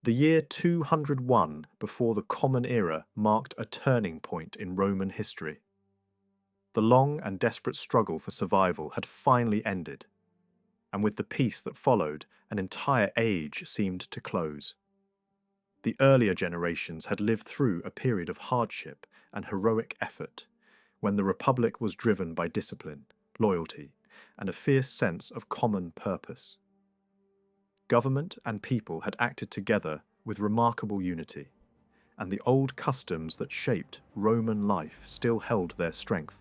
The year 201 before the Common Era marked a turning point in Roman history. The long and desperate struggle for survival had finally ended, and with the peace that followed, an entire age seemed to close. The earlier generations had lived through a period of hardship and heroic effort, when the Republic was driven by discipline, loyalty, and a fierce sense of common purpose. Government and people had acted together with remarkable unity, and the old customs that shaped Roman life still held their strength.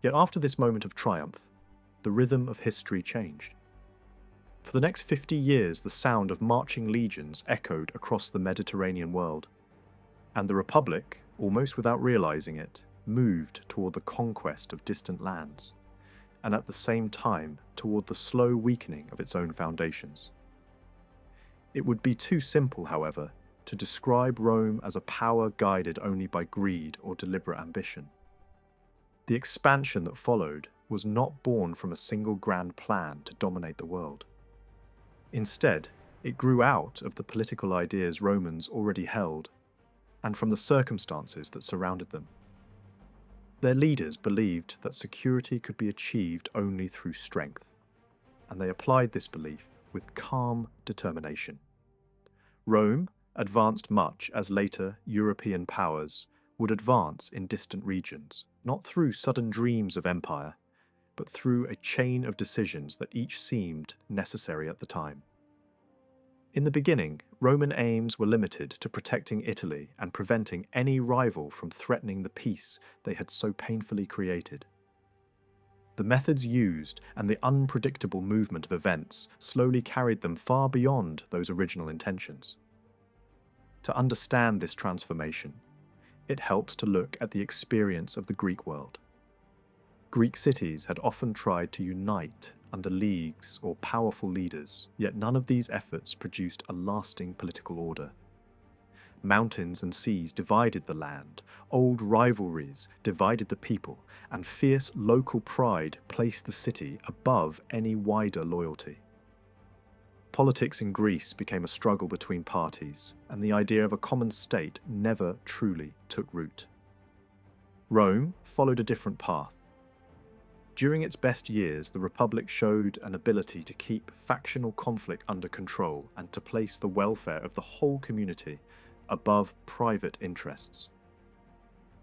Yet after this moment of triumph, the rhythm of history changed. For the next 50 years, the sound of marching legions echoed across the Mediterranean world, and the Republic, almost without realizing it, moved toward the conquest of distant lands, and at the same time toward the slow weakening of its own foundations. It would be too simple, however, to describe Rome as a power guided only by greed or deliberate ambition. The expansion that followed was not born from a single grand plan to dominate the world. Instead, it grew out of the political ideas Romans already held, and from the circumstances that surrounded them. Their leaders believed that security could be achieved only through strength, and they applied this belief with calm determination. Rome advanced much as later European powers would advance in distant regions, not through sudden dreams of empire, but through a chain of decisions that each seemed necessary at the time. In the beginning, Roman aims were limited to protecting Italy and preventing any rival from threatening the peace they had so painfully created. The methods used and the unpredictable movement of events slowly carried them far beyond those original intentions. To understand this transformation, it helps to look at the experience of the Greek world. Greek cities had often tried to unite under leagues or powerful leaders, yet none of these efforts produced a lasting political order. Mountains and seas divided the land, old rivalries divided the people, and fierce local pride placed the city above any wider loyalty. Politics in Greece became a struggle between parties, and the idea of a common state never truly took root. Rome followed a different path. During its best years, the Republic showed an ability to keep factional conflict under control and to place the welfare of the whole community above private interests.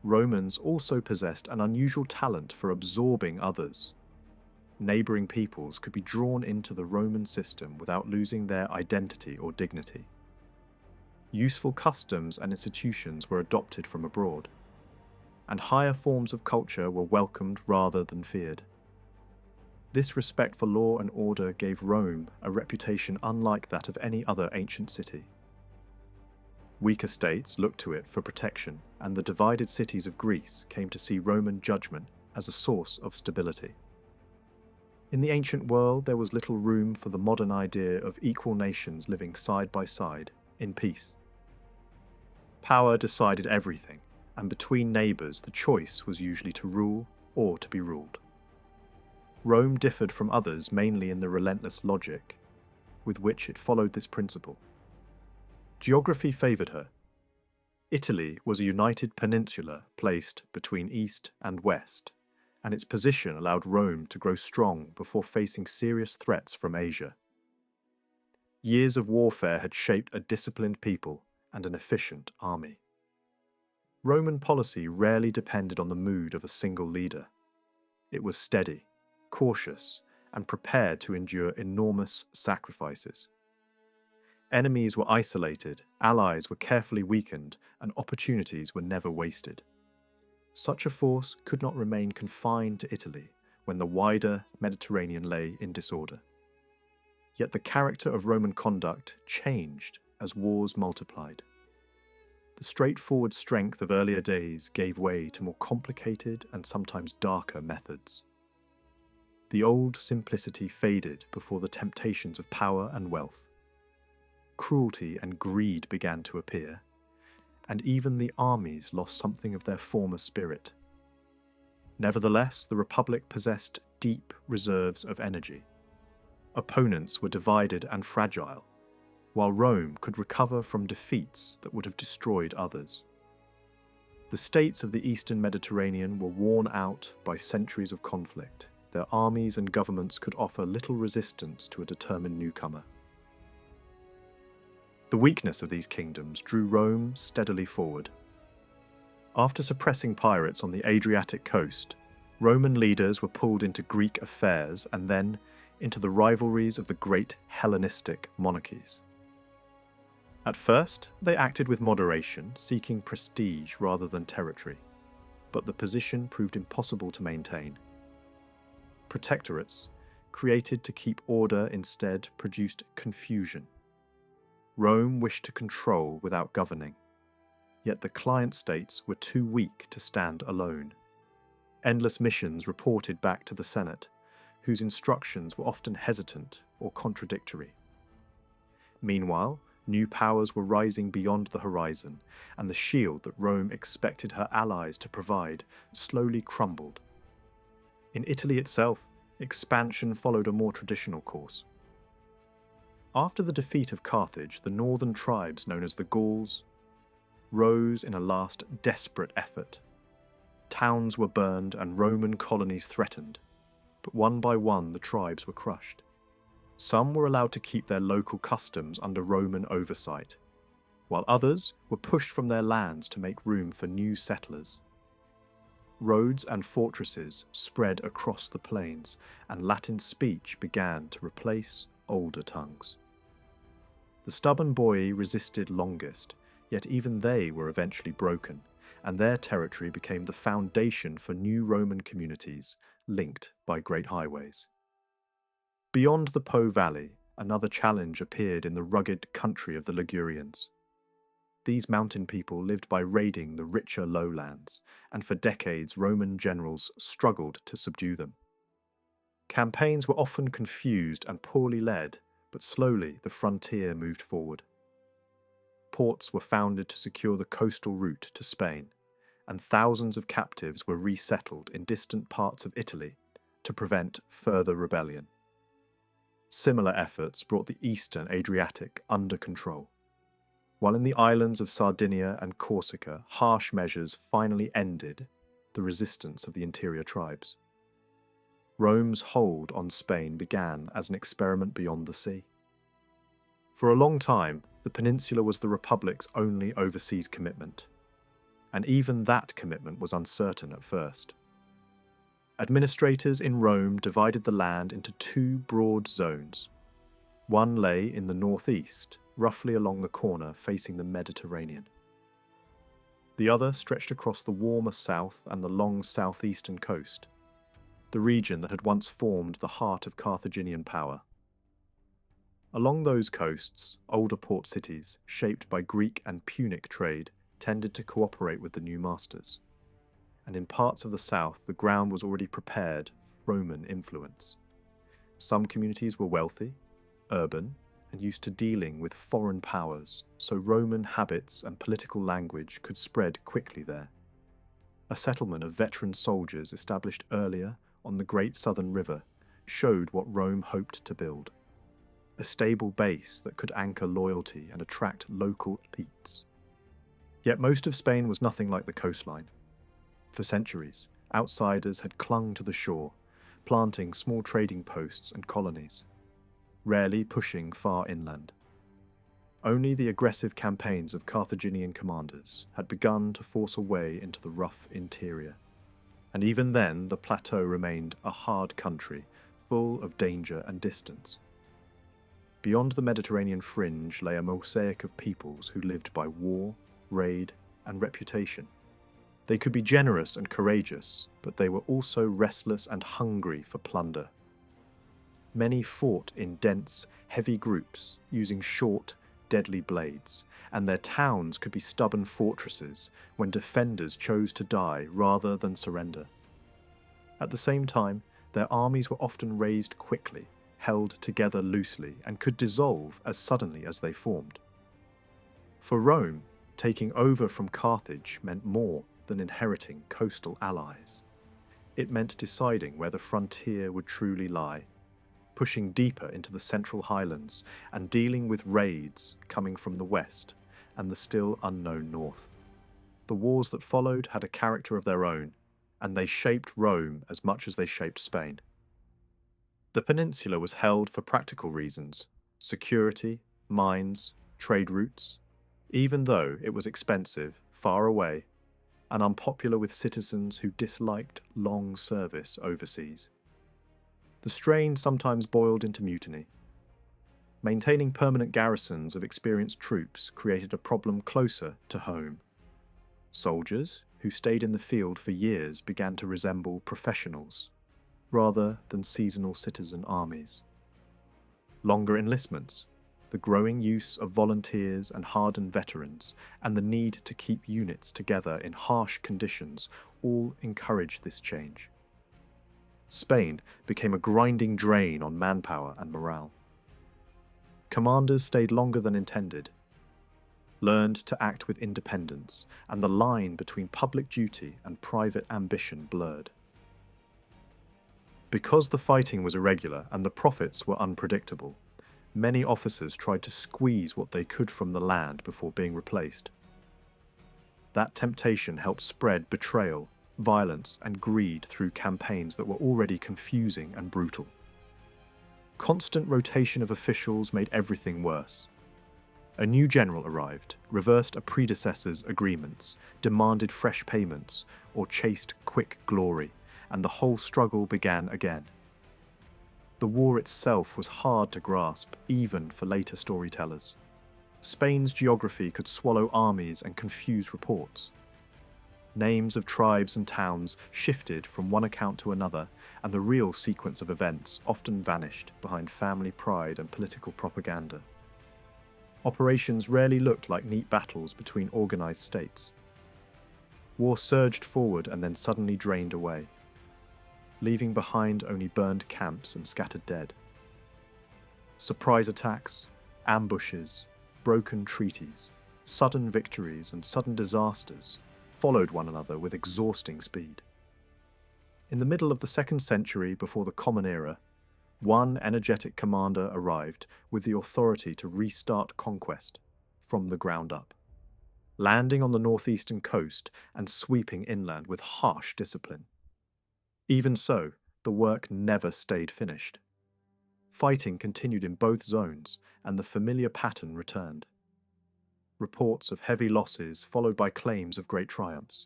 Romans also possessed an unusual talent for absorbing others. Neighbouring peoples could be drawn into the Roman system without losing their identity or dignity. Useful customs and institutions were adopted from abroad, and higher forms of culture were welcomed rather than feared. This respect for law and order gave Rome a reputation unlike that of any other ancient city. Weaker states looked to it for protection, and the divided cities of Greece came to see Roman judgment as a source of stability. In the ancient world, there was little room for the modern idea of equal nations living side by side, in peace. Power decided everything, and between neighbours the choice was usually to rule or to be ruled. Rome differed from others mainly in the relentless logic with which it followed this principle. Geography favoured her. Italy was a united peninsula placed between east and west, and its position allowed Rome to grow strong before facing serious threats from Asia. Years of warfare had shaped a disciplined people and an efficient army. Roman policy rarely depended on the mood of a single leader. It was steady, cautious, and prepared to endure enormous sacrifices. Enemies were isolated, allies were carefully weakened, and opportunities were never wasted. Such a force could not remain confined to Italy when the wider Mediterranean lay in disorder. Yet the character of Roman conduct changed as wars multiplied. The straightforward strength of earlier days gave way to more complicated and sometimes darker methods. The old simplicity faded before the temptations of power and wealth. Cruelty and greed began to appear, and even the armies lost something of their former spirit. Nevertheless, the Republic possessed deep reserves of energy. Opponents were divided and fragile. while Rome could recover from defeats that would have destroyed others. The states of the eastern Mediterranean were worn out by centuries of conflict. Their armies and governments could offer little resistance to a determined newcomer. The weakness of these kingdoms drew Rome steadily forward. After suppressing pirates on the Adriatic coast, Roman leaders were pulled into Greek affairs and then into the rivalries of the great Hellenistic monarchies. At first, they acted with moderation, seeking prestige rather than territory, but the position proved impossible to maintain. Protectorates, created to keep order, instead produced confusion. Rome wished to control without governing, yet the client states were too weak to stand alone. Endless missions reported back to the Senate, whose instructions were often hesitant or contradictory. Meanwhile, new powers were rising beyond the horizon, and the shield that Rome expected her allies to provide slowly crumbled. In Italy itself, expansion followed a more traditional course. After the defeat of Carthage, the northern tribes known as the Gauls rose in a last desperate effort. Towns were burned and Roman colonies threatened, but one by one the tribes were crushed. Some were allowed to keep their local customs under Roman oversight, while others were pushed from their lands to make room for new settlers. Roads and fortresses spread across the plains, and Latin speech began to replace older tongues. The stubborn Boii resisted longest, yet even they were eventually broken, and their territory became the foundation for new Roman communities linked by great highways. Beyond the Po Valley, another challenge appeared in the rugged country of the Ligurians. These mountain people lived by raiding the richer lowlands, and for decades Roman generals struggled to subdue them. Campaigns were often confused and poorly led, but slowly the frontier moved forward. Ports were founded to secure the coastal route to Spain, and thousands of captives were resettled in distant parts of Italy to prevent further rebellion. Similar efforts brought the eastern Adriatic under control, while in the islands of Sardinia and Corsica, harsh measures finally ended the resistance of the interior tribes. Rome's hold on Spain began as an experiment beyond the sea. For a long time, the peninsula was the Republic's only overseas commitment, and even that commitment was uncertain at first. Administrators in Rome divided the land into two broad zones. One lay in the northeast, roughly along the corner facing the Mediterranean. The other stretched across the warmer south and the long southeastern coast, the region that had once formed the heart of Carthaginian power. Along those coasts, older port cities, shaped by Greek and Punic trade, tended to cooperate with the new masters. And in parts of the south, the ground was already prepared for Roman influence. Some communities were wealthy, urban, and used to dealing with foreign powers, so Roman habits and political language could spread quickly there. A settlement of veteran soldiers established earlier on the Great Southern River showed what Rome hoped to build: a stable base that could anchor loyalty and attract local elites. Yet most of Spain was nothing like the coastline. For centuries, outsiders had clung to the shore, planting small trading posts and colonies, rarely pushing far inland. Only the aggressive campaigns of Carthaginian commanders had begun to force a way into the rough interior, and even then the plateau remained a hard country, full of danger and distance. Beyond the Mediterranean fringe lay a mosaic of peoples who lived by war, raid, and reputation. They could be generous and courageous, but they were also restless and hungry for plunder. Many fought in dense, heavy groups, using short, deadly blades, and their towns could be stubborn fortresses when defenders chose to die rather than surrender. At the same time, their armies were often raised quickly, held together loosely, and could dissolve as suddenly as they formed. For Rome, taking over from Carthage meant more than inheriting coastal allies. It meant deciding where the frontier would truly lie. pushing deeper into the central highlands and dealing with raids coming from the west and the still unknown north. The wars that followed had a character of their own, and they shaped Rome as much as they shaped Spain. The peninsula was held for practical reasons: security, mines, trade routes, even though it was expensive, far away, and unpopular with citizens who disliked long service overseas. The strain sometimes boiled into mutiny. Maintaining permanent garrisons of experienced troops created a problem closer to home. Soldiers, who stayed in the field for years, began to resemble professionals, rather than seasonal citizen armies. Longer enlistments, the growing use of volunteers and hardened veterans, and the need to keep units together in harsh conditions all encouraged this change. Spain became a grinding drain on manpower and morale. Commanders stayed longer than intended, learned to act with independence, and the line between public duty and private ambition blurred. Because the fighting was irregular and the profits were unpredictable, many officers tried to squeeze what they could from the land before being replaced. That temptation helped spread betrayal, violence, and greed through campaigns that were already confusing and brutal. Constant rotation of officials made everything worse. A new general arrived, reversed a predecessor's agreements, demanded fresh payments, or chased quick glory, and the whole struggle began again. The war itself was hard to grasp, even for later storytellers. Spain's geography could swallow armies and confuse reports. Names of tribes and towns shifted from one account to another, and the real sequence of events often vanished behind family pride and political propaganda. Operations rarely looked like neat battles between organized states. War surged forward and then suddenly drained away, leaving behind only burned camps and scattered dead. Surprise attacks, ambushes, broken treaties, sudden victories, and sudden disasters followed one another with exhausting speed. In the middle of the 2nd century before the Common Era, one energetic commander arrived with the authority to restart conquest from the ground up, landing on the northeastern coast and sweeping inland with harsh discipline. Even so, the work never stayed finished. Fighting continued in both zones, and the familiar pattern returned. Reports of heavy losses followed by claims of great triumphs.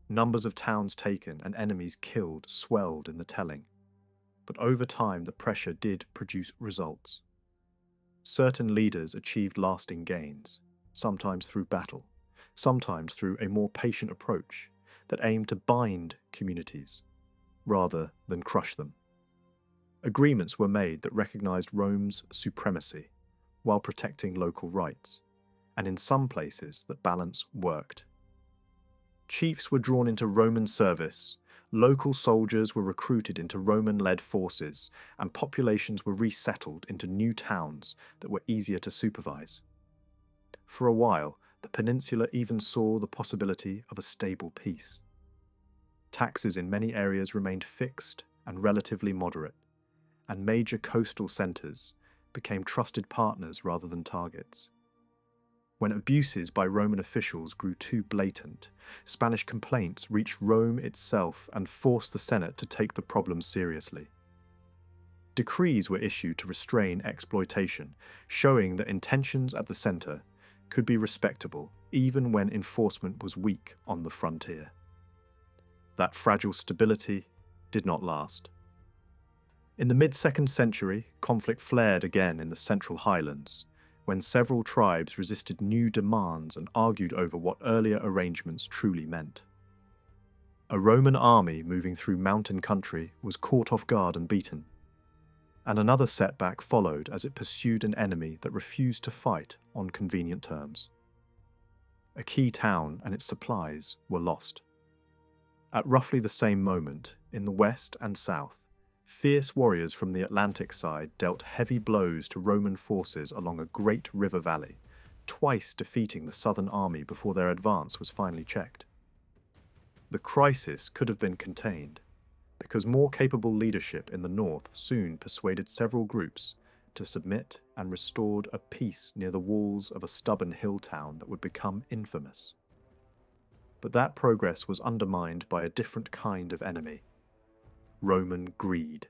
Numbers of towns taken and enemies killed swelled in the telling, but over time the pressure did produce results. Certain leaders achieved lasting gains, sometimes through battle, sometimes through a more patient approach that aimed to bind communities rather than crush them. Agreements were made that recognized Rome's supremacy while protecting local rights, and in some places that balance worked. Chiefs were drawn into Roman service, local soldiers were recruited into Roman-led forces, and populations were resettled into new towns that were easier to supervise. For a while, the peninsula even saw the possibility of a stable peace. Taxes in many areas remained fixed and relatively moderate, and major coastal centres became trusted partners rather than targets. When abuses by Roman officials grew too blatant, Spanish complaints reached Rome itself and forced the Senate to take the problem seriously. Decrees were issued to restrain exploitation, showing that intentions at the centre could be respectable even when enforcement was weak on the frontier. That fragile stability did not last. In the mid-2nd century, conflict flared again in the central highlands, when several tribes resisted new demands and argued over what earlier arrangements truly meant. A Roman army moving through mountain country was caught off guard and beaten, and another setback followed as it pursued an enemy that refused to fight on convenient terms. A key town and its supplies were lost. At roughly the same moment, in the west and south, fierce warriors from the Atlantic side dealt heavy blows to Roman forces along a great river valley, twice defeating the southern army before their advance was finally checked. The crisis could have been contained, because more capable leadership in the north soon persuaded several groups to submit and restored a peace near the walls of a stubborn hill town that would become infamous. But that progress was undermined by a different kind of enemy: Roman greed.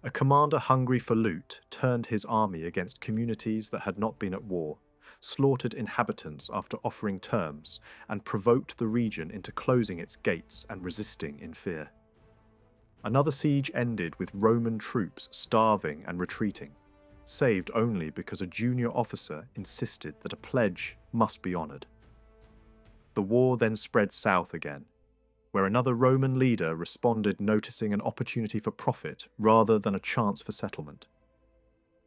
A commander hungry for loot turned his army against communities that had not been at war, slaughtered inhabitants after offering terms, and provoked the region into closing its gates and resisting in fear. Another siege ended with Roman troops starving and retreating, saved only because a junior officer insisted that a pledge must be honoured. The war then spread south again, where another Roman leader responded, noticing an opportunity for profit rather than a chance for settlement.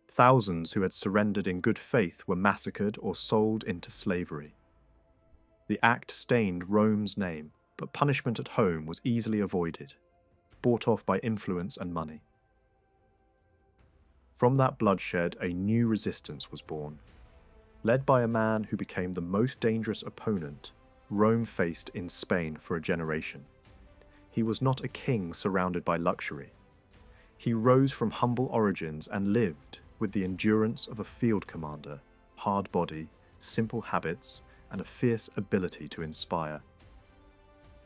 Thousands who had surrendered in good faith were massacred or sold into slavery. The act stained Rome's name, but punishment at home was easily avoided, bought off by influence and money. From that bloodshed, a new resistance was born, led by a man who became the most dangerous opponent Rome faced in Spain for a generation. He was not a king surrounded by luxury. He rose from humble origins and lived with the endurance of a field commander, hard body, simple habits, and a fierce ability to inspire.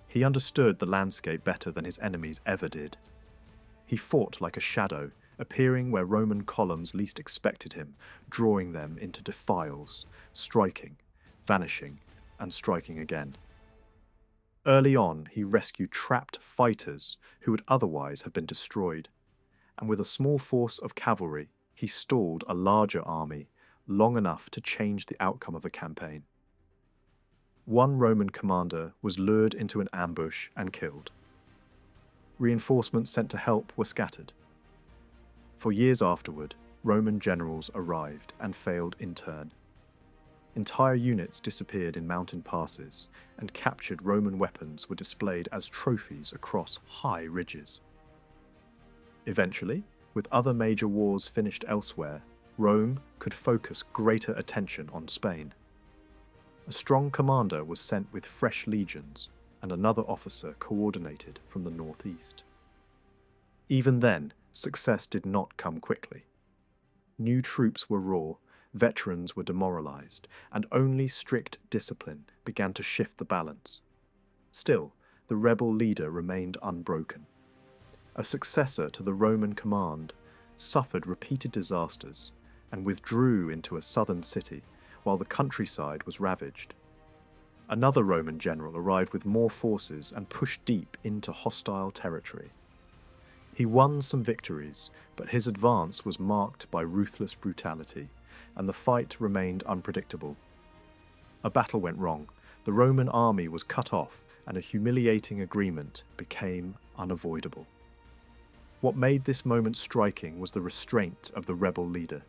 He understood the landscape better than his enemies ever did. He fought like a shadow, appearing where Roman columns least expected him, drawing them into defiles, striking, vanishing, and striking again. Early on, he rescued trapped fighters who would otherwise have been destroyed, and with a small force of cavalry, he stalled a larger army long enough to change the outcome of a campaign. One Roman commander was lured into an ambush and killed. Reinforcements sent to help were scattered. For years afterward, Roman generals arrived and failed in turn. Entire units disappeared in mountain passes, and captured Roman weapons were displayed as trophies across high ridges. Eventually, with other major wars finished elsewhere, Rome could focus greater attention on Spain. A strong commander was sent with fresh legions, and another officer coordinated from the northeast. Even then, success did not come quickly. New troops were raw, veterans were demoralized, and only strict discipline began to shift the balance. Still, the rebel leader remained unbroken. A successor to the Roman command suffered repeated disasters and withdrew into a southern city while the countryside was ravaged. Another Roman general arrived with more forces and pushed deep into hostile territory. He won some victories, but his advance was marked by ruthless brutality, and the fight remained unpredictable. A battle went wrong, the Roman army was cut off, and a humiliating agreement became unavoidable. What made this moment striking was the restraint of the rebel leader.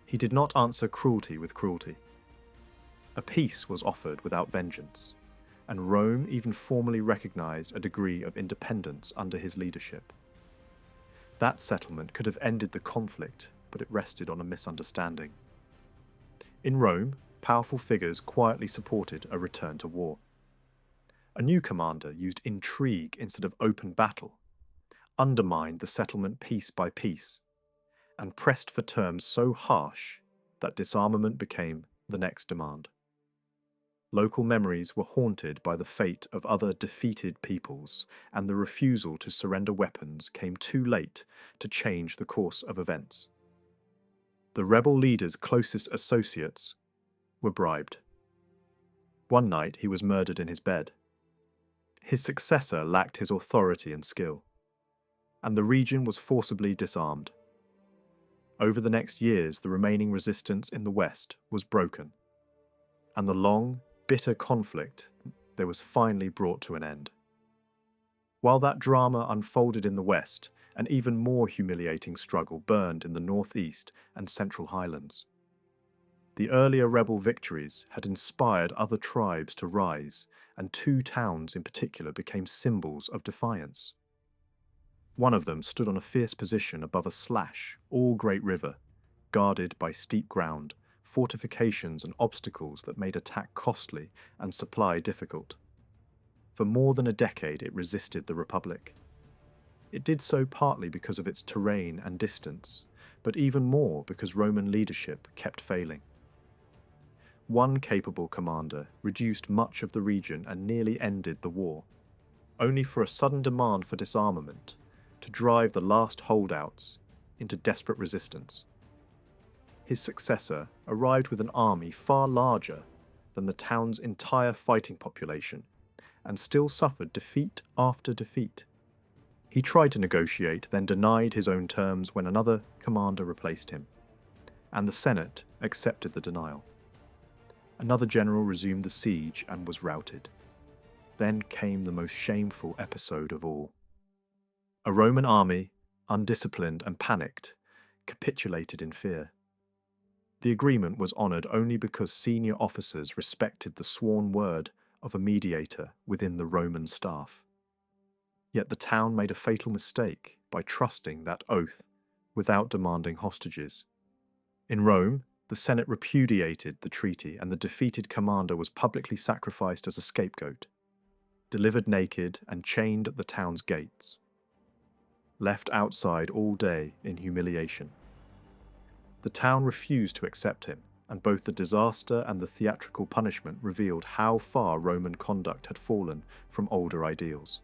He did not answer cruelty with cruelty. A peace was offered without vengeance, and Rome even formally recognized a degree of independence under his leadership. That settlement could have ended the conflict, but it rested on a misunderstanding. In Rome, powerful figures quietly supported a return to war. A new commander used intrigue instead of open battle, undermined the settlement piece by piece, and pressed for terms so harsh that disarmament became the next demand. Local memories were haunted by the fate of other defeated peoples, and the refusal to surrender weapons came too late to change the course of events. The rebel leader's closest associates were bribed. One night he was murdered in his bed. His successor lacked his authority and skill, and the region was forcibly disarmed. Over the next years, the remaining resistance in the west was broken, and the long, bitter conflict there was finally brought to an end. While that drama unfolded in the west, an even more humiliating struggle burned in the northeast and central highlands. The earlier rebel victories had inspired other tribes to rise, and two towns in particular became symbols of defiance. One of them stood on a fierce position above a slash, all-great river, guarded by steep ground, fortifications and obstacles that made attack costly and supply difficult. For more than a decade it resisted the Republic, It did so partly because of its terrain and distance, but even more because Roman leadership kept failing. One capable commander reduced much of the region and nearly ended the war, only for a sudden demand for disarmament to drive the last holdouts into desperate resistance. His successor arrived with an army far larger than the town's entire fighting population, and still suffered defeat after defeat. He tried to negotiate, then denied his own terms when another commander replaced him, and the Senate accepted the denial. Another general resumed the siege and was routed. Then came the most shameful episode of all. A Roman army, undisciplined and panicked, capitulated in fear. The agreement was honoured only because senior officers respected the sworn word of a mediator within the Roman staff. Yet the town made a fatal mistake by trusting that oath without demanding hostages. In Rome, the Senate repudiated the treaty and the defeated commander was publicly sacrificed as a scapegoat, delivered naked and chained at the town's gates, left outside all day in humiliation. The town refused to accept him, and both the disaster and the theatrical punishment revealed how far Roman conduct had fallen from older ideals.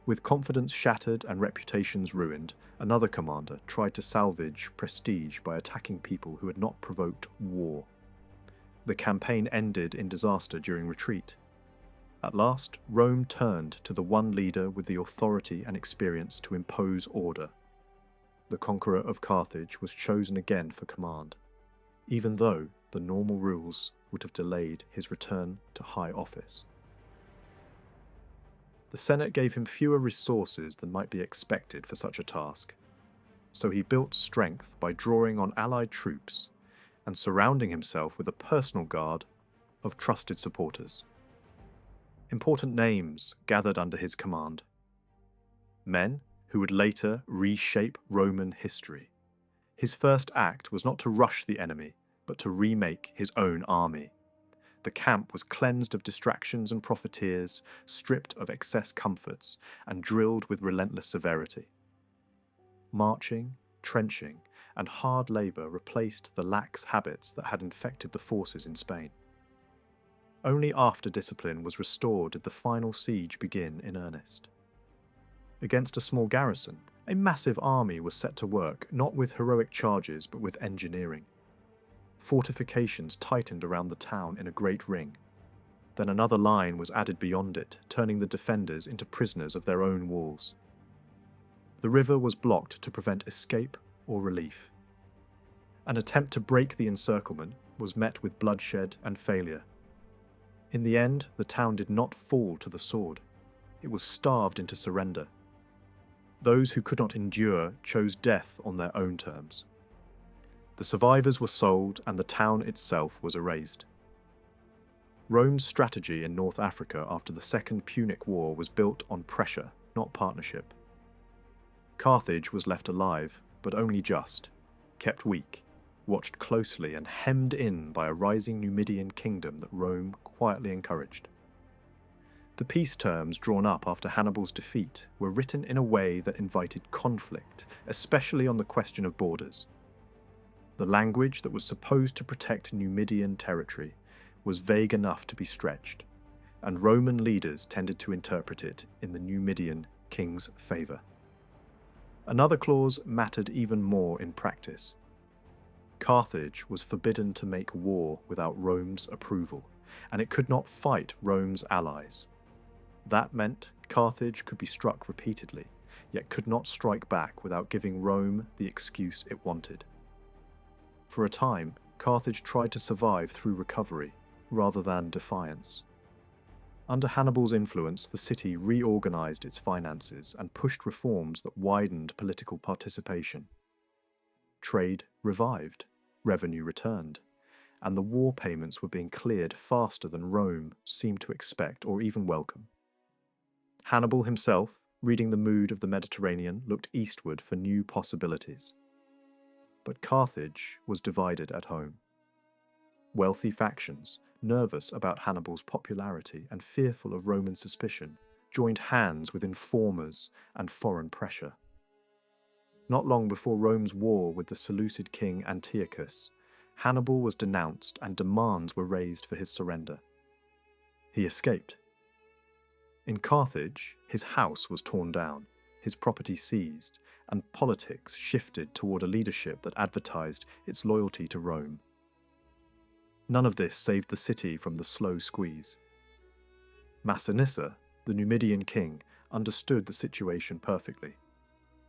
With confidence shattered and reputations ruined, another commander tried to salvage prestige by attacking people who had not provoked war. The campaign ended in disaster during retreat. At last, Rome turned to the one leader with the authority and experience to impose order. The conqueror of Carthage was chosen again for command, even though the normal rules would have delayed his return to high office. The Senate gave him fewer resources than might be expected for such a task, so he built strength by drawing on allied troops and surrounding himself with a personal guard of trusted supporters. Important names gathered under his command. Men who would later reshape Roman history. His first act was not to rush the enemy, but to remake his own army. The camp was cleansed of distractions and profiteers, stripped of excess comforts, and drilled with relentless severity. Marching, trenching, and hard labour replaced the lax habits that had infected the forces in Spain. Only after discipline was restored did the final siege begin in earnest. Against a small garrison, a massive army was set to work, not with heroic charges but with engineering. Fortifications tightened around the town in a great ring. Then another line was added beyond it, turning the defenders into prisoners of their own walls. The river was blocked to prevent escape or relief. An attempt to break the encirclement was met with bloodshed and failure. In the end, the town did not fall to the sword. It was starved into surrender. Those who could not endure chose death on their own terms. The survivors were sold and the town itself was erased. Rome's strategy in North Africa after the Second Punic War was built on pressure, not partnership. Carthage was left alive, but only just, kept weak, watched closely and hemmed in by a rising Numidian kingdom that Rome quietly encouraged. The peace terms drawn up after Hannibal's defeat were written in a way that invited conflict, especially on the question of borders. The language that was supposed to protect Numidian territory was vague enough to be stretched, and Roman leaders tended to interpret it in the Numidian king's favour. Another clause mattered even more in practice. Carthage was forbidden to make war without Rome's approval, and it could not fight Rome's allies. That meant Carthage could be struck repeatedly, yet could not strike back without giving Rome the excuse it wanted. For a time, Carthage tried to survive through recovery, rather than defiance. Under Hannibal's influence, the city reorganized its finances and pushed reforms that widened political participation. Trade revived, revenue returned, and the war payments were being cleared faster than Rome seemed to expect or even welcome. Hannibal himself, reading the mood of the Mediterranean, looked eastward for new possibilities. But Carthage was divided at home. Wealthy factions, nervous about Hannibal's popularity and fearful of Roman suspicion, joined hands with informers and foreign pressure. Not long before Rome's war with the Seleucid king Antiochus, Hannibal was denounced and demands were raised for his surrender. He escaped. In Carthage, his house was torn down, his property seized, and politics shifted toward a leadership that advertised its loyalty to Rome. None of this saved the city from the slow squeeze. Massinissa, the Numidian king, understood the situation perfectly.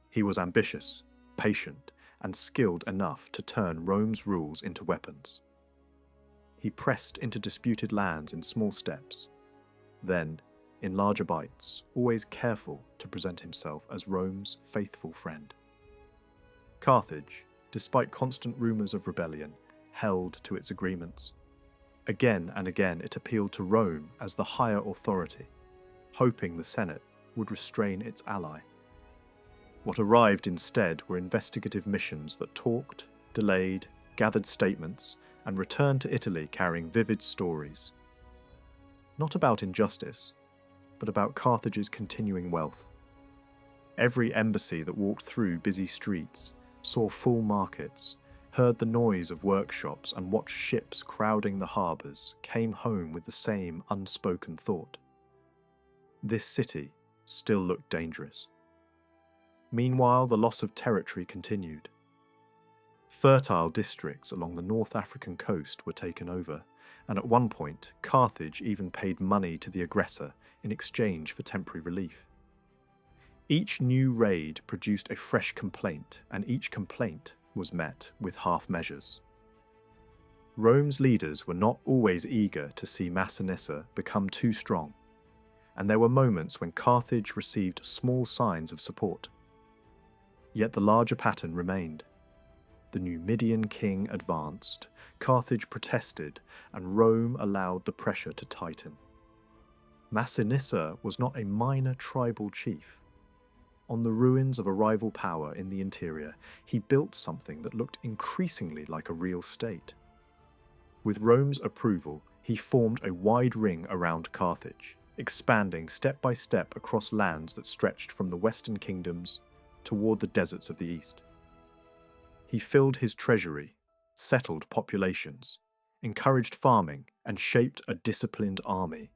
He was ambitious, patient, and skilled enough to turn Rome's rules into weapons. He pressed into disputed lands in small steps, then in larger bites, always careful to present himself as Rome's faithful friend. Carthage, despite constant rumours of rebellion, held to its agreements. Again and again it appealed to Rome as the higher authority, hoping the Senate would restrain its ally. What arrived instead were investigative missions that talked, delayed, gathered statements, and returned to Italy carrying vivid stories. Not about injustice, but about Carthage's continuing wealth. Every embassy that walked through busy streets, saw full markets, heard the noise of workshops and watched ships crowding the harbours, came home with the same unspoken thought. This city still looked dangerous. Meanwhile, the loss of territory continued. Fertile districts along the North African coast were taken over, and at one point, Carthage even paid money to the aggressor in exchange for temporary relief. Each new raid produced a fresh complaint, and each complaint was met with half measures. Rome's leaders were not always eager to see Massinissa become too strong, and there were moments when Carthage received small signs of support. Yet the larger pattern remained. The Numidian king advanced, Carthage protested, and Rome allowed the pressure to tighten. Massinissa was not a minor tribal chief. On the ruins of a rival power in the interior, he built something that looked increasingly like a real state. With Rome's approval, he formed a wide ring around Carthage, expanding step by step across lands that stretched from the western kingdoms toward the deserts of the east. He filled his treasury, settled populations, encouraged farming, and shaped a disciplined army.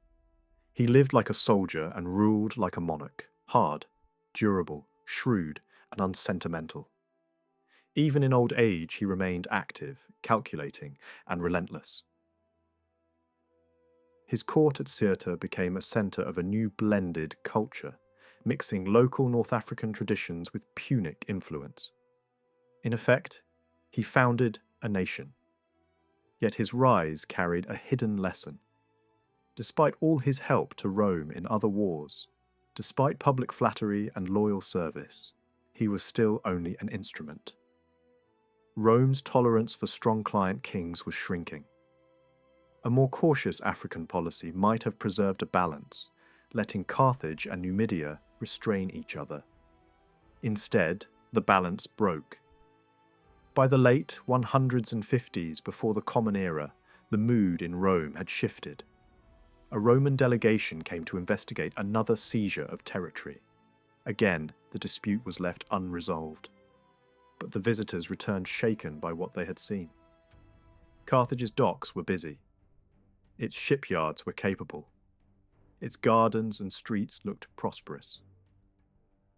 He lived like a soldier and ruled like a monarch, hard, durable, shrewd, and unsentimental. Even in old age, he remained active, calculating, and relentless. His court at Cirta became a centre of a new blended culture, mixing local North African traditions with Punic influence. In effect, he founded a nation. Yet his rise carried a hidden lesson. Despite all his help to Rome in other wars, despite public flattery and loyal service, he was still only an instrument. Rome's tolerance for strong client kings was shrinking. A more cautious African policy might have preserved a balance, letting Carthage and Numidia restrain each other. Instead, the balance broke. By the late 100s and 50s before the Common Era, the mood in Rome had shifted. A Roman delegation came to investigate another seizure of territory. Again, the dispute was left unresolved. But the visitors returned shaken by what they had seen. Carthage's docks were busy. Its shipyards were capable. Its gardens and streets looked prosperous.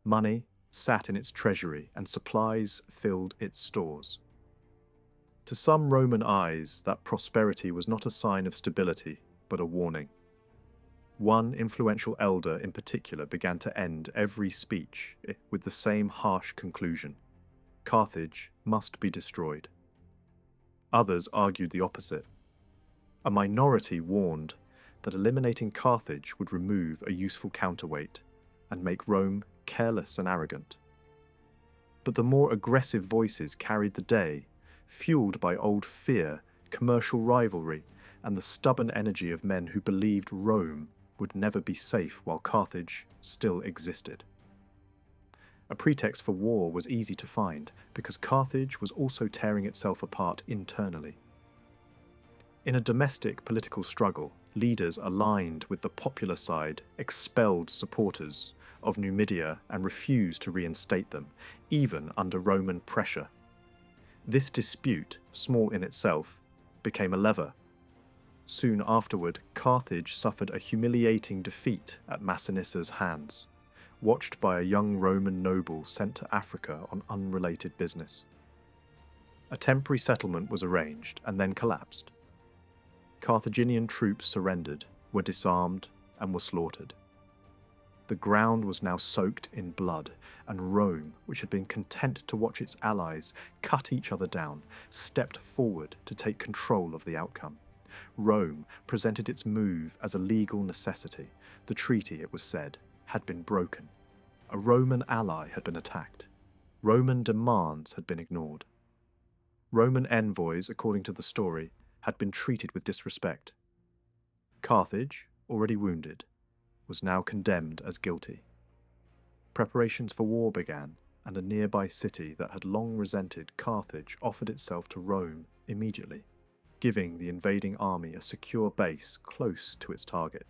Money sat in its treasury and supplies filled its stores. To some Roman eyes, that prosperity was not a sign of stability, but a warning. One influential elder in particular began to end every speech with the same harsh conclusion: Carthage must be destroyed. Others argued the opposite. A minority warned that eliminating Carthage would remove a useful counterweight and make Rome careless and arrogant. But the more aggressive voices carried the day, fueled by old fear, commercial rivalry, and the stubborn energy of men who believed Rome would never be safe while Carthage still existed. A pretext for war was easy to find because Carthage was also tearing itself apart internally. In a domestic political struggle, leaders aligned with the popular side expelled supporters of Numidia and refused to reinstate them, even under Roman pressure. This dispute, small in itself, became a lever. Soon afterward, Carthage suffered a humiliating defeat at Massinissa's hands, watched by a young Roman noble sent to Africa on unrelated business. A temporary settlement was arranged and then collapsed. Carthaginian troops surrendered, were disarmed, and were slaughtered. The ground was now soaked in blood, and Rome, which had been content to watch its allies cut each other down, stepped forward to take control of the outcome. Rome presented its move as a legal necessity. The treaty, it was said, had been broken. A Roman ally had been attacked. Roman demands had been ignored. Roman envoys, according to the story, had been treated with disrespect. Carthage, already wounded, was now condemned as guilty. Preparations for war began, and a nearby city that had long resented Carthage offered itself to Rome immediately, giving the invading army a secure base close to its target.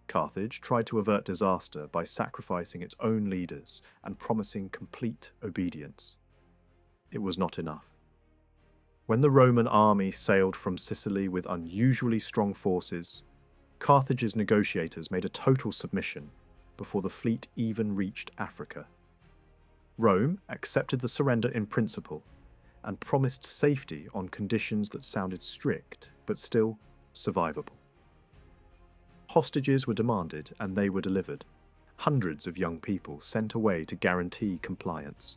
Carthage tried to avert disaster by sacrificing its own leaders and promising complete obedience. It was not enough. When the Roman army sailed from Sicily with unusually strong forces, Carthage's negotiators made a total submission before the fleet even reached Africa. Rome accepted the surrender in principle and promised safety on conditions that sounded strict but still survivable. Hostages were demanded and they were delivered. Hundreds of young people sent away to guarantee compliance.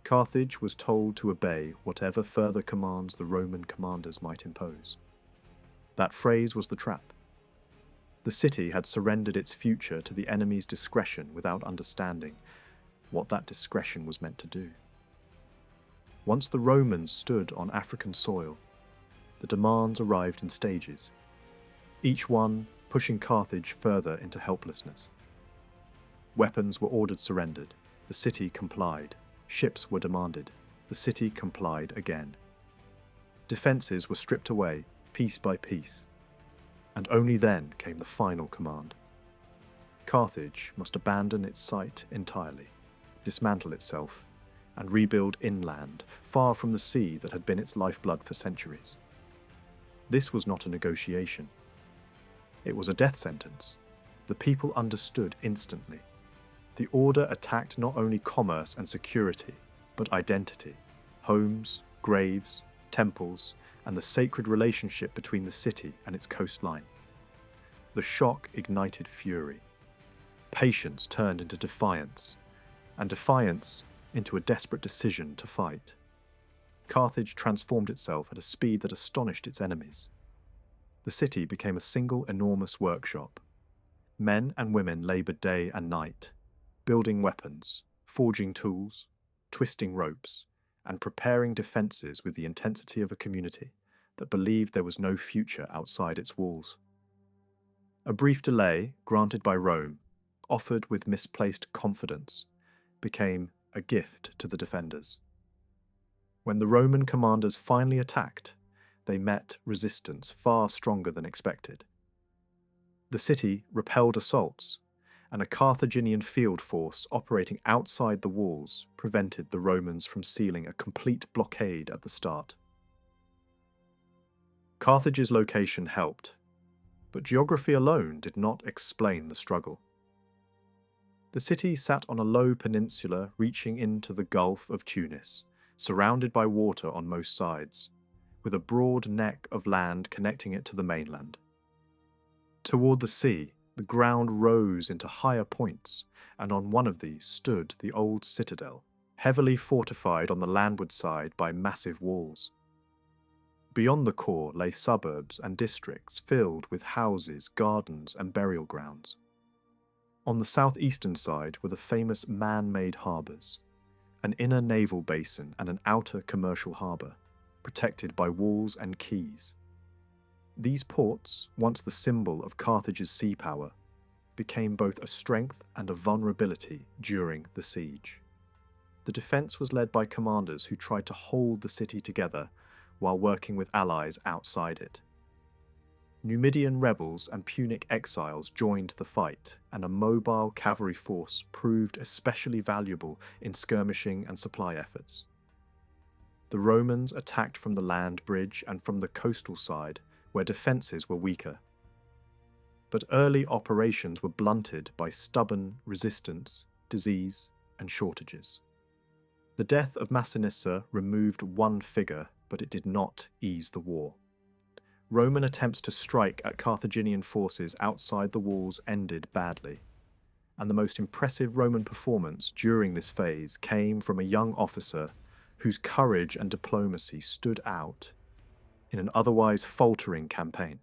Carthage was told to obey whatever further commands the Roman commanders might impose. That phrase was the trap. The city had surrendered its future to the enemy's discretion without understanding what that discretion was meant to do. Once the Romans stood on African soil, the demands arrived in stages, each one pushing Carthage further into helplessness. Weapons were ordered surrendered, the city complied. Ships were demanded, the city complied again. Defences were stripped away, piece by piece, and only then came the final command. Carthage must abandon its site entirely, dismantle itself, and rebuild inland, far from the sea that had been its lifeblood for centuries. This was not a negotiation. It was a death sentence. The people understood instantly. The order attacked not only commerce and security, but identity, homes, graves, temples, and the sacred relationship between the city and its coastline. The shock ignited fury. Patience turned into defiance, and defiance into a desperate decision to fight. Carthage transformed itself at a speed that astonished its enemies. The city became a single enormous workshop. Men and women laboured day and night, building weapons, forging tools, twisting ropes, and preparing defences with the intensity of a community that believed there was no future outside its walls. A brief delay, granted by Rome, offered with misplaced confidence, became a gift to the defenders. When the Roman commanders finally attacked, they met resistance far stronger than expected. The city repelled assaults, and a Carthaginian field force operating outside the walls prevented the Romans from sealing a complete blockade at the start. Carthage's location helped, but geography alone did not explain the struggle. The city sat on a low peninsula reaching into the Gulf of Tunis, surrounded by water on most sides, with a broad neck of land connecting it to the mainland. Toward the sea, the ground rose into higher points, and on one of these stood the old citadel, heavily fortified on the landward side by massive walls. Beyond the core lay suburbs and districts filled with houses, gardens, and burial grounds. On the southeastern side were the famous man-made harbours, an inner naval basin and an outer commercial harbour, protected by walls and quays. These ports, once the symbol of Carthage's sea power, became both a strength and a vulnerability during the siege. The defence was led by commanders who tried to hold the city together while working with allies outside it. Numidian rebels and Punic exiles joined the fight, and a mobile cavalry force proved especially valuable in skirmishing and supply efforts. The Romans attacked from the land bridge and from the coastal side, where defences were weaker. But early operations were blunted by stubborn resistance, disease, and shortages. The death of Massinissa removed one figure, but it did not ease the war. Roman attempts to strike at Carthaginian forces outside the walls ended badly, and the most impressive Roman performance during this phase came from a young officer whose courage and diplomacy stood out in an otherwise faltering campaign.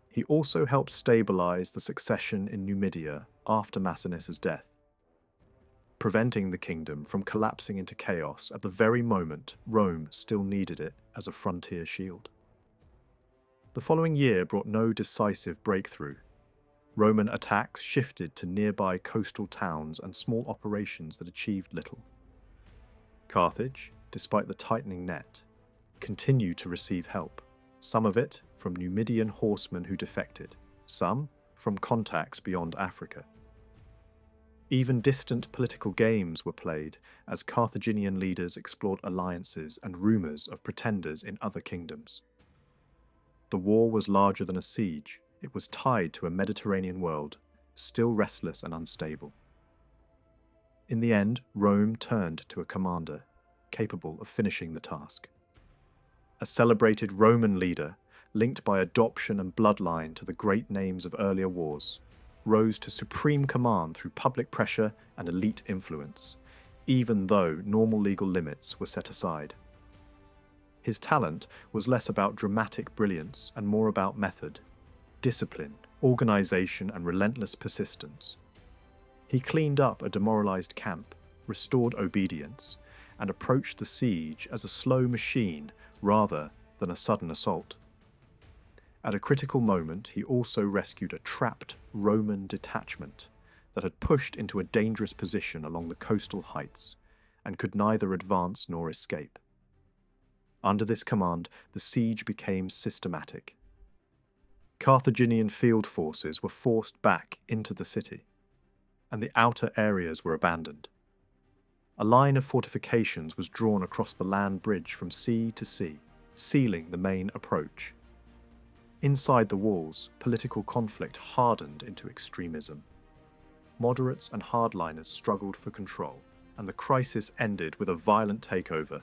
He also helped stabilize the succession in Numidia after Massinissa's death, preventing the kingdom from collapsing into chaos at the very moment Rome still needed it as a frontier shield. The following year brought no decisive breakthrough. Roman attacks shifted to nearby coastal towns and small operations that achieved little. Carthage, despite the tightening net, continued to receive help, some of it from Numidian horsemen who defected, some from contacts beyond Africa. Even distant political games were played as Carthaginian leaders explored alliances and rumours of pretenders in other kingdoms. The war was larger than a siege. It was tied to a Mediterranean world, still restless and unstable. In the end, Rome turned to a commander capable of finishing the task. A celebrated Roman leader, linked by adoption and bloodline to the great names of earlier wars, rose to supreme command through public pressure and elite influence, even though normal legal limits were set aside. His talent was less about dramatic brilliance and more about method, discipline, organization, and relentless persistence. He cleaned up a demoralized camp, restored obedience, and approached the siege as a slow machine rather than a sudden assault. At a critical moment, he also rescued a trapped Roman detachment that had pushed into a dangerous position along the coastal heights and could neither advance nor escape. Under this command, the siege became systematic. Carthaginian field forces were forced back into the city, and the outer areas were abandoned. A line of fortifications was drawn across the land bridge from sea to sea, sealing the main approach. Inside the walls, political conflict hardened into extremism. Moderates and hardliners struggled for control, and the crisis ended with a violent takeover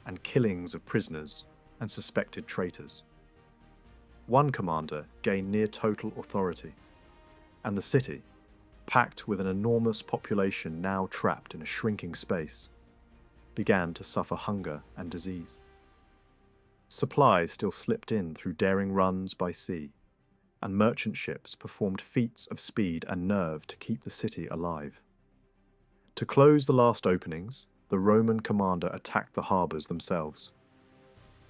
and killings of prisoners and suspected traitors. One commander gained near total authority, and the city, packed with an enormous population now trapped in a shrinking space, began to suffer hunger and disease. Supplies still slipped in through daring runs by sea, and merchant ships performed feats of speed and nerve to keep the city alive. To close the last openings, the Roman commander attacked the harbours themselves.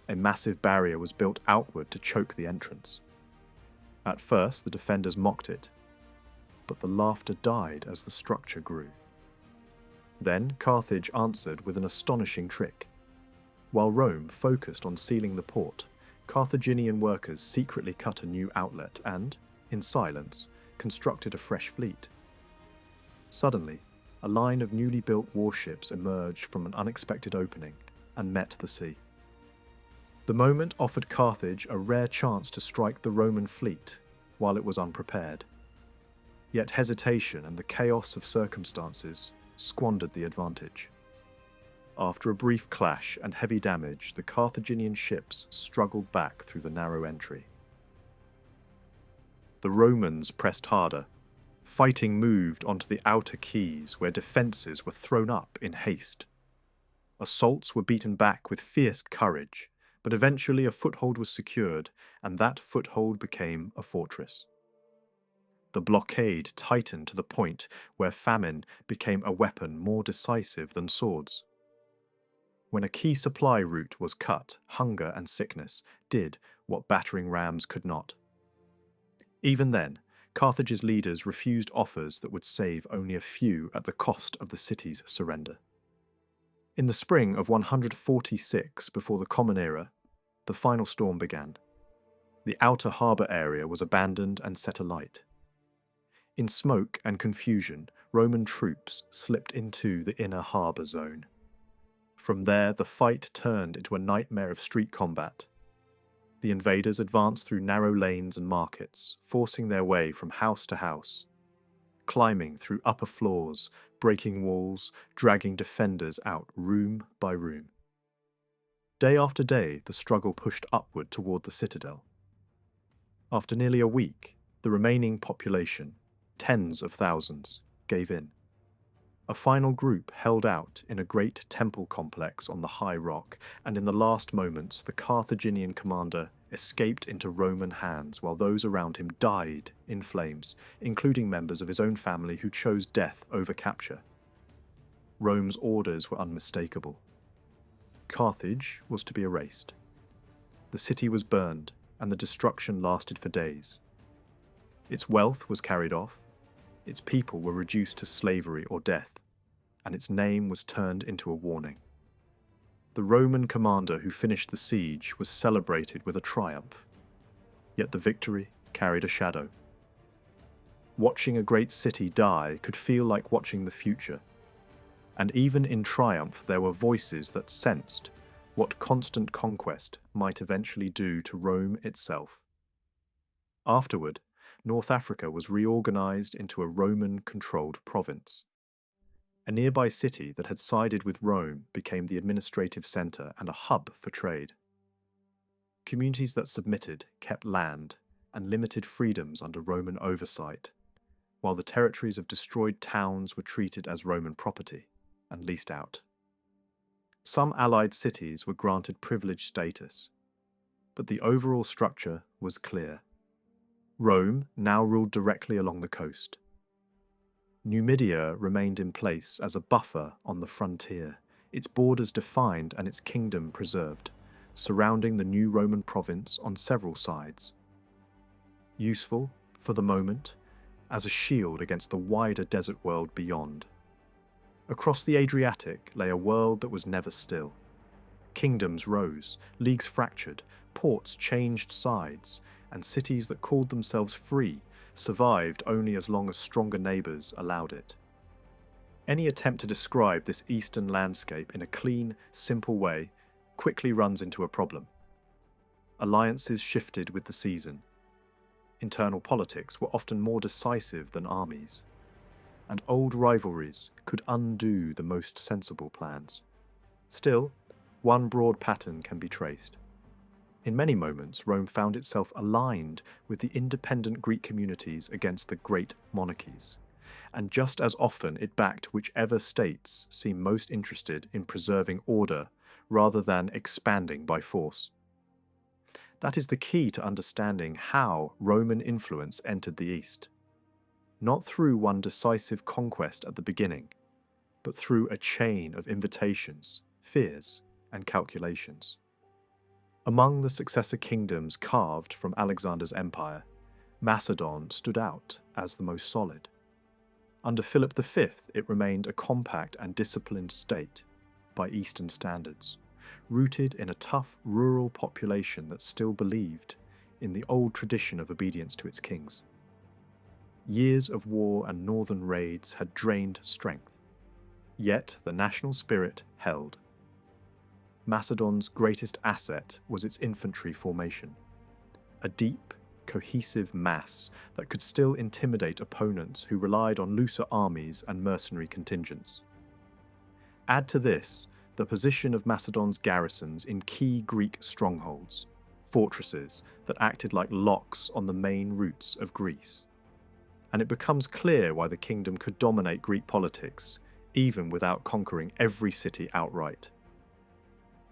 A massive barrier was built outward to choke the entrance. At first, the defenders mocked it, but the laughter died as the structure grew. Then Carthage answered with an astonishing trick. While Rome focused on sealing the port, Carthaginian workers secretly cut a new outlet and, in silence, constructed a fresh fleet. Suddenly, a line of newly built warships emerged from an unexpected opening and met the sea. The moment offered Carthage a rare chance to strike the Roman fleet while it was unprepared. Yet hesitation and the chaos of circumstances squandered the advantage. After a brief clash and heavy damage, the Carthaginian ships struggled back through the narrow entry. The Romans pressed harder. Fighting moved onto the outer quays where defences were thrown up in haste. Assaults were beaten back with fierce courage, but eventually a foothold was secured, and that foothold became a fortress. The blockade tightened to the point where famine became a weapon more decisive than swords. When a key supply route was cut, hunger and sickness did what battering rams could not. Even then, Carthage's leaders refused offers that would save only a few at the cost of the city's surrender. In the spring of 146 before the Common Era, the final storm began. The outer harbour area was abandoned and set alight. In smoke and confusion, Roman troops slipped into the inner harbour zone. From there, the fight turned into a nightmare of street combat. The invaders advanced through narrow lanes and markets, forcing their way from house to house, climbing through upper floors, breaking walls, dragging defenders out room by room. Day after day, the struggle pushed upward toward the citadel. After nearly a week, the remaining population, tens of thousands, gave in. A final group held out in a great temple complex on the high rock, and in the last moments the Carthaginian commander escaped into Roman hands while those around him died in flames, including members of his own family who chose death over capture. Rome's orders were unmistakable. Carthage was to be erased. The city was burned, and the destruction lasted for days. Its wealth was carried off, its people were reduced to slavery or death, and its name was turned into a warning. The Roman commander who finished the siege was celebrated with a triumph, yet the victory carried a shadow. Watching a great city die could feel like watching the future, and even in triumph there were voices that sensed what constant conquest might eventually do to Rome itself. Afterward, North Africa was reorganized into a Roman-controlled province. A nearby city that had sided with Rome became the administrative centre and a hub for trade. Communities that submitted kept land and limited freedoms under Roman oversight, while the territories of destroyed towns were treated as Roman property and leased out. Some allied cities were granted privileged status, but the overall structure was clear. Rome now ruled directly along the coast. Numidia remained in place as a buffer on the frontier, its borders defined and its kingdom preserved, surrounding the new Roman province on several sides. Useful, for the moment, as a shield against the wider desert world beyond. Across the Adriatic lay a world that was never still. Kingdoms rose, leagues fractured, ports changed sides, and cities that called themselves free survived only as long as stronger neighbours allowed it. Any attempt to describe this eastern landscape in a clean, simple way quickly runs into a problem. Alliances shifted with the season. Internal politics were often more decisive than armies, and old rivalries could undo the most sensible plans. Still, one broad pattern can be traced. In many moments, Rome found itself aligned with the independent Greek communities against the great monarchies, and just as often it backed whichever states seemed most interested in preserving order rather than expanding by force. That is the key to understanding how Roman influence entered the East. Not through one decisive conquest at the beginning, but through a chain of invitations, fears, and calculations. Among the successor kingdoms carved from Alexander's empire, Macedon stood out as the most solid. Under Philip V, it remained a compact and disciplined state by Eastern standards, rooted in a tough rural population that still believed in the old tradition of obedience to its kings. Years of war and northern raids had drained strength, yet the national spirit held. Macedon's greatest asset was its infantry formation, a deep, cohesive mass that could still intimidate opponents who relied on looser armies and mercenary contingents. Add to this the position of Macedon's garrisons in key Greek strongholds, fortresses that acted like locks on the main routes of Greece, and it becomes clear why the kingdom could dominate Greek politics, even without conquering every city outright.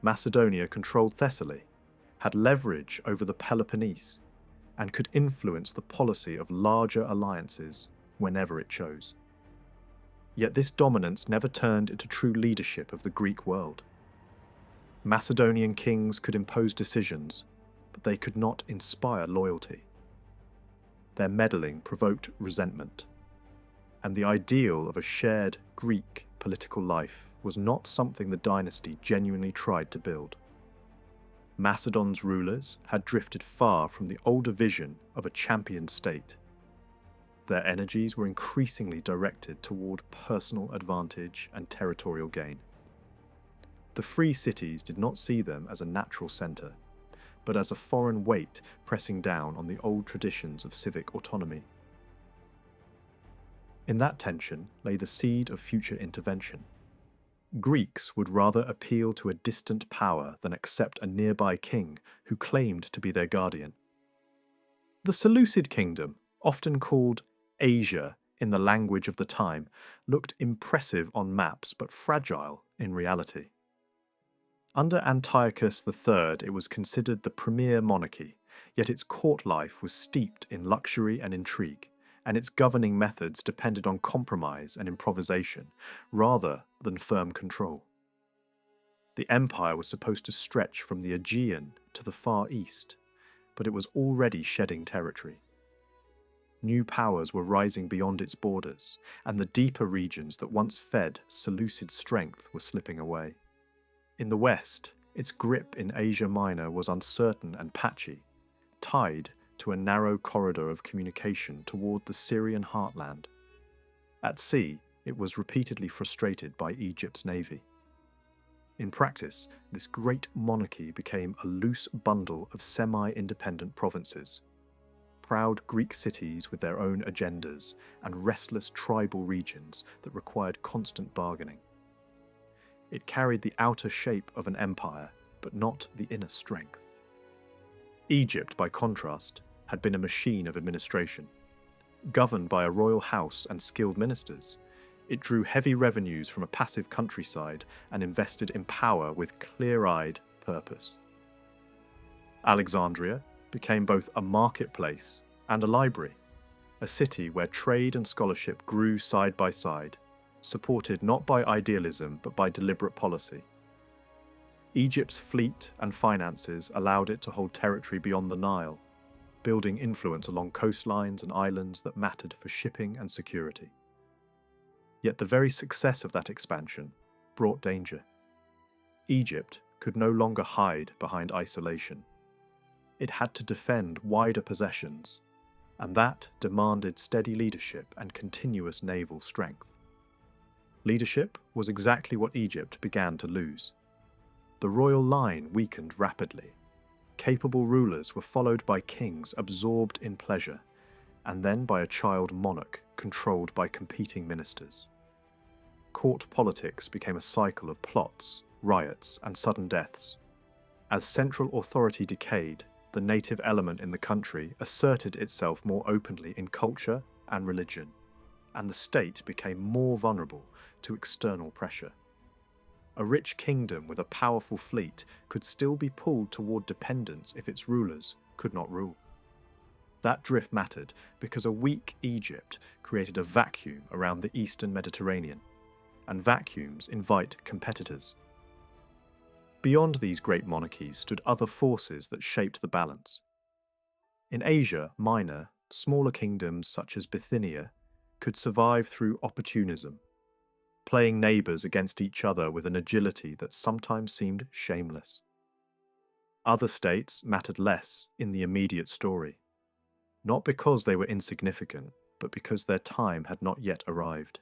Macedonia controlled Thessaly, had leverage over the Peloponnese, and could influence the policy of larger alliances whenever it chose. Yet this dominance never turned into true leadership of the Greek world. Macedonian kings could impose decisions, but they could not inspire loyalty. Their meddling provoked resentment, and the ideal of a shared Greek political life was not something the dynasty genuinely tried to build. Macedon's rulers had drifted far from the older vision of a champion state. Their energies were increasingly directed toward personal advantage and territorial gain. The free cities did not see them as a natural centre, but as a foreign weight pressing down on the old traditions of civic autonomy. In that tension lay the seed of future intervention. Greeks would rather appeal to a distant power than accept a nearby king who claimed to be their guardian. The Seleucid kingdom, often called Asia in the language of the time, looked impressive on maps but fragile in reality. Under Antiochus III, it was considered the premier monarchy, yet its court life was steeped in luxury and intrigue, and its governing methods depended on compromise and improvisation, rather than firm control. The empire was supposed to stretch from the Aegean to the Far East, but it was already shedding territory. New powers were rising beyond its borders, and the deeper regions that once fed Seleucid strength were slipping away. In the west, its grip in Asia Minor was uncertain and patchy, tied to a narrow corridor of communication toward the Syrian heartland. At sea, it was repeatedly frustrated by Egypt's navy. In practice, this great monarchy became a loose bundle of semi-independent provinces, proud Greek cities with their own agendas and restless tribal regions that required constant bargaining. It carried the outer shape of an empire, but not the inner strength. Egypt, by contrast, had been a machine of administration. Governed by a royal house and skilled ministers, it drew heavy revenues from a passive countryside and invested in power with clear-eyed purpose. Alexandria became both a marketplace and a library, a city where trade and scholarship grew side by side, supported not by idealism but by deliberate policy. Egypt's fleet and finances allowed it to hold territory beyond the Nile, building influence along coastlines and islands that mattered for shipping and security. Yet the very success of that expansion brought danger. Egypt could no longer hide behind isolation. It had to defend wider possessions, and that demanded steady leadership and continuous naval strength. Leadership was exactly what Egypt began to lose. The royal line weakened rapidly. Capable rulers were followed by kings absorbed in pleasure, and then by a child monarch controlled by competing ministers. Court politics became a cycle of plots, riots, and sudden deaths. As central authority decayed, the native element in the country asserted itself more openly in culture and religion, and the state became more vulnerable to external pressure. A rich kingdom with a powerful fleet could still be pulled toward dependence if its rulers could not rule. That drift mattered because a weak Egypt created a vacuum around the eastern Mediterranean, and vacuums invite competitors. Beyond these great monarchies stood other forces that shaped the balance. In Asia Minor, smaller kingdoms such as Bithynia could survive through opportunism, playing neighbours against each other with an agility that sometimes seemed shameless. Other states mattered less in the immediate story, not because they were insignificant, but because their time had not yet arrived.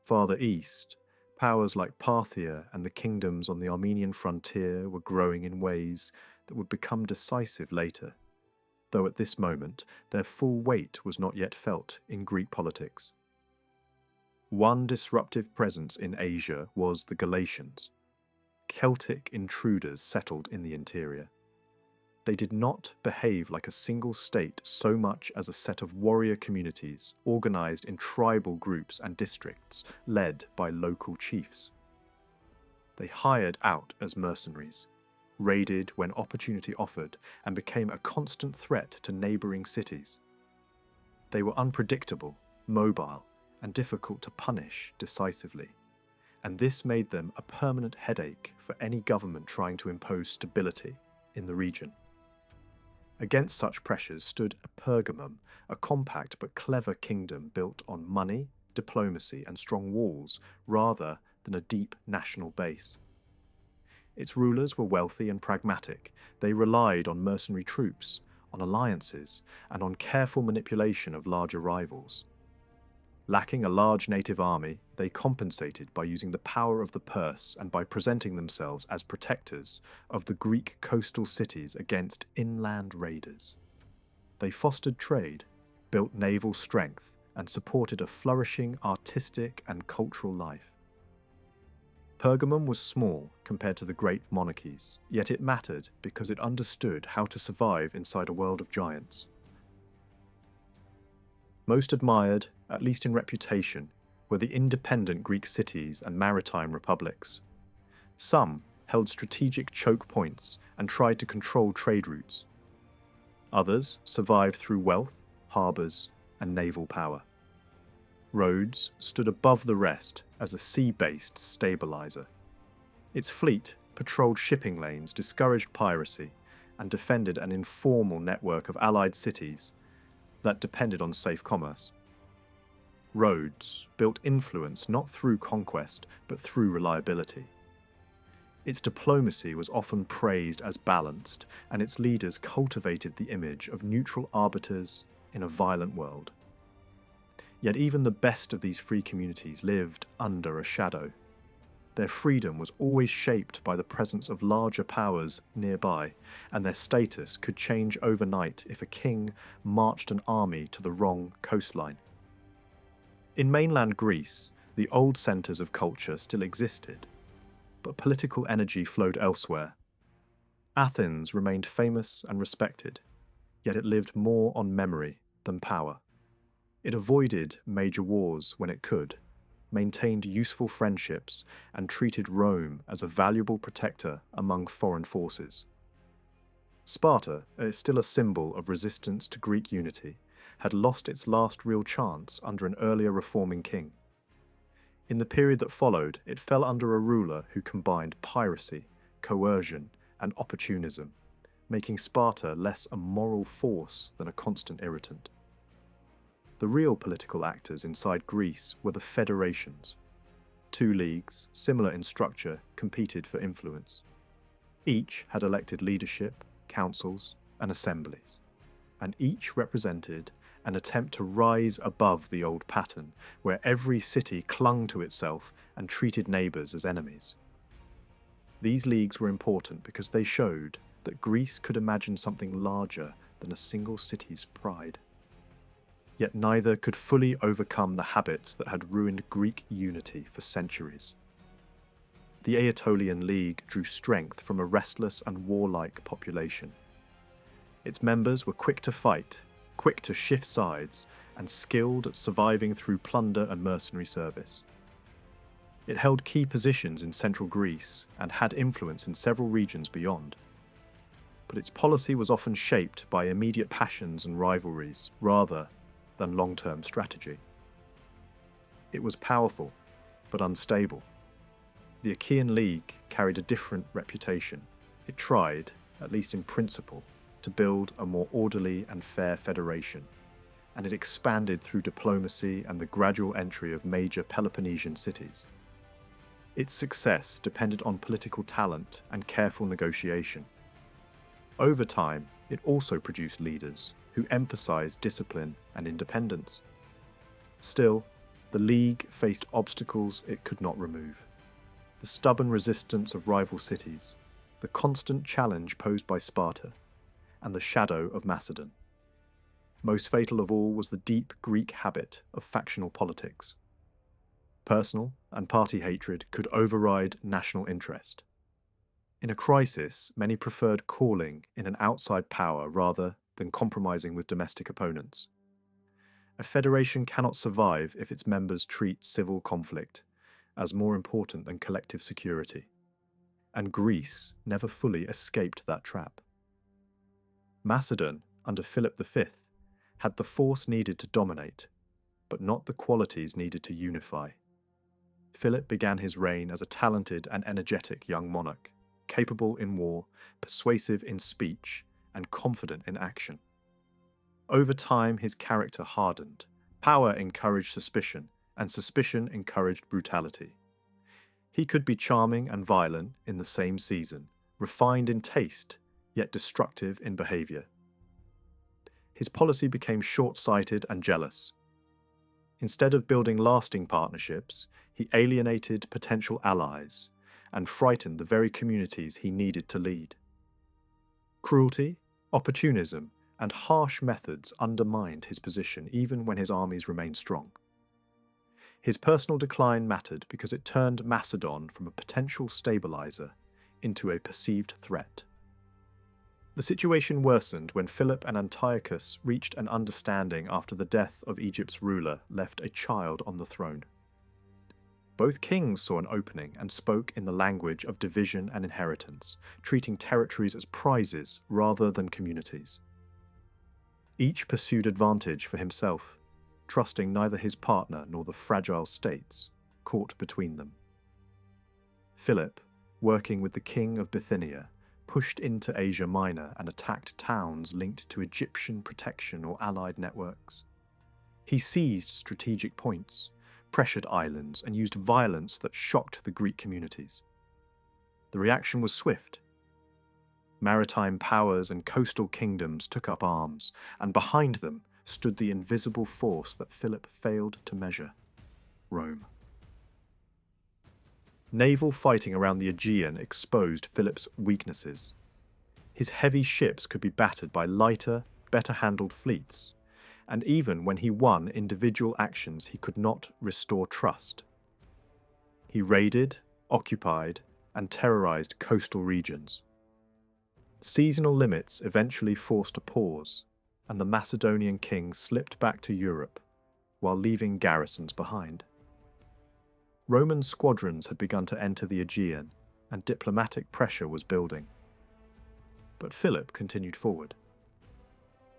Farther east, powers like Parthia and the kingdoms on the Armenian frontier were growing in ways that would become decisive later, though at this moment their full weight was not yet felt in Greek politics. One disruptive presence in Asia was the Galatians, Celtic intruders settled in the interior. They did not behave like a single state so much as a set of warrior communities organized in tribal groups and districts led by local chiefs. They hired out as mercenaries, raided when opportunity offered, and became a constant threat to neighboring cities. They were unpredictable, mobile, and difficult to punish decisively, and this made them a permanent headache for any government trying to impose stability in the region. Against such pressures stood Pergamum, a compact but clever kingdom built on money, diplomacy, and strong walls, rather than a deep national base. Its rulers were wealthy and pragmatic. They relied on mercenary troops, on alliances, and on careful manipulation of larger rivals. Lacking a large native army, they compensated by using the power of the purse and by presenting themselves as protectors of the Greek coastal cities against inland raiders. They fostered trade, built naval strength, and supported a flourishing artistic and cultural life. Pergamum was small compared to the great monarchies, yet it mattered because it understood how to survive inside a world of giants. Most admired, at least in reputation, were the independent Greek cities and maritime republics. Some held strategic choke points and tried to control trade routes. Others survived through wealth, harbours, and naval power. Rhodes stood above the rest as a sea-based stabiliser. Its fleet patrolled shipping lanes, discouraged piracy, and defended an informal network of allied cities that depended on safe commerce. Rhodes built influence not through conquest, but through reliability. Its diplomacy was often praised as balanced, and its leaders cultivated the image of neutral arbiters in a violent world. Yet even the best of these free communities lived under a shadow. Their freedom was always shaped by the presence of larger powers nearby, and their status could change overnight if a king marched an army to the wrong coastline. In mainland Greece, the old centres of culture still existed, but political energy flowed elsewhere. Athens remained famous and respected, yet it lived more on memory than power. It avoided major wars when it could, maintained useful friendships, and treated Rome as a valuable protector among foreign forces. Sparta, still a symbol of resistance to Greek unity, had lost its last real chance under an earlier reforming king. In the period that followed, it fell under a ruler who combined piracy, coercion, and opportunism, making Sparta less a moral force than a constant irritant. The real political actors inside Greece were the federations. Two leagues, similar in structure, competed for influence. Each had elected leadership, councils, and assemblies, and each represented an attempt to rise above the old pattern, where every city clung to itself and treated neighbours as enemies. These leagues were important because they showed that Greece could imagine something larger than a single city's pride. Yet neither could fully overcome the habits that had ruined Greek unity for centuries. The Aetolian League drew strength from a restless and warlike population. Its members were quick to fight, quick to shift sides, and skilled at surviving through plunder and mercenary service. It held key positions in central Greece and had influence in several regions beyond. But its policy was often shaped by immediate passions and rivalries, rather than long-term strategy. It was powerful, but unstable. The Achaean League carried a different reputation. It tried, at least in principle, to build a more orderly and fair federation, and it expanded through diplomacy and the gradual entry of major Peloponnesian cities. Its success depended on political talent and careful negotiation. Over time, it also produced leaders who emphasized discipline and independence. Still, the League faced obstacles it could not remove. The stubborn resistance of rival cities, the constant challenge posed by Sparta, and the shadow of Macedon. Most fatal of all was the deep Greek habit of factional politics. Personal and party hatred could override national interest. In a crisis, many preferred calling in an outside power rather than compromising with domestic opponents. A federation cannot survive if its members treat civil conflict as more important than collective security, and Greece never fully escaped that trap. Macedon, under Philip V, had the force needed to dominate, but not the qualities needed to unify. Philip began his reign as a talented and energetic young monarch, capable in war, persuasive in speech, and confident in action. Over time, his character hardened. Power encouraged suspicion, and suspicion encouraged brutality. He could be charming and violent in the same season, refined in taste, yet destructive in behaviour. His policy became short-sighted and jealous. Instead of building lasting partnerships, he alienated potential allies and frightened the very communities he needed to lead. Cruelty, opportunism, and harsh methods undermined his position even when his armies remained strong. His personal decline mattered because it turned Macedon from a potential stabilizer into a perceived threat. The situation worsened when Philip and Antiochus reached an understanding after the death of Egypt's ruler left a child on the throne. Both kings saw an opening and spoke in the language of division and inheritance, treating territories as prizes rather than communities. Each pursued advantage for himself, trusting neither his partner nor the fragile states caught between them. Philip, working with the king of Bithynia, pushed into Asia Minor and attacked towns linked to Egyptian protection or allied networks. He seized strategic points, pressured islands, and used violence that shocked the Greek communities. The reaction was swift. Maritime powers and coastal kingdoms took up arms, and behind them stood the invisible force that Philip failed to measure: Rome. Naval fighting around the Aegean exposed Philip's weaknesses. His heavy ships could be battered by lighter, better-handled fleets, and even when he won individual actions, he could not restore trust. He raided, occupied, and terrorized coastal regions. Seasonal limits eventually forced a pause, and the Macedonian king slipped back to Europe, while leaving garrisons behind. Roman squadrons had begun to enter the Aegean, and diplomatic pressure was building. But Philip continued forward.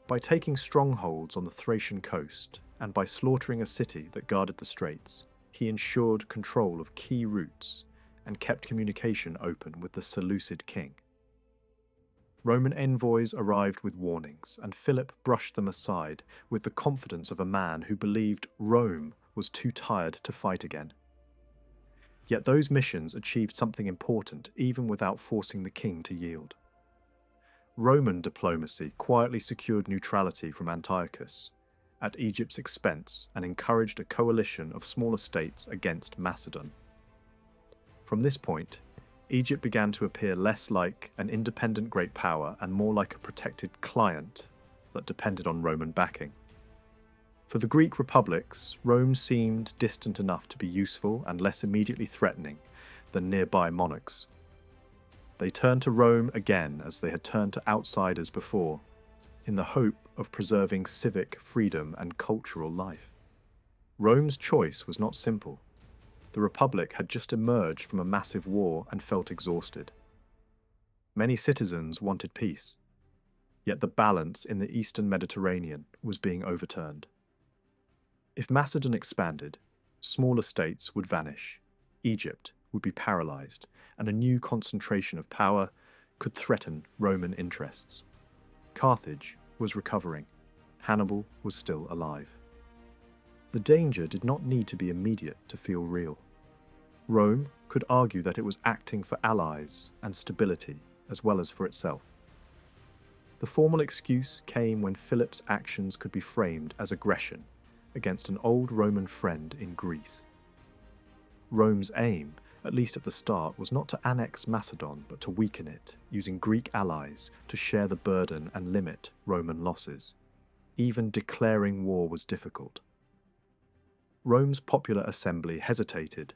By taking strongholds on the Thracian coast, and by slaughtering a city that guarded the straits, he ensured control of key routes and kept communication open with the Seleucid king. Roman envoys arrived with warnings, and Philip brushed them aside with the confidence of a man who believed Rome was too tired to fight again. Yet those missions achieved something important even without forcing the king to yield. Roman diplomacy quietly secured neutrality from Antiochus at Egypt's expense and encouraged a coalition of smaller states against Macedon. From this point, Egypt began to appear less like an independent great power and more like a protected client that depended on Roman backing. For the Greek republics, Rome seemed distant enough to be useful and less immediately threatening than nearby monarchs. They turned to Rome again as they had turned to outsiders before, in the hope of preserving civic freedom and cultural life. Rome's choice was not simple. The Republic had just emerged from a massive war and felt exhausted. Many citizens wanted peace, yet the balance in the eastern Mediterranean was being overturned. If Macedon expanded, smaller states would vanish, Egypt would be paralysed, and a new concentration of power could threaten Roman interests. Carthage was recovering. Hannibal was still alive. The danger did not need to be immediate to feel real. Rome could argue that it was acting for allies and stability as well as for itself. The formal excuse came when Philip's actions could be framed as aggression against an old Roman friend in Greece. Rome's aim, at least at the start, was not to annex Macedon but to weaken it, using Greek allies to share the burden and limit Roman losses. Even declaring war was difficult. Rome's popular assembly hesitated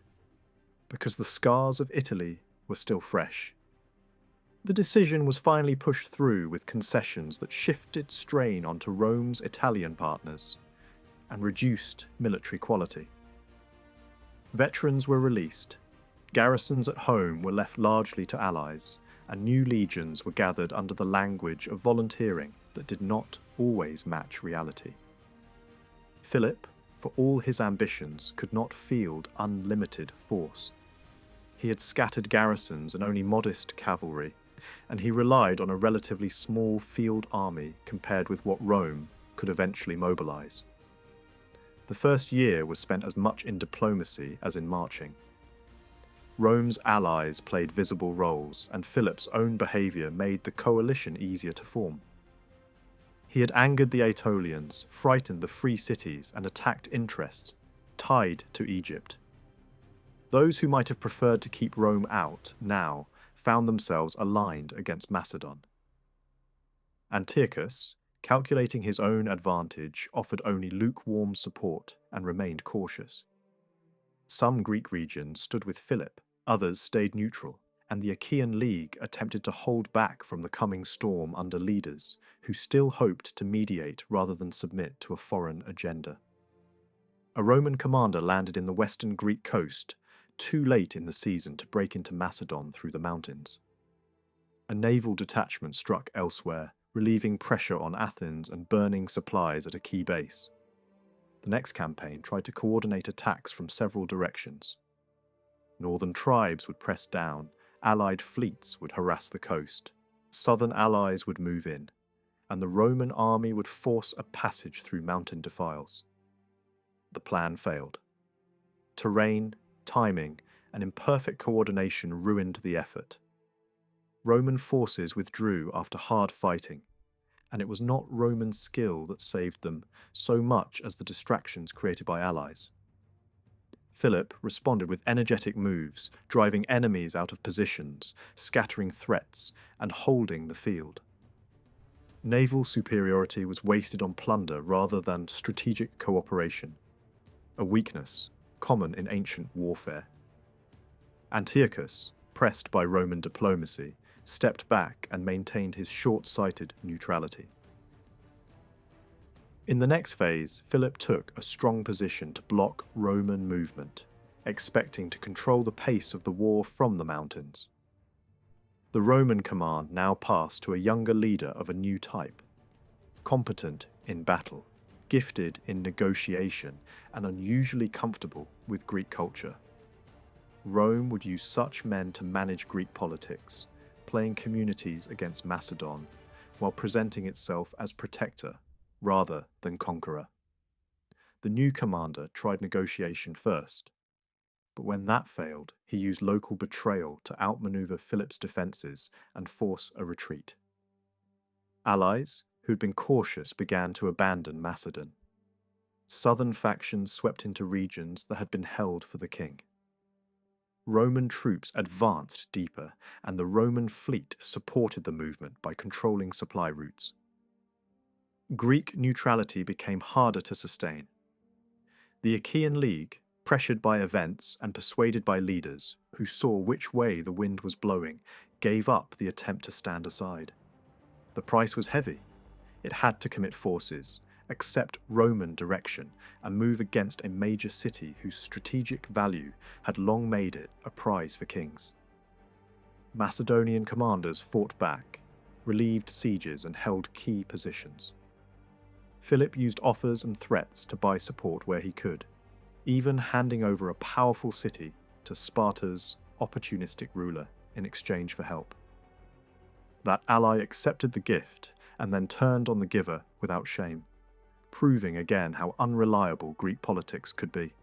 because the scars of Italy were still fresh. The decision was finally pushed through with concessions that shifted strain onto Rome's Italian partners and reduced military quality. Veterans were released, garrisons at home were left largely to allies, and new legions were gathered under the language of volunteering that did not always match reality. Philip, for all his ambitions, could not field unlimited force. He had scattered garrisons and only modest cavalry, and he relied on a relatively small field army compared with what Rome could eventually mobilize. The first year was spent as much in diplomacy as in marching. Rome's allies played visible roles, and Philip's own behaviour made the coalition easier to form. He had angered the Aetolians, frightened the free cities, and attacked interests tied to Egypt. Those who might have preferred to keep Rome out now found themselves aligned against Macedon. Antiochus, calculating his own advantage, offered only lukewarm support and remained cautious. Some Greek regions stood with Philip, others stayed neutral, and the Achaean League attempted to hold back from the coming storm under leaders who still hoped to mediate rather than submit to a foreign agenda. A Roman commander landed in the western Greek coast, too late in the season to break into Macedon through the mountains. A naval detachment struck elsewhere, relieving pressure on Athens and burning supplies at a key base. The next campaign tried to coordinate attacks from several directions. Northern tribes would press down, allied fleets would harass the coast, southern allies would move in, and the Roman army would force a passage through mountain defiles. The plan failed. Terrain, timing, and imperfect coordination ruined the effort. Roman forces withdrew after hard fighting, and it was not Roman skill that saved them so much as the distractions created by allies. Philip responded with energetic moves, driving enemies out of positions, scattering threats, and holding the field. Naval superiority was wasted on plunder rather than strategic cooperation, a weakness common in ancient warfare. Antiochus, pressed by Roman diplomacy, stepped back and maintained his short-sighted neutrality. In the next phase, Philip took a strong position to block Roman movement, expecting to control the pace of the war from the mountains. The Roman command now passed to a younger leader of a new type, competent in battle, gifted in negotiation, and unusually comfortable with Greek culture. Rome would use such men to manage Greek politics, playing communities against Macedon, while presenting itself as protector rather than conqueror. The new commander tried negotiation first, but when that failed, he used local betrayal to outmaneuver Philip's defences and force a retreat. Allies, who'd been cautious, began to abandon Macedon. Southern factions swept into regions that had been held for the king. Roman troops advanced deeper, and the Roman fleet supported the movement by controlling supply routes. Greek neutrality became harder to sustain. The Achaean League, pressured by events and persuaded by leaders who saw which way the wind was blowing, gave up the attempt to stand aside. The price was heavy. It had to commit forces, accept Roman direction, and move against a major city whose strategic value had long made it a prize for kings. Macedonian commanders fought back, relieved sieges, and held key positions. Philip used offers and threats to buy support where he could, even handing over a powerful city to Sparta's opportunistic ruler in exchange for help. That ally accepted the gift and then turned on the giver without shame, proving again how unreliable Greek politics could be.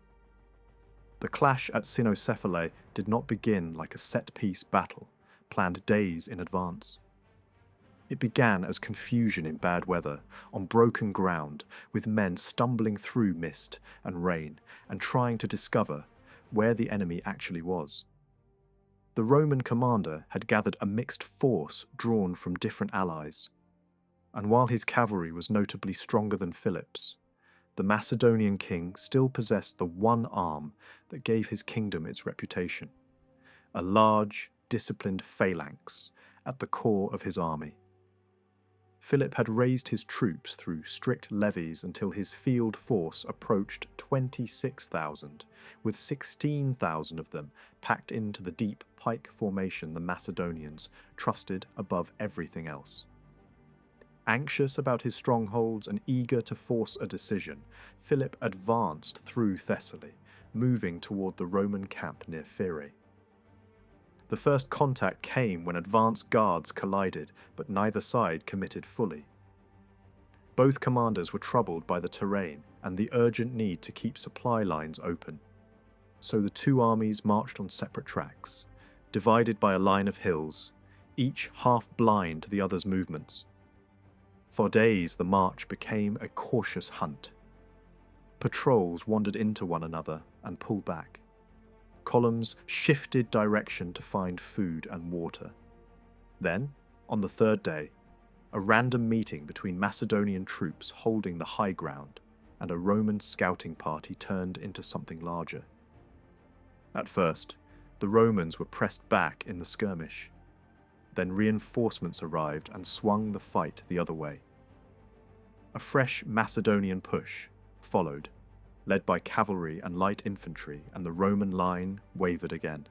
The clash at Cynoscephalae did not begin like a set-piece battle, planned days in advance. It began as confusion in bad weather, on broken ground, with men stumbling through mist and rain and trying to discover where the enemy actually was. The Roman commander had gathered a mixed force drawn from different allies, and while his cavalry was notably stronger than Philip's, the Macedonian king still possessed the one arm that gave his kingdom its reputation, a large, disciplined phalanx at the core of his army. Philip had raised his troops through strict levies until his field force approached 26,000, with 16,000 of them packed into the deep pike formation the Macedonians trusted above everything else. Anxious about his strongholds and eager to force a decision, Philip advanced through Thessaly, moving toward the Roman camp near Phyrae. The first contact came when advance guards collided, but neither side committed fully. Both commanders were troubled by the terrain and the urgent need to keep supply lines open. So the two armies marched on separate tracks, divided by a line of hills, each half blind to the other's movements. For days the march became a cautious hunt. Patrols wandered into one another and pulled back. Columns shifted direction to find food and water. Then, on the third day, a random meeting between Macedonian troops holding the high ground and a Roman scouting party turned into something larger. At first, the Romans were pressed back in the skirmish. Then reinforcements arrived and swung the fight the other way. A fresh Macedonian push followed, led by cavalry and light infantry, and the Roman line wavered again.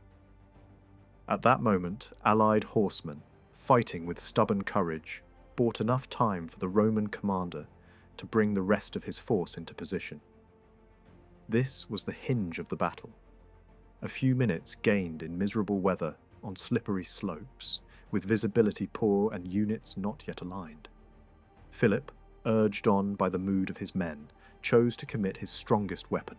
At that moment, allied horsemen, fighting with stubborn courage, bought enough time for the Roman commander to bring the rest of his force into position. This was the hinge of the battle. A few minutes gained in miserable weather on slippery slopes, with visibility poor and units not yet aligned. Philip, urged on by the mood of his men, chose to commit his strongest weapon.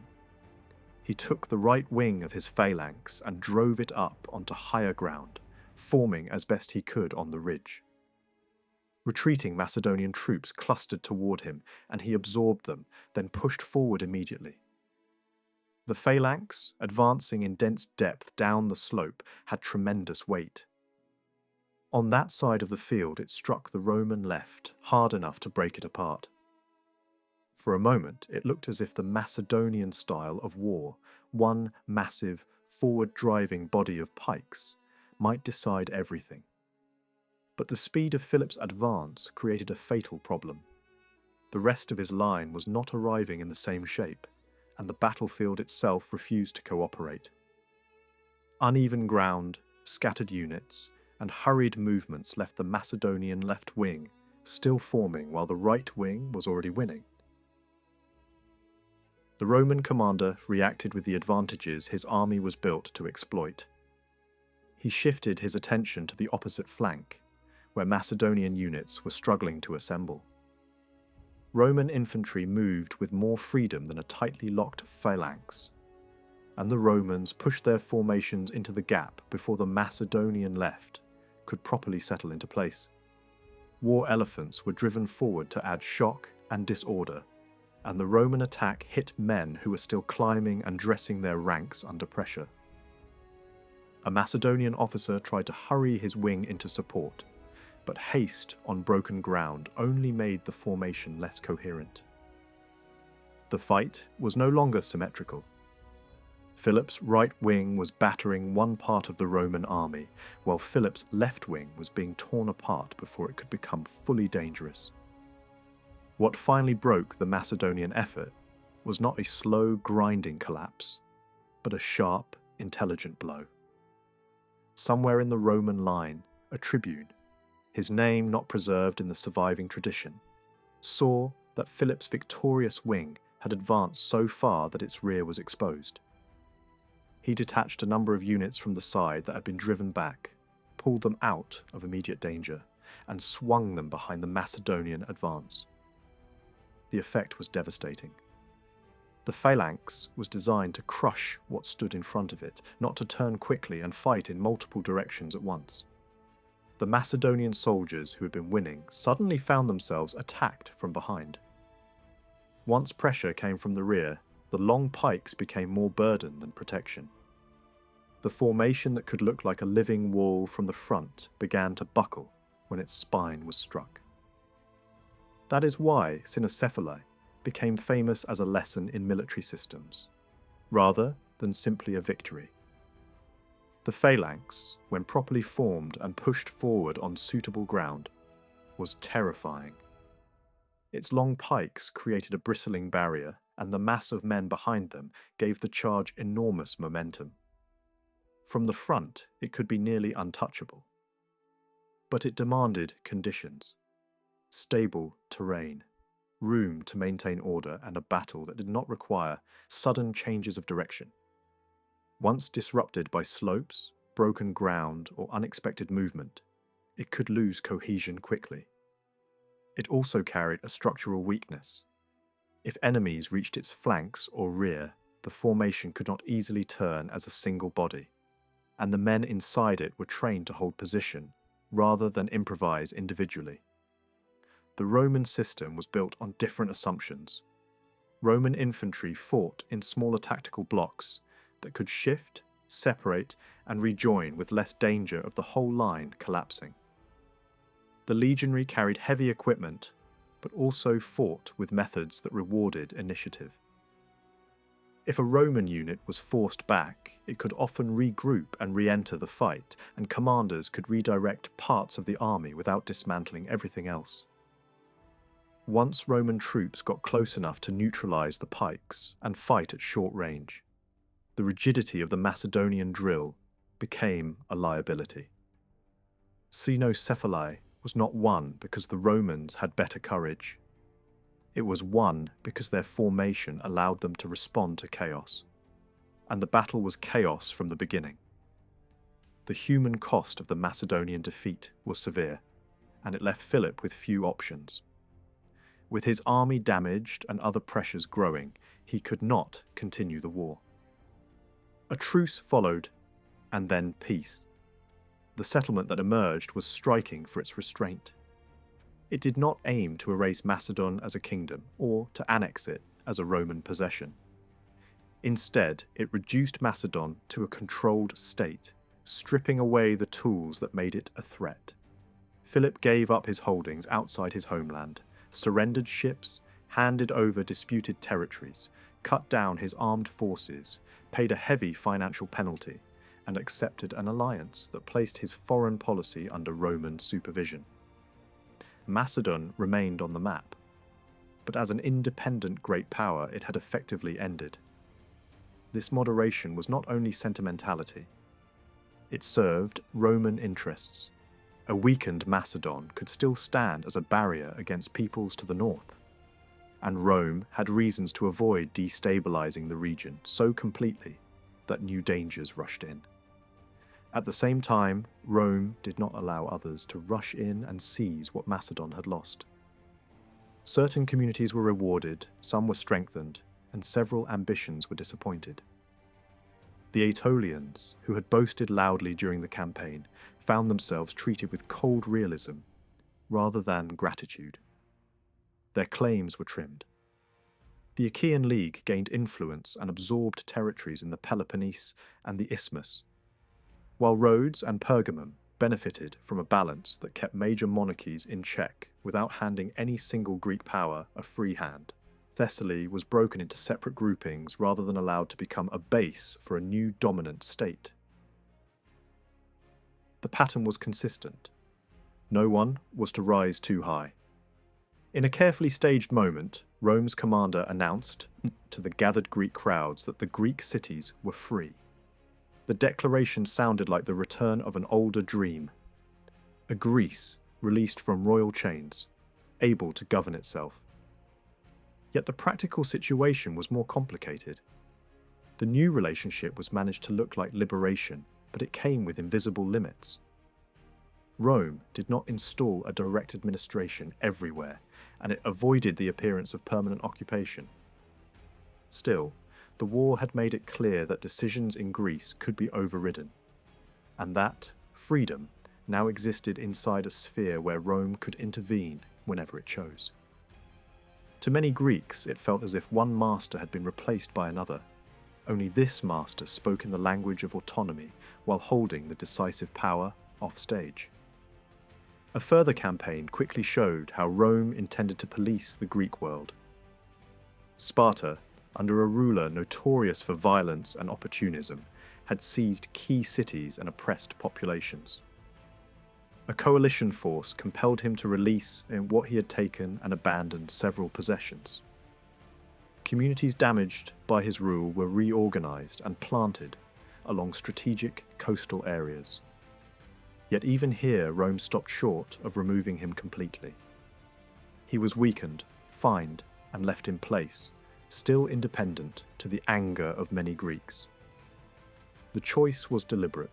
He took the right wing of his phalanx and drove it up onto higher ground, forming as best he could on the ridge. Retreating Macedonian troops clustered toward him, and he absorbed them, then pushed forward immediately. The phalanx, advancing in dense depth down the slope, had tremendous weight. On that side of the field it struck the Roman left hard enough to break it apart. For a moment it looked as if the Macedonian style of war, one massive, forward-driving body of pikes, might decide everything. But the speed of Philip's advance created a fatal problem. The rest of his line was not arriving in the same shape, and the battlefield itself refused to cooperate. Uneven ground, scattered units, and hurried movements left the Macedonian left wing still forming while the right wing was already winning. The Roman commander reacted with the advantages his army was built to exploit. He shifted his attention to the opposite flank, where Macedonian units were struggling to assemble. Roman infantry moved with more freedom than a tightly locked phalanx, and the Romans pushed their formations into the gap before the Macedonian left could properly settle into place. War elephants were driven forward to add shock and disorder, and the Roman attack hit men who were still climbing and dressing their ranks under pressure. A Macedonian officer tried to hurry his wing into support, but haste on broken ground only made the formation less coherent. The fight was no longer symmetrical. Philip's right wing was battering one part of the Roman army, while Philip's left wing was being torn apart before it could become fully dangerous. What finally broke the Macedonian effort was not a slow, grinding collapse, but a sharp, intelligent blow. Somewhere in the Roman line, a tribune, his name not preserved in the surviving tradition, saw that Philip's victorious wing had advanced so far that its rear was exposed. He detached a number of units from the side that had been driven back, pulled them out of immediate danger, and swung them behind the Macedonian advance. The effect was devastating. The phalanx was designed to crush what stood in front of it, not to turn quickly and fight in multiple directions at once. The Macedonian soldiers who had been winning suddenly found themselves attacked from behind. Once pressure came from the rear, the long pikes became more burden than protection. The formation that could look like a living wall from the front began to buckle when its spine was struck. That is why Cynoscephalae became famous as a lesson in military systems, rather than simply a victory. The phalanx, when properly formed and pushed forward on suitable ground, was terrifying. Its long pikes created a bristling barrier, and the mass of men behind them gave the charge enormous momentum. From the front, it could be nearly untouchable. But it demanded conditions: stable terrain, room to maintain order, and a battle that did not require sudden changes of direction. Once disrupted by slopes, broken ground, or unexpected movement, it could lose cohesion quickly. It also carried a structural weakness. If enemies reached its flanks or rear, the the formation could not easily turn as a single body, and the men inside it were trained to hold position rather than improvise individually. The Roman system was built on different assumptions. Roman infantry fought in smaller tactical blocks that could shift, separate, and rejoin with less danger of the whole line collapsing. The legionary carried heavy equipment, but also fought with methods that rewarded initiative. If a Roman unit was forced back, it could often regroup and re-enter the fight, and commanders could redirect parts of the army without dismantling everything else. Once Roman troops got close enough to neutralize the pikes and fight at short range, the rigidity of the Macedonian drill became a liability. Cynoscephalae was not won because the Romans had better courage. It was won because their formation allowed them to respond to chaos, and the battle was chaos from the beginning. The human cost of the Macedonian defeat was severe, and it left Philip with few options. With his army damaged and other pressures growing, he could not continue the war. A truce followed, and then peace. The settlement that emerged was striking for its restraint. It did not aim to erase Macedon as a kingdom or to annex it as a Roman possession. Instead, it reduced Macedon to a controlled state, stripping away the tools that made it a threat. Philip gave up his holdings outside his homeland, surrendered ships, handed over disputed territories, cut down his armed forces, paid a heavy financial penalty, and accepted an alliance that placed his foreign policy under Roman supervision. Macedon remained on the map, but as an independent great power it had effectively ended. This moderation was not only sentimentality. It served Roman interests. A weakened Macedon could still stand as a barrier against peoples to the north, and Rome had reasons to avoid destabilizing the region so completely that new dangers rushed in. At the same time, Rome did not allow others to rush in and seize what Macedon had lost. Certain communities were rewarded, some were strengthened, and several ambitions were disappointed. The Aetolians, who had boasted loudly during the campaign, found themselves treated with cold realism rather than gratitude. Their claims were trimmed. The Achaean League gained influence and absorbed territories in the Peloponnese and the Isthmus, while Rhodes and Pergamum benefited from a balance that kept major monarchies in check without handing any single Greek power a free hand. Thessaly was broken into separate groupings rather than allowed to become a base for a new dominant state. The pattern was consistent. No one was to rise too high. In a carefully staged moment, Rome's commander announced to the gathered Greek crowds that the Greek cities were free. The declaration sounded like the return of an older dream. A Greece released from royal chains, able to govern itself. Yet the practical situation was more complicated. The new relationship was managed to look like liberation, but it came with invisible limits. Rome did not install a direct administration everywhere, and it avoided the appearance of permanent occupation. Still, the war had made it clear that decisions in Greece could be overridden, and that freedom now existed inside a sphere where Rome could intervene whenever it chose. To many Greeks, it felt as if one master had been replaced by another. Only this master spoke in the language of autonomy while holding the decisive power offstage. A further campaign quickly showed how Rome intended to police the Greek world. Sparta, under a ruler notorious for violence and opportunism, had seized key cities and oppressed populations. A coalition force compelled him to release what he had taken and abandoned several possessions. Communities damaged by his rule were reorganized and planted along strategic coastal areas. Yet even here Rome stopped short of removing him completely. He was weakened, fined, and left in place, still independent to the anger of many Greeks. The choice was deliberate.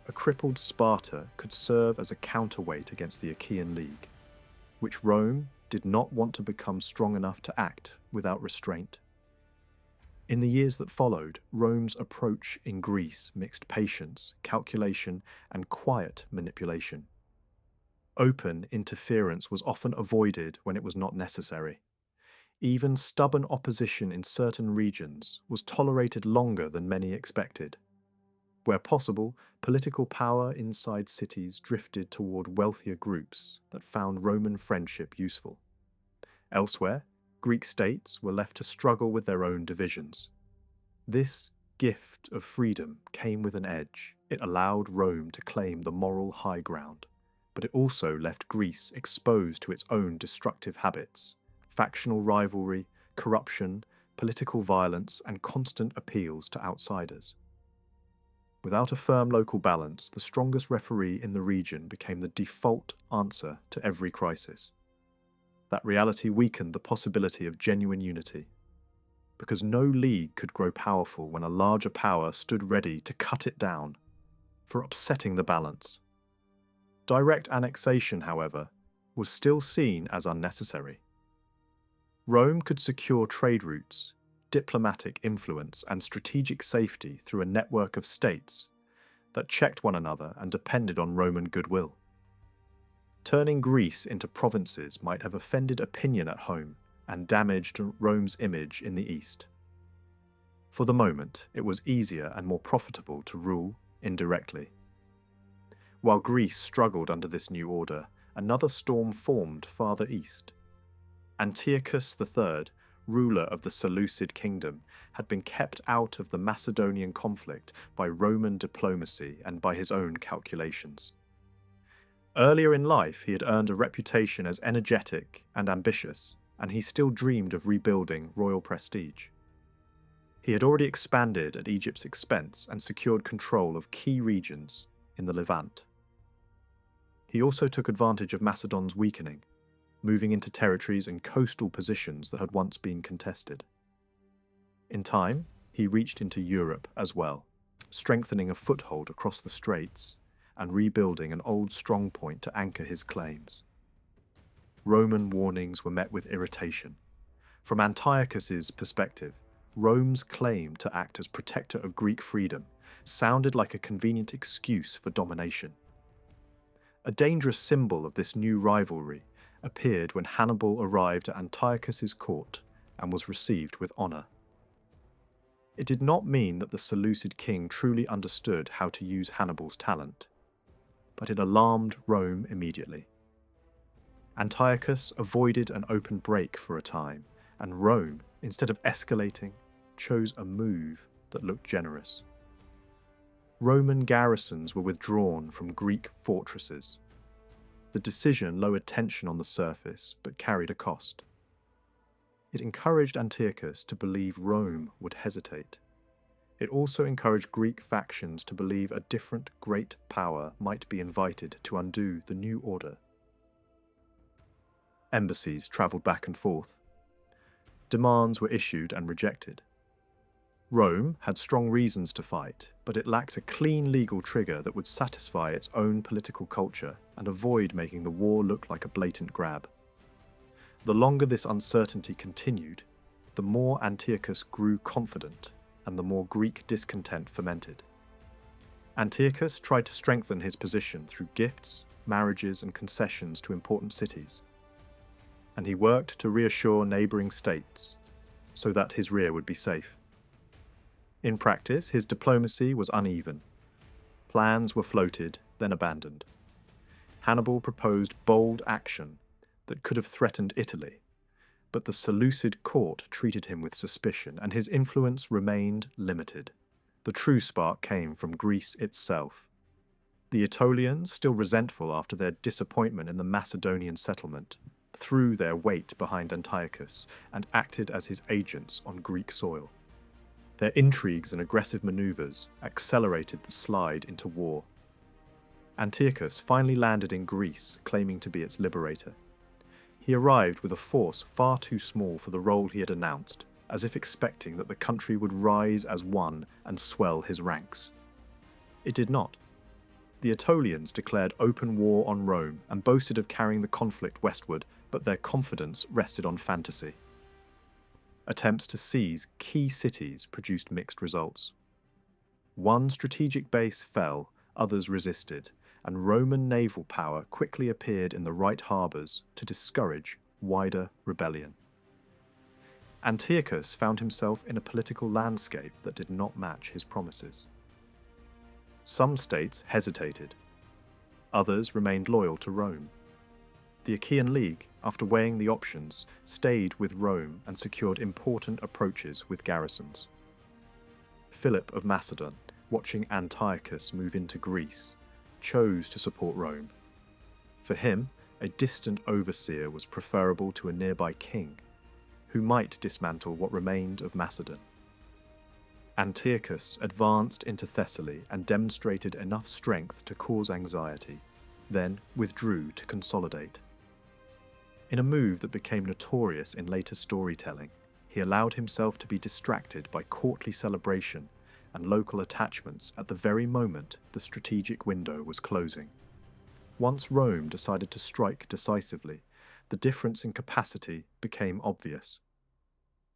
A crippled Sparta could serve as a counterweight against the Achaean League, which Rome did not want to become strong enough to act without restraint. In the years that followed, Rome's approach in Greece mixed patience, calculation, and quiet manipulation. Open interference was often avoided when it was not necessary. Even stubborn opposition in certain regions was tolerated longer than many expected. Where possible, political power inside cities drifted toward wealthier groups that found Roman friendship useful. Elsewhere, Greek states were left to struggle with their own divisions. This gift of freedom came with an edge. It allowed Rome to claim the moral high ground, but it also left Greece exposed to its own destructive habits: factional rivalry, corruption, political violence, and constant appeals to outsiders. Without a firm local balance, the strongest referee in the region became the default answer to every crisis. That reality weakened the possibility of genuine unity, because no league could grow powerful when a larger power stood ready to cut it down for upsetting the balance. Direct annexation, however, was still seen as unnecessary. Rome could secure trade routes, diplomatic influence, and strategic safety through a network of states that checked one another and depended on Roman goodwill. Turning Greece into provinces might have offended opinion at home and damaged Rome's image in the east. For the moment, it was easier and more profitable to rule indirectly. While Greece struggled under this new order, another storm formed farther east. Antiochus III, ruler of the Seleucid kingdom, had been kept out of the Macedonian conflict by Roman diplomacy and by his own calculations. Earlier in life, he had earned a reputation as energetic and ambitious, and he still dreamed of rebuilding royal prestige. He had already expanded at Egypt's expense and secured control of key regions in the Levant. He also took advantage of Macedon's weakening, moving into territories and coastal positions that had once been contested. In time, he reached into Europe as well, strengthening a foothold across the straits and rebuilding an old strongpoint to anchor his claims. Roman warnings were met with irritation. From Antiochus's perspective, Rome's claim to act as protector of Greek freedom sounded like a convenient excuse for domination. A dangerous symbol of this new rivalry appeared when Hannibal arrived at Antiochus's court and was received with honour. It did not mean that the Seleucid king truly understood how to use Hannibal's talent, but it alarmed Rome immediately. Antiochus avoided an open break for a time, and Rome, instead of escalating, chose a move that looked generous. Roman garrisons were withdrawn from Greek fortresses. The decision lowered tension on the surface, but carried a cost. It encouraged Antiochus to believe Rome would hesitate. It also encouraged Greek factions to believe a different great power might be invited to undo the new order. Embassies travelled back and forth. Demands were issued and rejected. Rome had strong reasons to fight, but it lacked a clean legal trigger that would satisfy its own political culture and avoid making the war look like a blatant grab. The longer this uncertainty continued, the more Antiochus grew confident and the more Greek discontent fermented. Antiochus tried to strengthen his position through gifts, marriages, and concessions to important cities, and he worked to reassure neighbouring states so that his rear would be safe. In practice, his diplomacy was uneven. Plans were floated, then abandoned. Hannibal proposed bold action that could have threatened Italy, but the Seleucid court treated him with suspicion, and his influence remained limited. The true spark came from Greece itself. The Aetolians, still resentful after their disappointment in the Macedonian settlement, threw their weight behind Antiochus and acted as his agents on Greek soil. Their intrigues and aggressive maneuvers accelerated the slide into war. Antiochus finally landed in Greece, claiming to be its liberator. He arrived with a force far too small for the role he had announced, as if expecting that the country would rise as one and swell his ranks. It did not. The Aetolians declared open war on Rome and boasted of carrying the conflict westward, but their confidence rested on fantasy. Attempts to seize key cities produced mixed results. One strategic base fell, others resisted, and Roman naval power quickly appeared in the right harbours to discourage wider rebellion. Antiochus found himself in a political landscape that did not match his promises. Some states hesitated. Others remained loyal to Rome. The Achaean League, after weighing the options, stayed with Rome and secured important approaches with garrisons. Philip of Macedon, watching Antiochus move into Greece, chose to support Rome. For him, a distant overseer was preferable to a nearby king, who might dismantle what remained of Macedon. Antiochus advanced into Thessaly and demonstrated enough strength to cause anxiety, then withdrew to consolidate. In a move that became notorious in later storytelling, he allowed himself to be distracted by courtly celebration and local attachments at the very moment the strategic window was closing. Once Rome decided to strike decisively, the difference in capacity became obvious.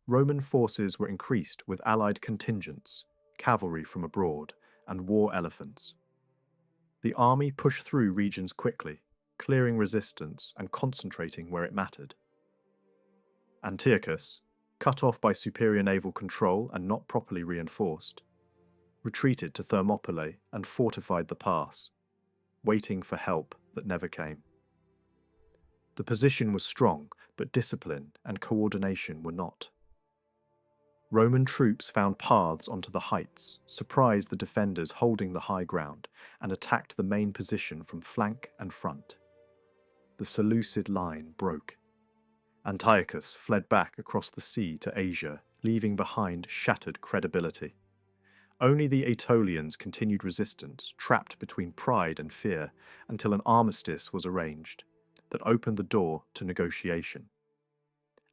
Roman forces were increased with allied contingents, cavalry from abroad, and war elephants. The army pushed through regions quickly, clearing resistance and concentrating where it mattered. Antiochus, cut off by superior naval control and not properly reinforced, retreated to Thermopylae and fortified the pass, waiting for help that never came. The position was strong, but discipline and coordination were not. Roman troops found paths onto the heights, surprised the defenders holding the high ground, and attacked the main position from flank and front. The Seleucid line broke. Antiochus fled back across the sea to Asia, leaving behind shattered credibility. Only the Aetolians continued resistance, trapped between pride and fear, until an armistice was arranged that opened the door to negotiation.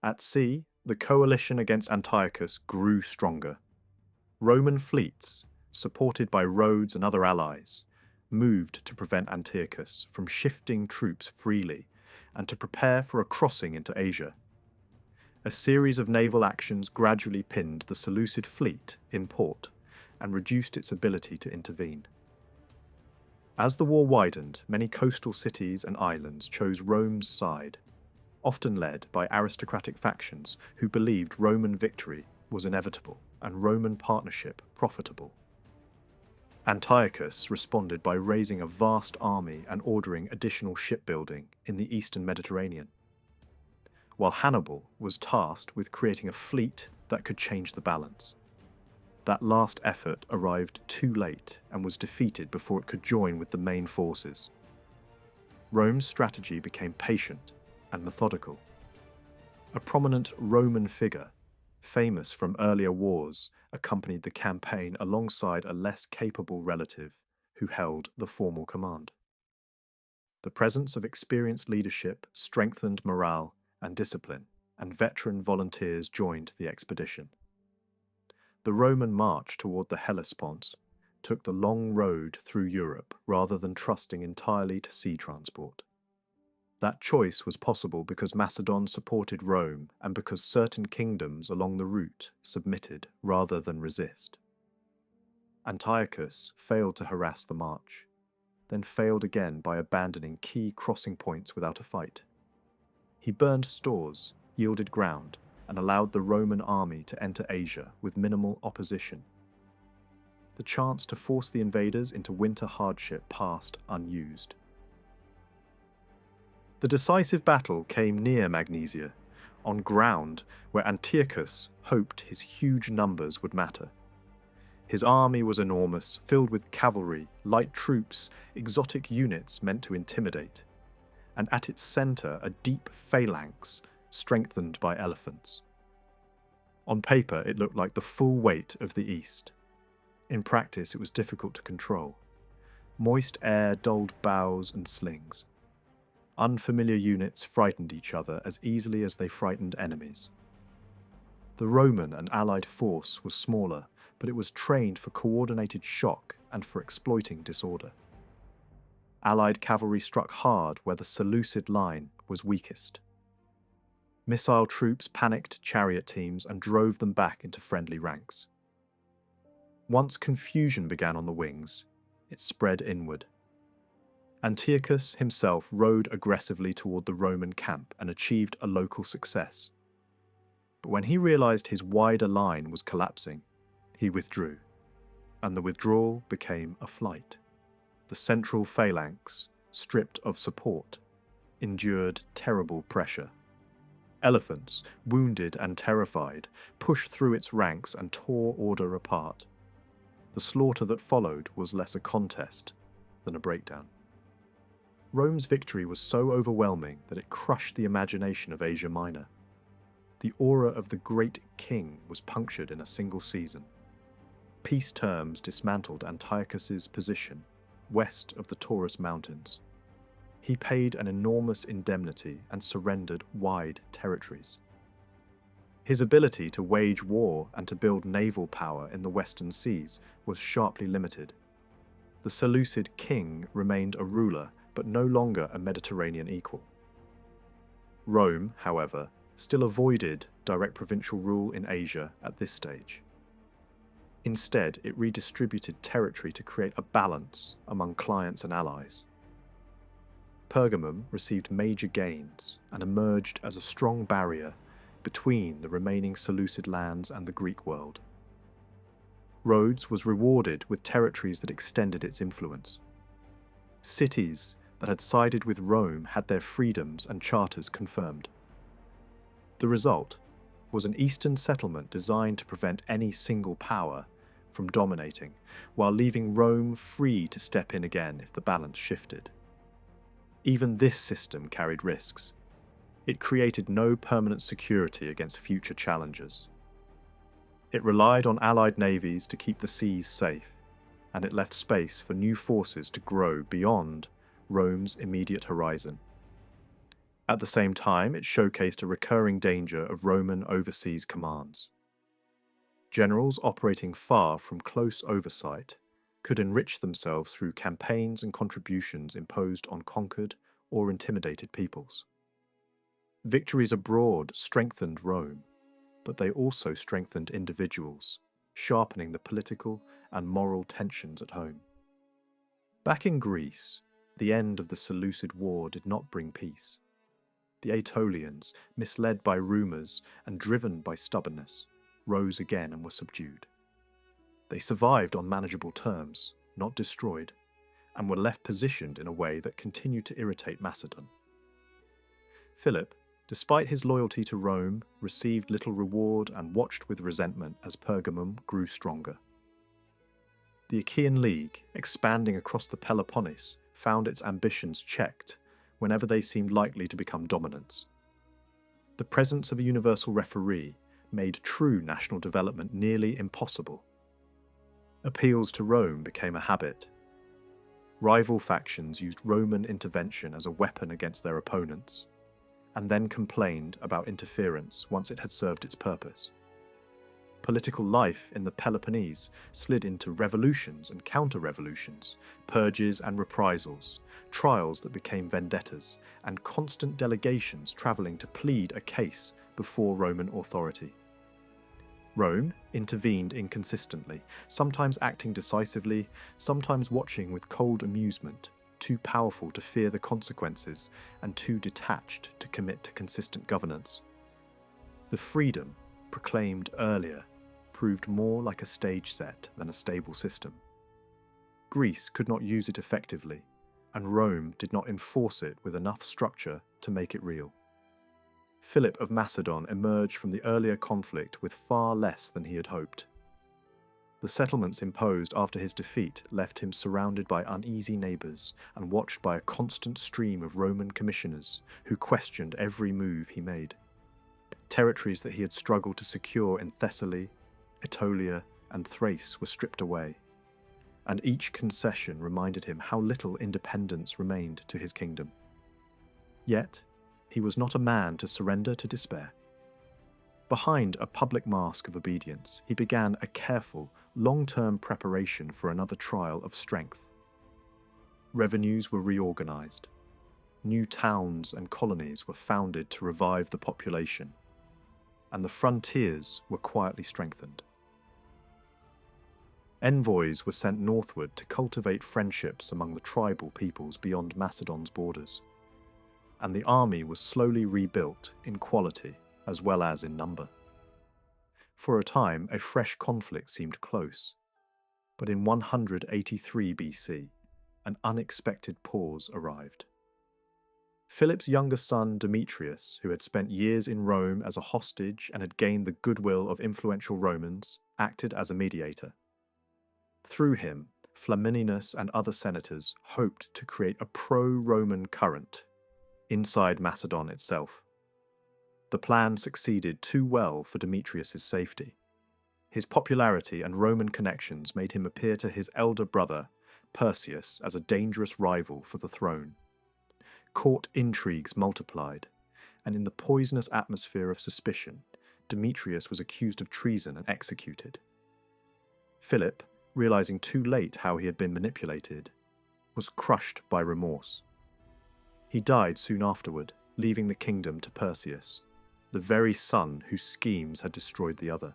At sea, the coalition against Antiochus grew stronger. Roman fleets, supported by Rhodes and other allies, moved to prevent Antiochus from shifting troops freely and to prepare for a crossing into Asia. A series of naval actions gradually pinned the Seleucid fleet in port and reduced its ability to intervene. As the war widened, many coastal cities and islands chose Rome's side, often led by aristocratic factions who believed Roman victory was inevitable and Roman partnership profitable. Antiochus responded by raising a vast army and ordering additional shipbuilding in the eastern Mediterranean, while Hannibal was tasked with creating a fleet that could change the balance. That last effort arrived too late and was defeated before it could join with the main forces. Rome's strategy became patient and methodical. A prominent Roman figure, famous from earlier wars, accompanied the campaign alongside a less capable relative who held the formal command. The presence of experienced leadership strengthened morale and discipline, and veteran volunteers joined the expedition. The Roman march toward the Hellespont took the long road through Europe rather than trusting entirely to sea transport. That choice was possible because Macedon supported Rome and because certain kingdoms along the route submitted rather than resist. Antiochus failed to harass the march, then failed again by abandoning key crossing points without a fight. He burned stores, yielded ground, and allowed the Roman army to enter Asia with minimal opposition. The chance to force the invaders into winter hardship passed unused. The decisive battle came near Magnesia, on ground where Antiochus hoped his huge numbers would matter. His army was enormous, filled with cavalry, light troops, exotic units meant to intimidate, and at its centre a deep phalanx strengthened by elephants. On paper it looked like the full weight of the East. In practice it was difficult to control. Moist air dulled bows and slings. Unfamiliar units frightened each other as easily as they frightened enemies. The Roman and allied force was smaller, but it was trained for coordinated shock and for exploiting disorder. Allied cavalry struck hard where the Seleucid line was weakest. Missile troops panicked chariot teams and drove them back into friendly ranks. Once confusion began on the wings, it spread inward. Antiochus himself rode aggressively toward the Roman camp and achieved a local success. But when he realized his wider line was collapsing, he withdrew, and the withdrawal became a flight. The central phalanx, stripped of support, endured terrible pressure. Elephants, wounded and terrified, pushed through its ranks and tore order apart. The slaughter that followed was less a contest than a breakdown. Rome's victory was so overwhelming that it crushed the imagination of Asia Minor. The aura of the great king was punctured in a single season. Peace terms dismantled Antiochus's position west of the Taurus Mountains. He paid an enormous indemnity and surrendered wide territories. His ability to wage war and to build naval power in the western seas was sharply limited. The Seleucid king remained a ruler, but no longer a Mediterranean equal. Rome, however, still avoided direct provincial rule in Asia at this stage. Instead, it redistributed territory to create a balance among clients and allies. Pergamum received major gains and emerged as a strong barrier between the remaining Seleucid lands and the Greek world. Rhodes was rewarded with territories that extended its influence. Cities that had sided with Rome had their freedoms and charters confirmed. The result was an eastern settlement designed to prevent any single power from dominating, while leaving Rome free to step in again if the balance shifted. Even this system carried risks. It created no permanent security against future challengers. It relied on allied navies to keep the seas safe, and it left space for new forces to grow beyond Rome's immediate horizon. At the same time, it showcased a recurring danger of Roman overseas commands. Generals operating far from close oversight could enrich themselves through campaigns and contributions imposed on conquered or intimidated peoples. Victories abroad strengthened Rome, but they also strengthened individuals, sharpening the political and moral tensions at home. Back in Greece, the end of the Seleucid War did not bring peace. The Aetolians, misled by rumours and driven by stubbornness, rose again and were subdued. They survived on manageable terms, not destroyed, and were left positioned in a way that continued to irritate Macedon. Philip, despite his loyalty to Rome, received little reward and watched with resentment as Pergamum grew stronger. The Achaean League, expanding across the Peloponnese, found its ambitions checked whenever they seemed likely to become dominants. The presence of a universal referee made true national development nearly impossible. Appeals to Rome became a habit. Rival factions used Roman intervention as a weapon against their opponents, and then complained about interference once it had served its purpose. Political life in the Peloponnese slid into revolutions and counter-revolutions, purges and reprisals, trials that became vendettas, and constant delegations travelling to plead a case before Roman authority. Rome intervened inconsistently, sometimes acting decisively, sometimes watching with cold amusement, too powerful to fear the consequences and too detached to commit to consistent governance. The freedom proclaimed earlier proved more like a stage set than a stable system. Greece could not use it effectively, and Rome did not enforce it with enough structure to make it real. Philip of Macedon emerged from the earlier conflict with far less than he had hoped. The settlements imposed after his defeat left him surrounded by uneasy neighbours and watched by a constant stream of Roman commissioners who questioned every move he made. Territories that he had struggled to secure in Thessaly, Aetolia, and Thrace were stripped away, and each concession reminded him how little independence remained to his kingdom. Yet, he was not a man to surrender to despair. Behind a public mask of obedience, he began a careful, long-term preparation for another trial of strength. Revenues were reorganised. new towns and colonies were founded to revive the population, and the frontiers were quietly strengthened. Envoys were sent northward to cultivate friendships among the tribal peoples beyond Macedon's borders, and the army was slowly rebuilt in quality as well as in number. For a time, a fresh conflict seemed close, but in 183 BC, an unexpected pause arrived. Philip's younger son Demetrius, who had spent years in Rome as a hostage and had gained the goodwill of influential Romans, acted as a mediator. Through him, Flamininus and other senators hoped to create a pro-Roman current inside Macedon itself. The plan succeeded too well for Demetrius's safety. His popularity and Roman connections made him appear to his elder brother, Perseus, as a dangerous rival for the throne. Court intrigues multiplied, and in the poisonous atmosphere of suspicion, Demetrius was accused of treason and executed. Philip, realizing too late how he had been manipulated, was crushed by remorse. He died soon afterward, leaving the kingdom to Perseus, the very son whose schemes had destroyed the other.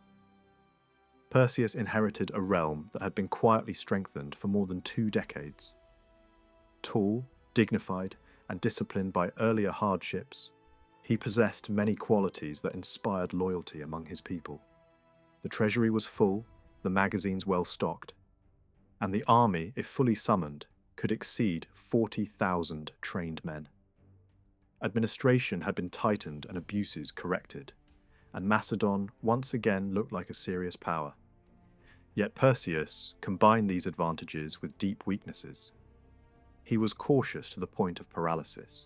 Perseus inherited a realm that had been quietly strengthened for more than 2 decades. Tall, dignified, and disciplined by earlier hardships, he possessed many qualities that inspired loyalty among his people. The treasury was full, the magazines well stocked, and the army, if fully summoned, could exceed 40,000 trained men. Administration had been tightened and abuses corrected, and Macedon once again looked like a serious power. Yet Perseus combined these advantages with deep weaknesses. He was cautious to the point of paralysis,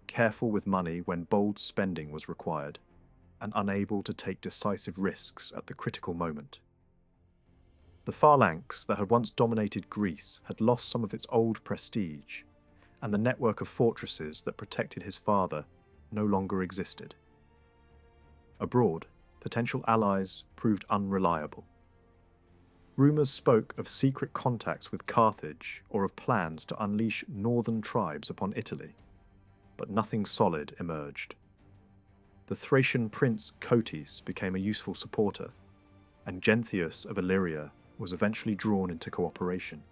careful with money when bold spending was required, and unable to take decisive risks at the critical moment. The phalanx that had once dominated Greece had lost some of its old prestige, and the network of fortresses that protected his father no longer existed. Abroad, potential allies proved unreliable. Rumours spoke of secret contacts with Carthage or of plans to unleash northern tribes upon Italy, but nothing solid emerged. The Thracian prince Cotys became a useful supporter, and Genthius of Illyria was eventually drawn into cooperation.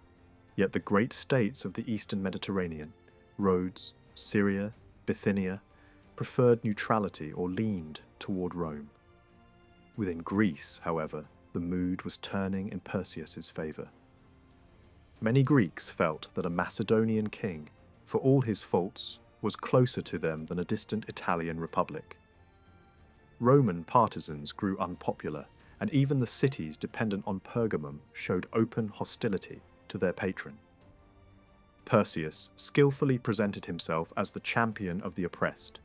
Yet the great states of the eastern Mediterranean, Rhodes, Syria, Bithynia, preferred neutrality or leaned toward Rome. Within Greece, however, the mood was turning in Perseus's favour. Many Greeks felt that a Macedonian king, for all his faults, was closer to them than a distant Italian republic. Roman partisans grew unpopular, and even the cities dependent on Pergamum showed open hostility to their patron. Perseus skillfully presented himself as the champion of the oppressed,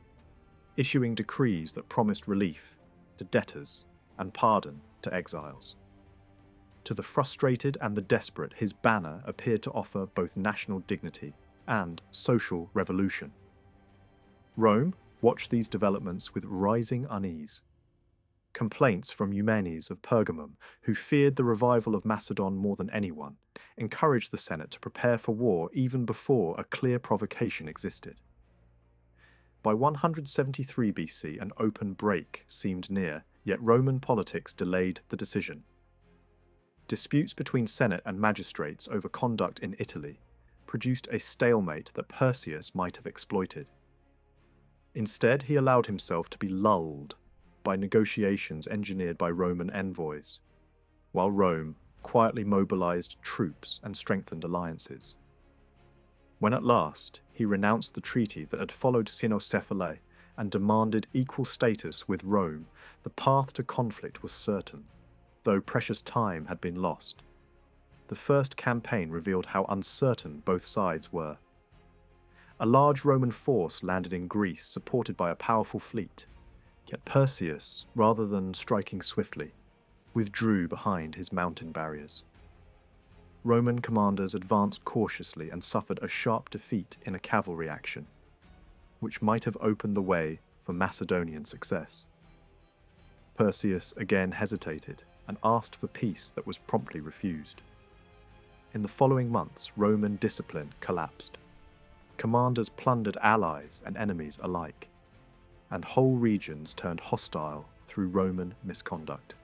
issuing decrees that promised relief to debtors and pardon to exiles. To the frustrated and the desperate, his banner appeared to offer both national dignity and social revolution. Rome watched these developments with rising unease. Complaints from Eumenes of Pergamum, who feared the revival of Macedon more than anyone, encouraged the Senate to prepare for war even before a clear provocation existed. By 173 BC, an open break seemed near, yet Roman politics delayed the decision. Disputes between Senate and magistrates over conduct in Italy produced a stalemate that Perseus might have exploited. Instead, he allowed himself to be lulled by negotiations engineered by Roman envoys, while Rome quietly mobilized troops and strengthened alliances. When at last he renounced the treaty that had followed Cynoscephalae and demanded equal status with Rome, the path to conflict was certain, though precious time had been lost. The first campaign revealed how uncertain both sides were. A large Roman force landed in Greece supported by a powerful fleet, yet Perseus, rather than striking swiftly, withdrew behind his mountain barriers. Roman commanders advanced cautiously and suffered a sharp defeat in a cavalry action, which might have opened the way for Macedonian success. Perseus again hesitated and asked for peace that was promptly refused. In the following months, Roman discipline collapsed. commanders plundered allies and enemies alike, and whole regions turned hostile through Roman misconduct.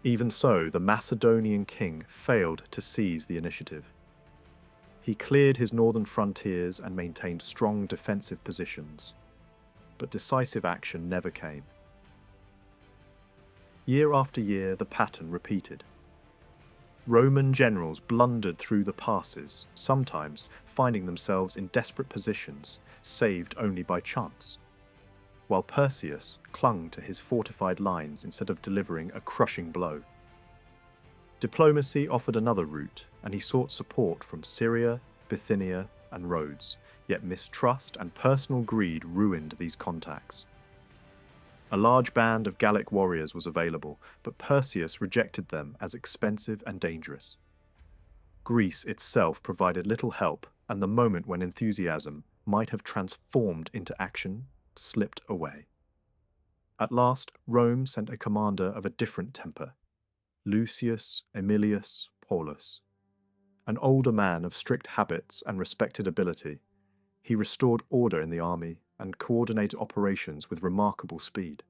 Even so, the Macedonian king failed to seize the initiative. He cleared his northern frontiers and maintained strong defensive positions, but decisive action never came. Year after year, the pattern repeated. Roman generals blundered through the passes, sometimes finding themselves in desperate positions, saved only by chance, while Perseus clung to his fortified lines instead of delivering a crushing blow. Diplomacy offered another route, and he sought support from Syria, Bithynia, and Rhodes, yet mistrust and personal greed ruined these contacts. A large band of Gallic warriors was available, but Perseus rejected them as expensive and dangerous. Greece itself provided little help, and the moment when enthusiasm might have transformed into action slipped away. At last, Rome sent a commander of a different temper, Lucius Aemilius Paulus. An older man of strict habits and respected ability, he restored order in the army and coordinated operations with remarkable speed.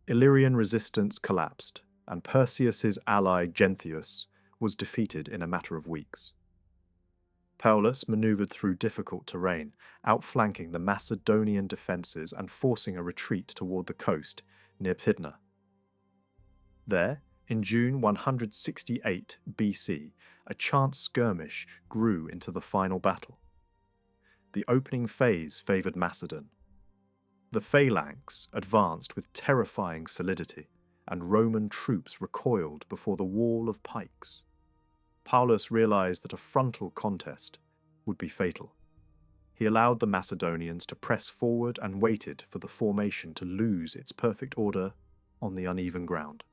Illyrian resistance collapsed, and Perseus's ally Genthius was defeated in a matter of weeks. Paulus manoeuvred through difficult terrain, outflanking the Macedonian defences and forcing a retreat toward the coast near Pydna. There, in June 168 BC, a chance skirmish grew into the final battle. The opening phase favoured Macedon. The phalanx advanced with terrifying solidity, and Roman troops recoiled before the wall of pikes. Paulus realised that a frontal contest would be fatal. He allowed the Macedonians to press forward and waited for the formation to lose its perfect order on the uneven ground.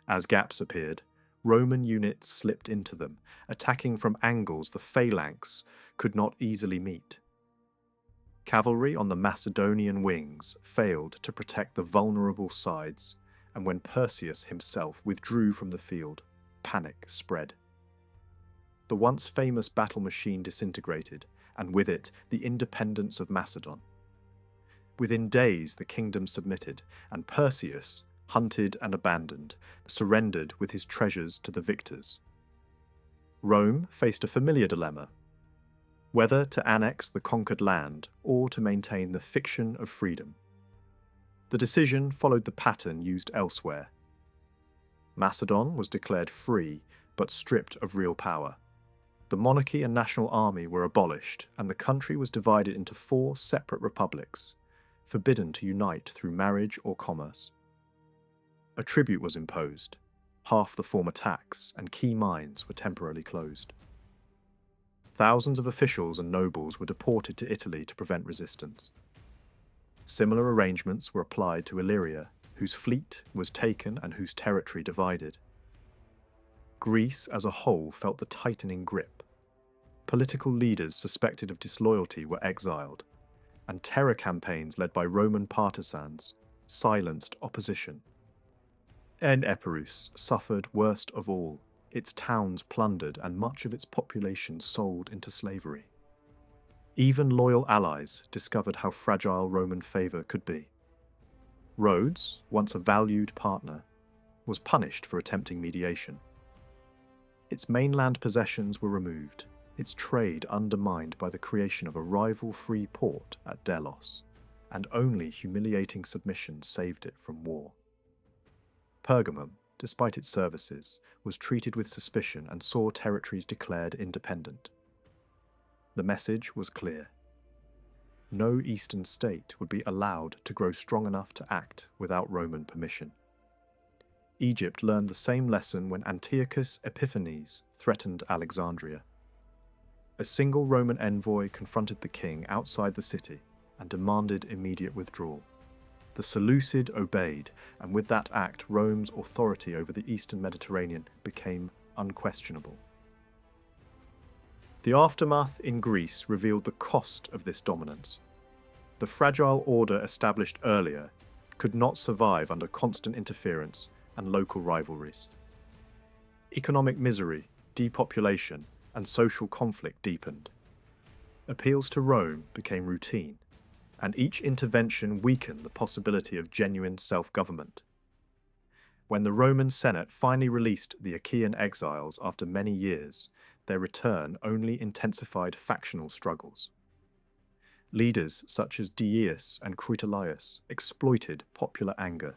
As gaps appeared, Roman units slipped into them, attacking from angles the phalanx could not easily meet. Cavalry on the Macedonian wings failed to protect the vulnerable sides, and when Perseus himself withdrew from the field, panic spread. The once famous battle machine disintegrated, and with it the independence of Macedon. Within days the kingdom submitted, and Perseus, hunted and abandoned, surrendered with his treasures to the victors. Rome faced a familiar dilemma: whether to annex the conquered land or to maintain the fiction of freedom. The decision followed the pattern used elsewhere. Macedon was declared free, but stripped of real power. The monarchy and national army were abolished, and the country was divided into 4 separate republics, forbidden to unite through marriage or commerce. A tribute was imposed, half the former tax, and key mines were temporarily closed. Thousands of officials and nobles were deported to Italy to prevent resistance. Similar arrangements were applied to Illyria, whose fleet was taken and whose territory divided. Greece as a whole felt the tightening grip. Political leaders suspected of disloyalty were exiled, and terror campaigns led by Roman partisans silenced opposition. Epirus suffered worst of all, its towns plundered and much of its population sold into slavery. Even loyal allies discovered how fragile Roman favour could be. Rhodes, once a valued partner, was punished for attempting mediation. Its mainland possessions were removed, its trade undermined by the creation of a rival free port at Delos, and only humiliating submission saved it from war. Pergamum, despite its services, was treated with suspicion and saw territories declared independent. The message was clear. No eastern state would be allowed to grow strong enough to act without Roman permission. Egypt learned the same lesson when Antiochus Epiphanes threatened Alexandria. A single Roman envoy confronted the king outside the city and demanded immediate withdrawal. The Seleucid obeyed, and with that act Rome's authority over the eastern Mediterranean became unquestionable. The aftermath in Greece revealed the cost of this dominance. The fragile order established earlier could not survive under constant interference and local rivalries. Economic misery, depopulation, and social conflict deepened. Appeals to Rome became routine, and each intervention weakened the possibility of genuine self-government. When the Roman Senate finally released the Achaean exiles after many years, their return only intensified factional struggles. Leaders such as Dies and Crutilius exploited popular anger,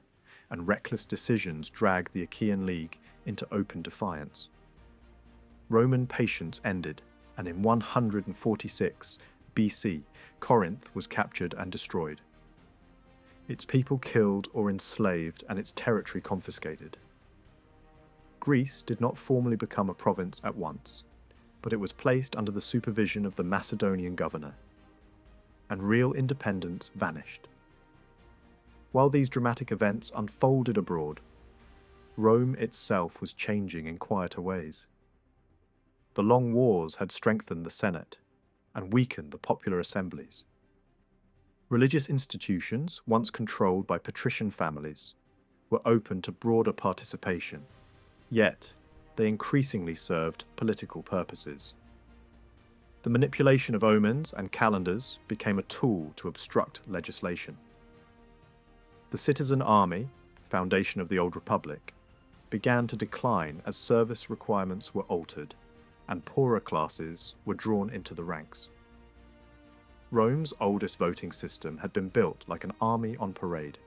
and reckless decisions dragged the Achaean League into open defiance. Roman patience ended, and in 146 BC, Corinth was captured and destroyed. Its people killed or enslaved and its territory confiscated. Greece did not formally become a province at once, but it was placed under the supervision of the Macedonian governor, and real independence vanished. While these dramatic events unfolded abroad, Rome itself was changing in quieter ways. The long wars had strengthened the Senate and weakened the popular assemblies. Religious institutions, once controlled by patrician families, were open to broader participation, yet they increasingly served political purposes. The manipulation of omens and calendars became a tool to obstruct legislation. The citizen army, foundation of the Old Republic, began to decline as service requirements were altered, and poorer classes were drawn into the ranks. Rome's oldest voting system had been built like an army on parade.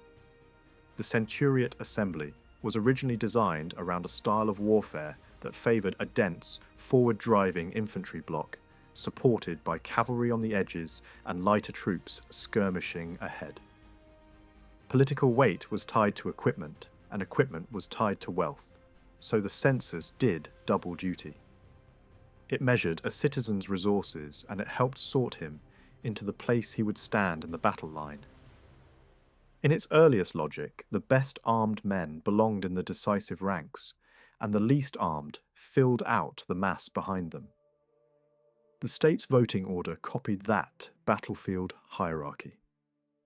The centuriate assembly was originally designed around a style of warfare that favoured a dense, forward-driving infantry block, supported by cavalry on the edges and lighter troops skirmishing ahead. Political weight was tied to equipment, and equipment was tied to wealth, so the census did double duty. It measured a citizen's resources, and it helped sort him into the place he would stand in the battle line. In its earliest logic, the best armed men belonged in the decisive ranks, and the least armed filled out the mass behind them. The state's voting order copied that battlefield hierarchy.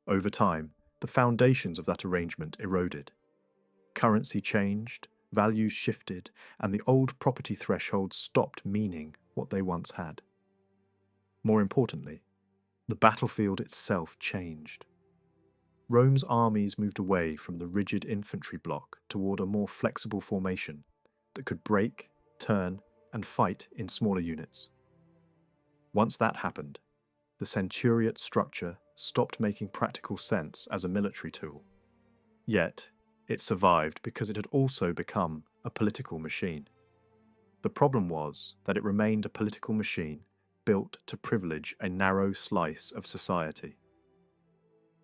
Over time, the foundations of that arrangement eroded. Currency changed, values shifted, and the old property thresholds stopped meaning what they once had. More importantly, the battlefield itself changed. Rome's armies moved away from the rigid infantry block toward a more flexible formation that could break, turn, and fight in smaller units. Once that happened, the centuriate structure stopped making practical sense as a military tool. Yet, it survived because it had also become a political machine. The problem was that it remained a political machine built to privilege a narrow slice of society.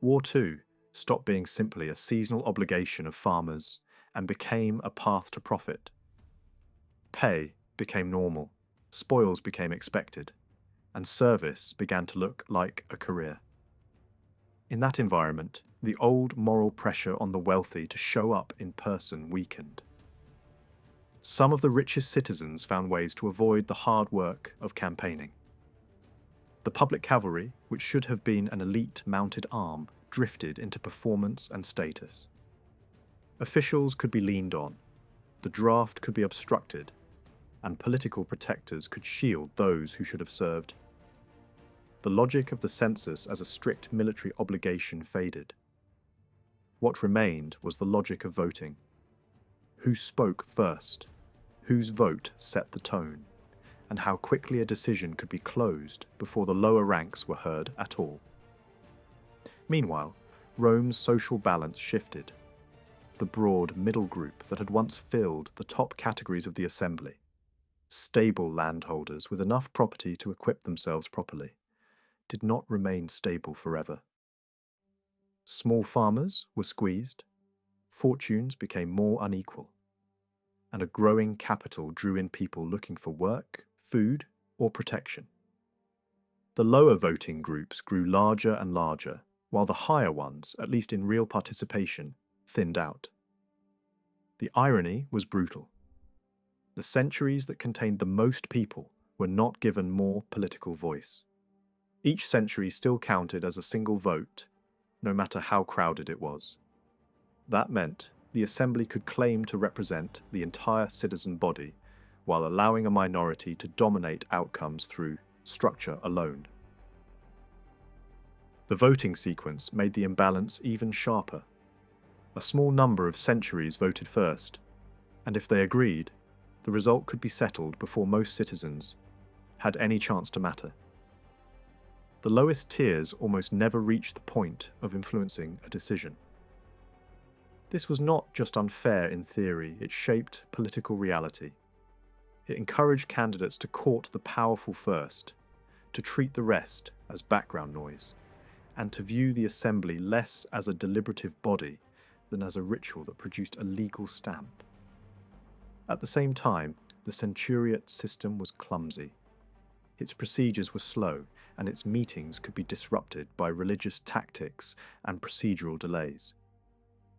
War, too, stopped being simply a seasonal obligation of farmers and became a path to profit. Pay became normal, spoils became expected, and service began to look like a career. In that environment, the old moral pressure on the wealthy to show up in person weakened. Some of the richest citizens found ways to avoid the hard work of campaigning. The public cavalry, which should have been an elite mounted arm, drifted into performance and status. Officials could be leaned on, the draft could be obstructed, and political protectors could shield those who should have served. The logic of the census as a strict military obligation faded. What remained was the logic of voting. Who spoke first? Whose vote set the tone? And how quickly a decision could be closed before the lower ranks were heard at all. Meanwhile, Rome's social balance shifted. The broad middle group that had once filled the top categories of the assembly, stable landholders with enough property to equip themselves properly, did not remain stable forever. Small farmers were squeezed, fortunes became more unequal, and a growing capital drew in people looking for work, food, or protection. The lower voting groups grew larger and larger, while the higher ones, at least in real participation, thinned out. The irony was brutal. The centuries that contained the most people were not given more political voice. Each century still counted as a single vote, no matter how crowded it was. That meant the assembly could claim to represent the entire citizen body, while allowing a minority to dominate outcomes through structure alone. The voting sequence made the imbalance even sharper. A small number of centuries voted first, and if they agreed, the result could be settled before most citizens had any chance to matter. The lowest tiers almost never reached the point of influencing a decision. This was not just unfair in theory, it shaped political reality. It encouraged candidates to court the powerful first, to treat the rest as background noise, and to view the assembly less as a deliberative body than as a ritual that produced a legal stamp. At the same time, the centuriate system was clumsy. Its procedures were slow, and its meetings could be disrupted by religious tactics and procedural delays.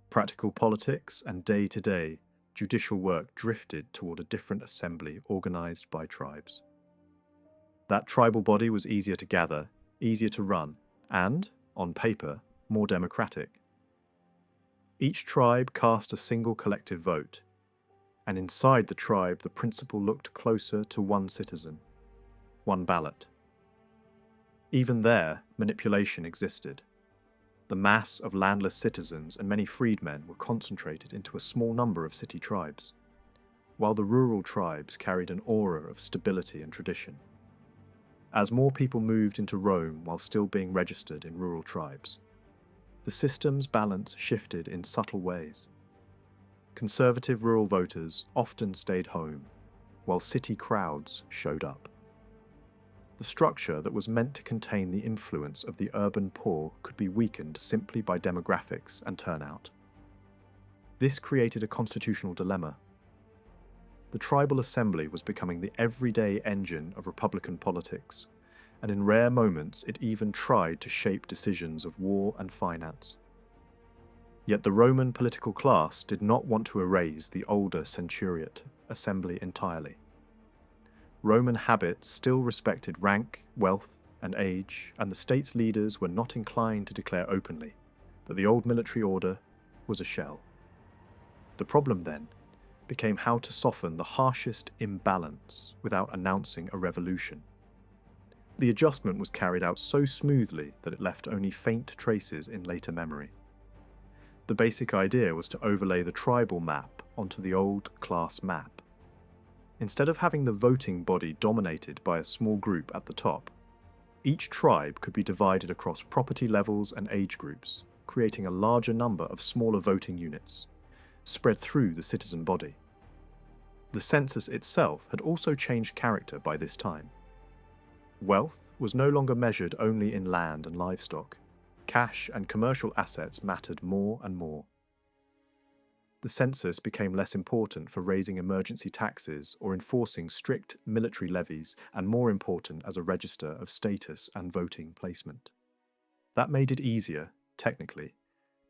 Practical politics and day-to-day judicial work drifted toward a different assembly organised by tribes. That tribal body was easier to gather, easier to run, and, on paper, more democratic. Each tribe cast a single collective vote, and inside the tribe the principle looked closer to one citizen, one ballot. Even there, manipulation existed. The mass of landless citizens and many freedmen were concentrated into a small number of city tribes, while the rural tribes carried an aura of stability and tradition. As more people moved into Rome while still being registered in rural tribes, the system's balance shifted in subtle ways. Conservative rural voters often stayed home, while city crowds showed up. The structure that was meant to contain the influence of the urban poor could be weakened simply by demographics and turnout. This created a constitutional dilemma. The tribal assembly was becoming the everyday engine of republican politics, and in rare moments it even tried to shape decisions of war and finance. Yet the Roman political class did not want to erase the older centuriate assembly entirely. Roman habits still respected rank, wealth, and age, and the state's leaders were not inclined to declare openly that the old military order was a shell. The problem then became how to soften the harshest imbalance without announcing a revolution. The adjustment was carried out so smoothly that it left only faint traces in later memory. The basic idea was to overlay the tribal map onto the old class map. Instead of having the voting body dominated by a small group at the top, each tribe could be divided across property levels and age groups, creating a larger number of smaller voting units, spread through the citizen body. The census itself had also changed character by this time. Wealth was no longer measured only in land and livestock. Cash and commercial assets mattered more and more. The census became less important for raising emergency taxes or enforcing strict military levies, and more important as a register of status and voting placement. That made it easier, technically,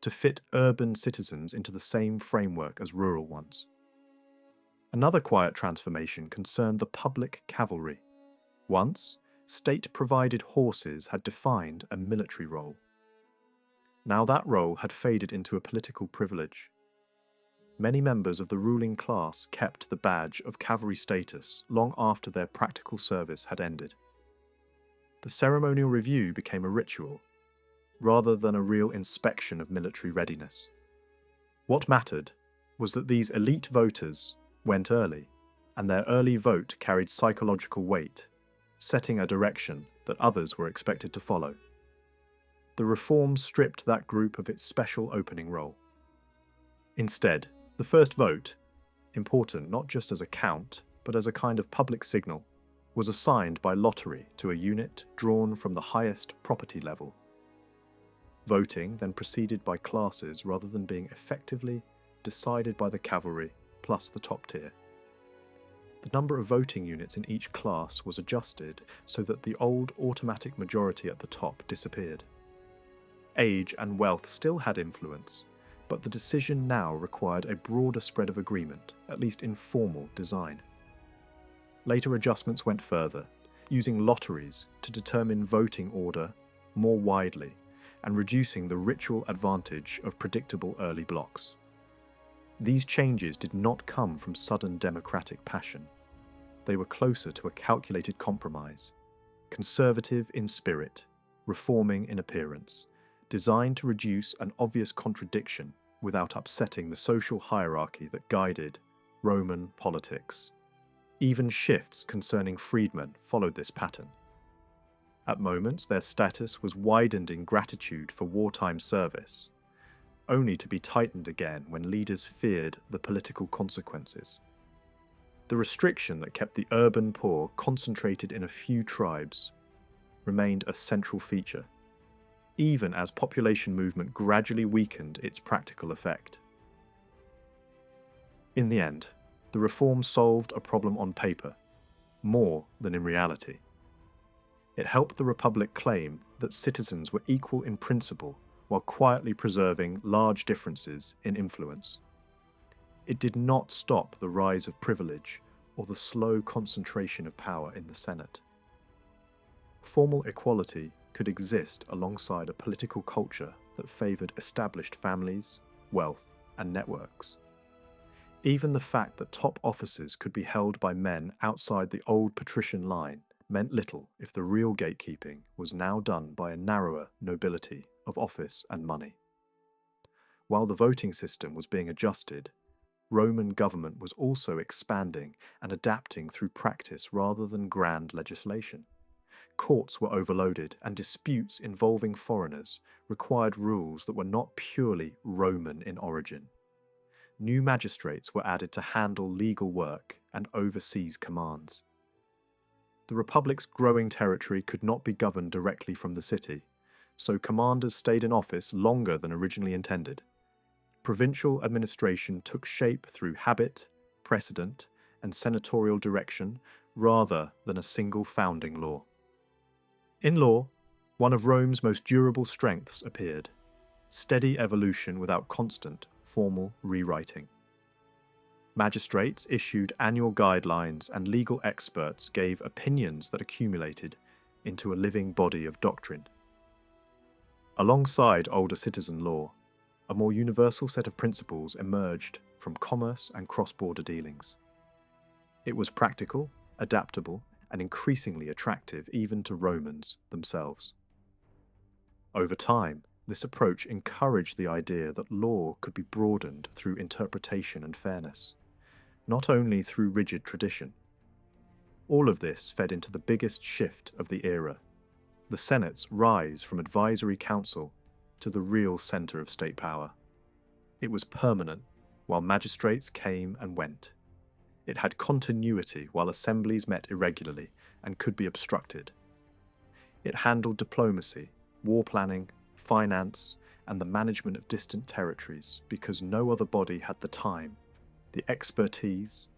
to fit urban citizens into the same framework as rural ones. Another quiet transformation concerned the public cavalry. Once, state-provided horses had defined a military role. Now that role had faded into a political privilege. Many members of the ruling class kept the badge of cavalry status long after their practical service had ended. The ceremonial review became a ritual, rather than a real inspection of military readiness. What mattered was that these elite voters went early, and their early vote carried psychological weight, setting a direction that others were expected to follow. The reform stripped that group of its special opening role. Instead, the first vote, important not just as a count, but as a kind of public signal, was assigned by lottery to a unit drawn from the highest property level. Voting then proceeded by classes rather than being effectively decided by the cavalry plus the top tier. The number of voting units in each class was adjusted so that the old automatic majority at the top disappeared. Age and wealth still had influence, but the decision now required a broader spread of agreement, at least in formal design. Later adjustments went further, using lotteries to determine voting order more widely and reducing the ritual advantage of predictable early blocks. These changes did not come from sudden democratic passion. They were closer to a calculated compromise, conservative in spirit, reforming in appearance, designed to reduce an obvious contradiction without upsetting the social hierarchy that guided Roman politics. Even shifts concerning freedmen followed this pattern. At moments, their status was widened in gratitude for wartime service, only to be tightened again when leaders feared the political consequences. The restriction that kept the urban poor concentrated in a few tribes remained a central feature, even as population movement gradually weakened its practical effect. In the end, the reform solved a problem on paper, more than in reality. It helped the Republic claim that citizens were equal in principle while quietly preserving large differences in influence. It did not stop the rise of privilege or the slow concentration of power in the Senate. Formal equality could exist alongside a political culture that favoured established families, wealth, and networks. Even the fact that top offices could be held by men outside the old patrician line meant little if the real gatekeeping was now done by a narrower nobility of office and money. While the voting system was being adjusted, Roman government was also expanding and adapting through practice rather than grand legislation. Courts were overloaded, and disputes involving foreigners required rules that were not purely Roman in origin. New magistrates were added to handle legal work and overseas commands. The Republic's growing territory could not be governed directly from the city, so commanders stayed in office longer than originally intended. Provincial administration took shape through habit, precedent, and senatorial direction rather than a single founding law. In law, one of Rome's most durable strengths appeared: steady evolution without constant, formal rewriting. Magistrates issued annual guidelines, and legal experts gave opinions that accumulated into a living body of doctrine. Alongside older citizen law, a more universal set of principles emerged from commerce and cross-border dealings. It was practical, adaptable, and increasingly attractive even to Romans themselves. Over time, this approach encouraged the idea that law could be broadened through interpretation and fairness, not only through rigid tradition. All of this fed into the biggest shift of the era: the Senate's rise from advisory council to the real centre of state power. It was permanent, while magistrates came and went. It had continuity while assemblies met irregularly and could be obstructed. It handled diplomacy, war planning, finance, and the management of distant territories because no other body had the time, the expertise,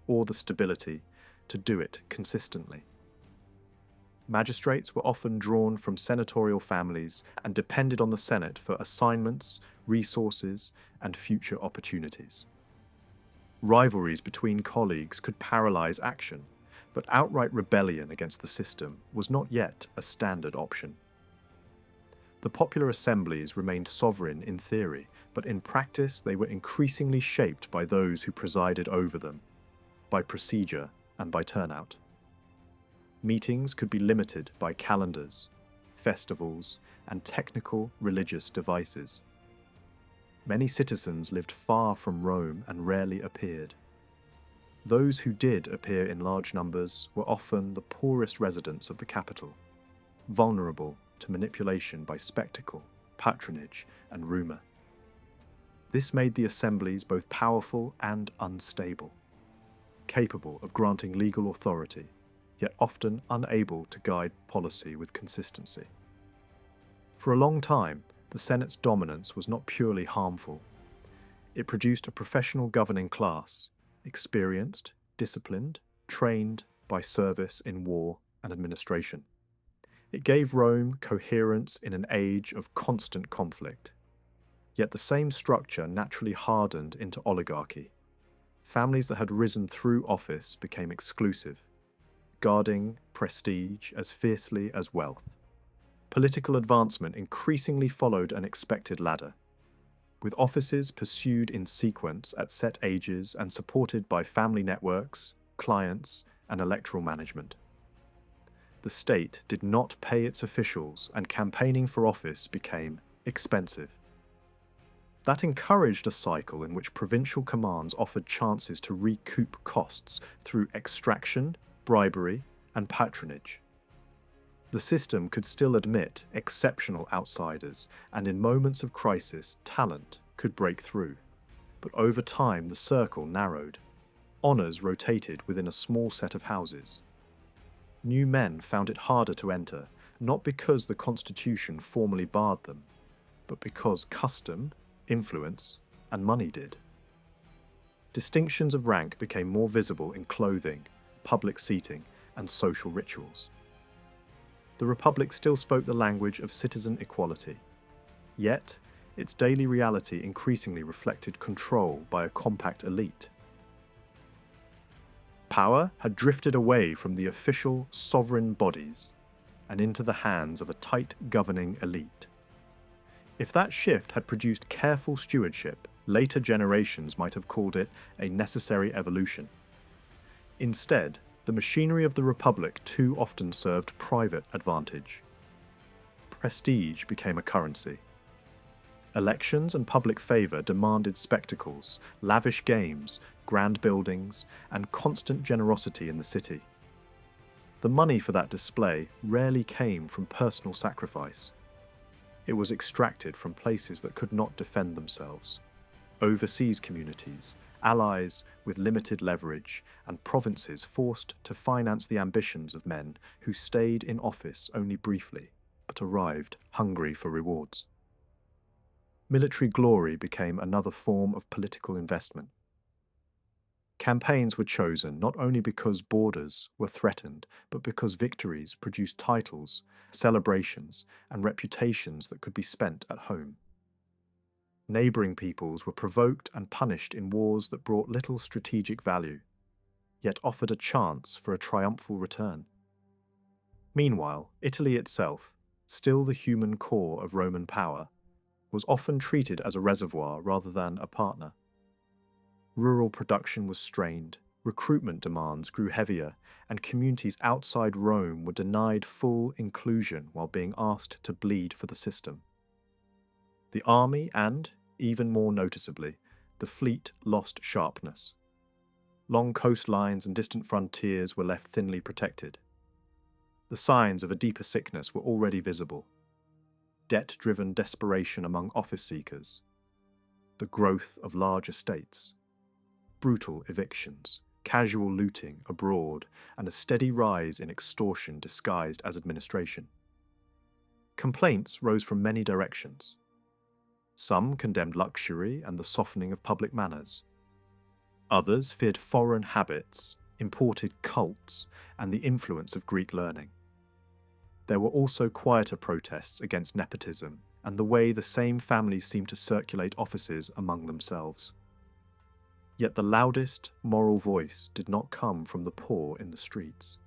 or the stability to do it consistently. Magistrates were often drawn from senatorial families and depended on the Senate for assignments, resources, and future opportunities. Rivalries between colleagues could paralyze action, but outright rebellion against the system was not yet a standard option. The popular assemblies remained sovereign in theory, but in practice they were increasingly shaped by those who presided over them, by procedure and by turnout. Meetings could be limited by calendars, festivals, and technical religious devices. Many citizens lived far from Rome and rarely appeared. Those who did appear in large numbers were often the poorest residents of the capital, vulnerable to manipulation by spectacle, patronage, and rumour. This made the assemblies both powerful and unstable, capable of granting legal authority, yet often unable to guide policy with consistency. For a long time, the Senate's dominance was not purely harmful. It produced a professional governing class, experienced, disciplined, trained by service in war and administration. It gave Rome coherence in an age of constant conflict. Yet the same structure naturally hardened into oligarchy. Families that had risen through office became exclusive, guarding prestige as fiercely as wealth. Political advancement increasingly followed an expected ladder, with offices pursued in sequence at set ages and supported by family networks, clients, and electoral management. the state did not pay its officials and campaigning for office became expensive. That encouraged a cycle in which provincial commands offered chances to recoup costs through extraction, bribery, and patronage. The system could still admit exceptional outsiders, and in moments of crisis, talent could break through. But over time, the circle narrowed. Honours rotated within a small set of houses. New men found it harder to enter, not because the constitution formally barred them, but because custom, influence, and money did. Distinctions of rank became more visible in clothing, public seating, and social rituals. The Republic still spoke the language of citizen equality, yet its daily reality increasingly reflected control by a compact elite. Power had drifted away from the official sovereign bodies and into the hands of a tight governing elite. If that shift had produced careful stewardship, later generations might have called it a necessary evolution. Instead, the machinery of the Republic too often served private advantage. Prestige became a currency. Elections and public favour demanded spectacles, lavish games, grand buildings, and constant generosity in the city. The money for that display rarely came from personal sacrifice. It was extracted from places that could not defend themselves. Overseas communities, allies with limited leverage, and provinces forced to finance the ambitions of men who stayed in office only briefly, but arrived hungry for rewards. Military glory became another form of political investment. Campaigns were chosen not only because borders were threatened, but because victories produced titles, celebrations, and reputations that could be spent at home. Neighbouring peoples were provoked and punished in wars that brought little strategic value, yet offered a chance for a triumphal return. Meanwhile, Italy itself, still the human core of Roman power, was often treated as a reservoir rather than a partner. Rural production was strained, recruitment demands grew heavier, and communities outside Rome were denied full inclusion while being asked to bleed for the system. The army and, even more noticeably, the fleet lost sharpness. Long coastlines and distant frontiers were left thinly protected. The signs of a deeper sickness were already visible. Debt-driven desperation among office seekers, the growth of large estates, brutal evictions, casual looting abroad, and a steady rise in extortion disguised as administration. Complaints rose from many directions. Some condemned luxury and the softening of public manners. Others feared foreign habits, imported cults, and the influence of Greek learning. There were also quieter protests against nepotism and the way the same families seemed to circulate offices among themselves. Yet the loudest moral voice did not come from the poor in the streets.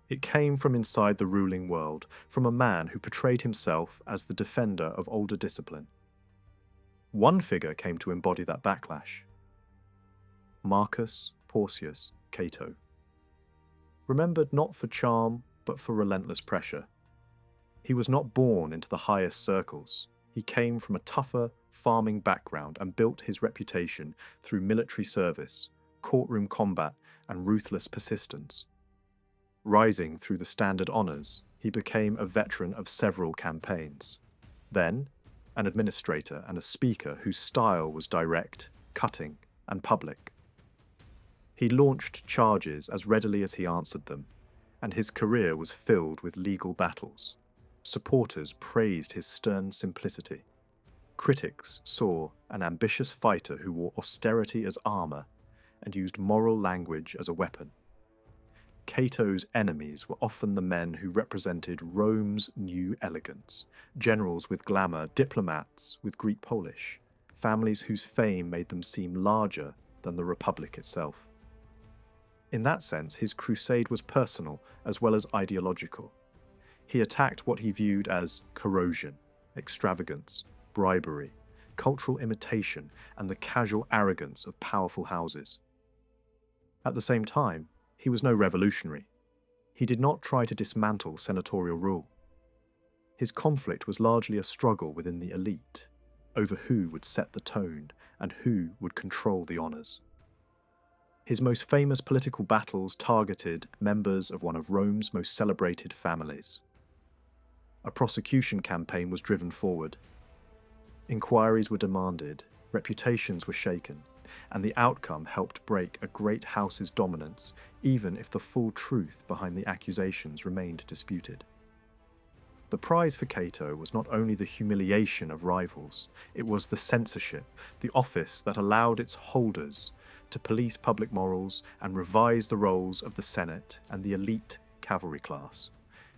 It came from inside the ruling world, from a man who portrayed himself as the defender of older discipline. One figure came to embody that backlash: Marcus Porcius Cato. Remembered not for charm, but for relentless pressure. He was not born into the highest circles. He came from a tougher, farming background and built his reputation through military service, courtroom combat, and ruthless persistence. Rising through the standard honours, he became a veteran of several campaigns. Then, an administrator and a speaker whose style was direct, cutting, and public. He launched charges as readily as he answered them, and his career was filled with legal battles. Supporters praised his stern simplicity. Critics saw an ambitious fighter who wore austerity as armour and used moral language as a weapon. Cato's enemies were often the men who represented Rome's new elegance, generals with glamour, diplomats with Greek polish, families whose fame made them seem larger than the Republic itself. In that sense, his crusade was personal as well as ideological. He attacked what he viewed as corrosion, extravagance, bribery, cultural imitation, and the casual arrogance of powerful houses. At the same time, he was no revolutionary. He did not try to dismantle senatorial rule. His conflict was largely a struggle within the elite, over who would set the tone and who would control the honours. His most famous political battles targeted members of one of Rome's most celebrated families. A prosecution campaign was driven forward. Inquiries were demanded, reputations were shaken, and the outcome helped break a great house's dominance, even if the full truth behind the accusations remained disputed. The prize for Cato was not only the humiliation of rivals, it was the censorship, the office that allowed its holders to police public morals and revise the roles of the Senate and the elite cavalry class.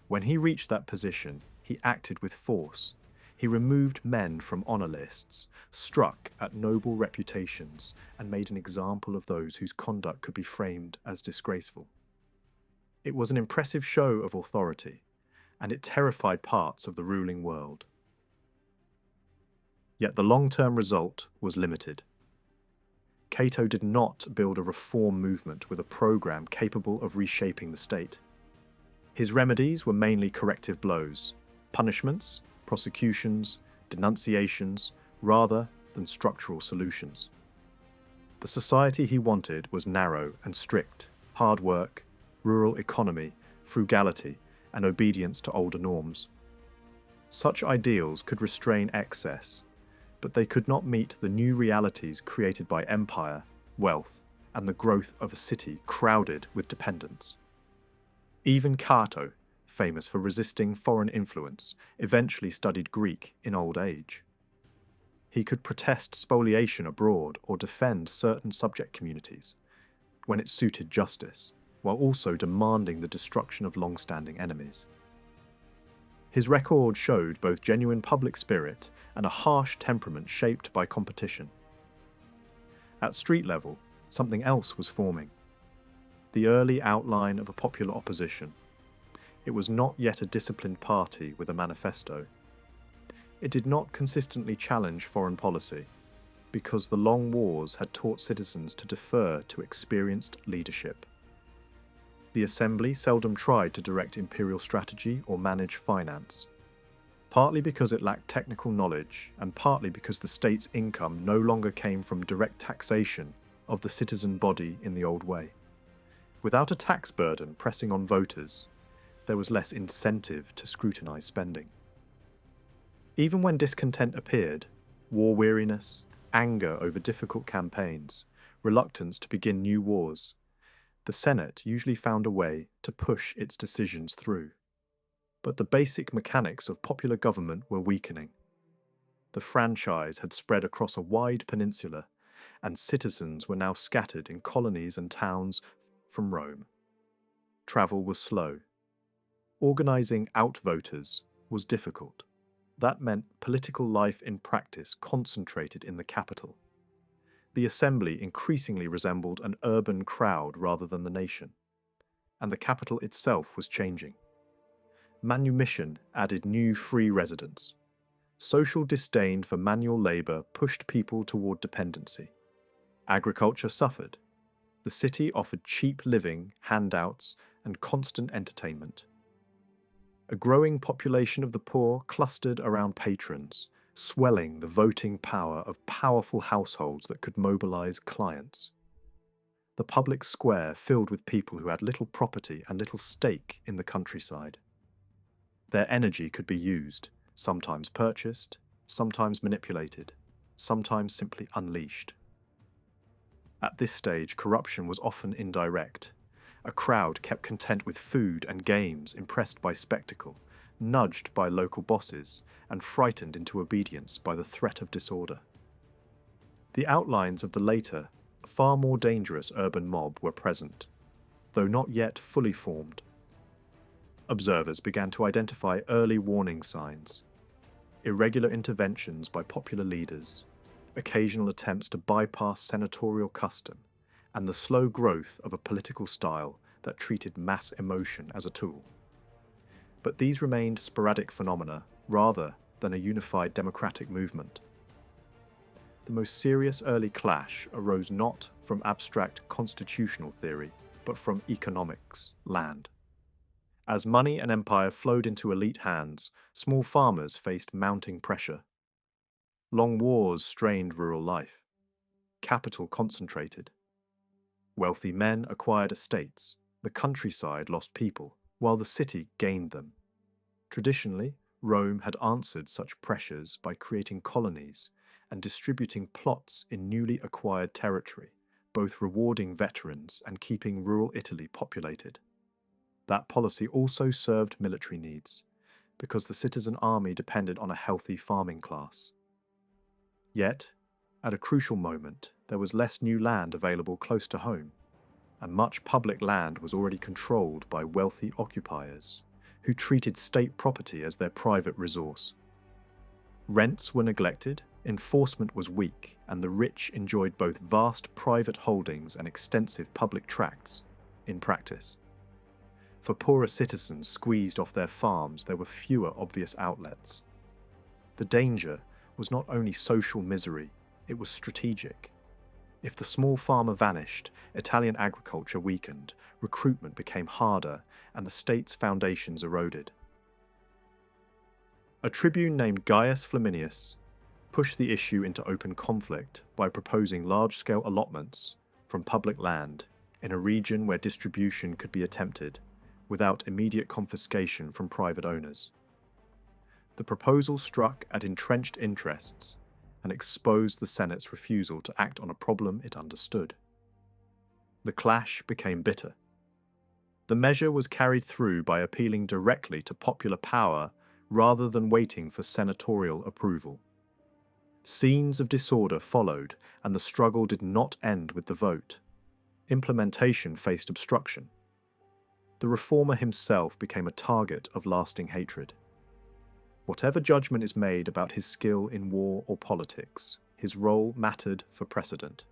When he reached that position, he acted with force. He removed men from honour lists, struck at noble reputations, and made an example of those whose conduct could be framed as disgraceful. It was an impressive show of authority, and it terrified parts of the ruling world. Yet the long-term result was limited. Cato did not build a reform movement with a programme capable of reshaping the state. His remedies were mainly corrective blows, punishments, prosecutions, denunciations, rather than structural solutions. The society he wanted was narrow and strict, hard work, rural economy, frugality, and obedience to older norms. Such ideals could restrain excess, but they could not meet the new realities created by empire, wealth, and the growth of a city crowded with dependents. Even Cato, famous for resisting foreign influence, eventually studied Greek in old age. He could protest spoliation abroad or defend certain subject communities when it suited justice, while also demanding the destruction of long-standing enemies. His record showed both genuine public spirit and a harsh temperament shaped by competition. At street level, something else was forming. The early outline of a popular opposition. It was not yet a disciplined party with a manifesto. It did not consistently challenge foreign policy, because the long wars had taught citizens to defer to experienced leadership. The assembly seldom tried to direct imperial strategy or manage finance, partly because it lacked technical knowledge and partly because the state's income no longer came from direct taxation of the citizen body in the old way. Without a tax burden pressing on voters, there was less incentive to scrutinise spending. Even when discontent appeared, war weariness, anger over difficult campaigns, reluctance to begin new wars, the Senate usually found a way to push its decisions through. But the basic mechanics of popular government were weakening. The franchise had spread across a wide peninsula, and citizens were now scattered in colonies and towns from Rome. Travel was slow. Organising outvoters was difficult. That meant political life in practice concentrated in the capital. The assembly increasingly resembled an urban crowd rather than the nation, and the capital itself was changing. Manumission added new free residents. Social disdain for manual labour pushed people toward dependency. Agriculture suffered. The city offered cheap living, handouts, and constant entertainment. A growing population of the poor clustered around patrons, swelling the voting power of powerful households that could mobilise clients. The public square filled with people who had little property and little stake in the countryside. Their energy could be used, sometimes purchased, sometimes manipulated, sometimes simply unleashed. At this stage, corruption was often indirect. A crowd kept content with food and games, impressed by spectacle, nudged by local bosses, and frightened into obedience by the threat of disorder. The outlines of the later, far more dangerous urban mob were present, though not yet fully formed. Observers began to identify early warning signs: irregular interventions by popular leaders, occasional attempts to bypass senatorial custom, and the slow growth of a political style that treated mass emotion as a tool. But these remained sporadic phenomena rather than a unified democratic movement. The most serious early clash arose not from abstract constitutional theory, but from economics, land. As money and empire flowed into elite hands, small farmers faced mounting pressure. Long wars strained rural life. Capital concentrated. Wealthy men acquired estates. The countryside lost people, while the city gained them. Traditionally, Rome had answered such pressures by creating colonies and distributing plots in newly acquired territory, both rewarding veterans and keeping rural Italy populated. That policy also served military needs, because the citizen army depended on a healthy farming class. Yet, at a crucial moment, there was less new land available close to home, and much public land was already controlled by wealthy occupiers, who treated state property as their private resource. Rents were neglected, enforcement was weak, and the rich enjoyed both vast private holdings and extensive public tracts, in practice. For poorer citizens squeezed off their farms, there were fewer obvious outlets. The danger was not only social misery, it was strategic. If the small farmer vanished, Italian agriculture weakened, recruitment became harder, and the state's foundations eroded. A tribune named Gaius Flaminius pushed the issue into open conflict by proposing large-scale allotments from public land in a region where distribution could be attempted without immediate confiscation from private owners. The proposal struck at entrenched interests and exposed the Senate's refusal to act on a problem it understood. The clash became bitter. The measure was carried through by appealing directly to popular power rather than waiting for senatorial approval. Scenes of disorder followed, and the struggle did not end with the vote. Implementation faced obstruction. The reformer himself became a target of lasting hatred. Whatever judgment is made about his skill in war or politics, his role mattered for precedent.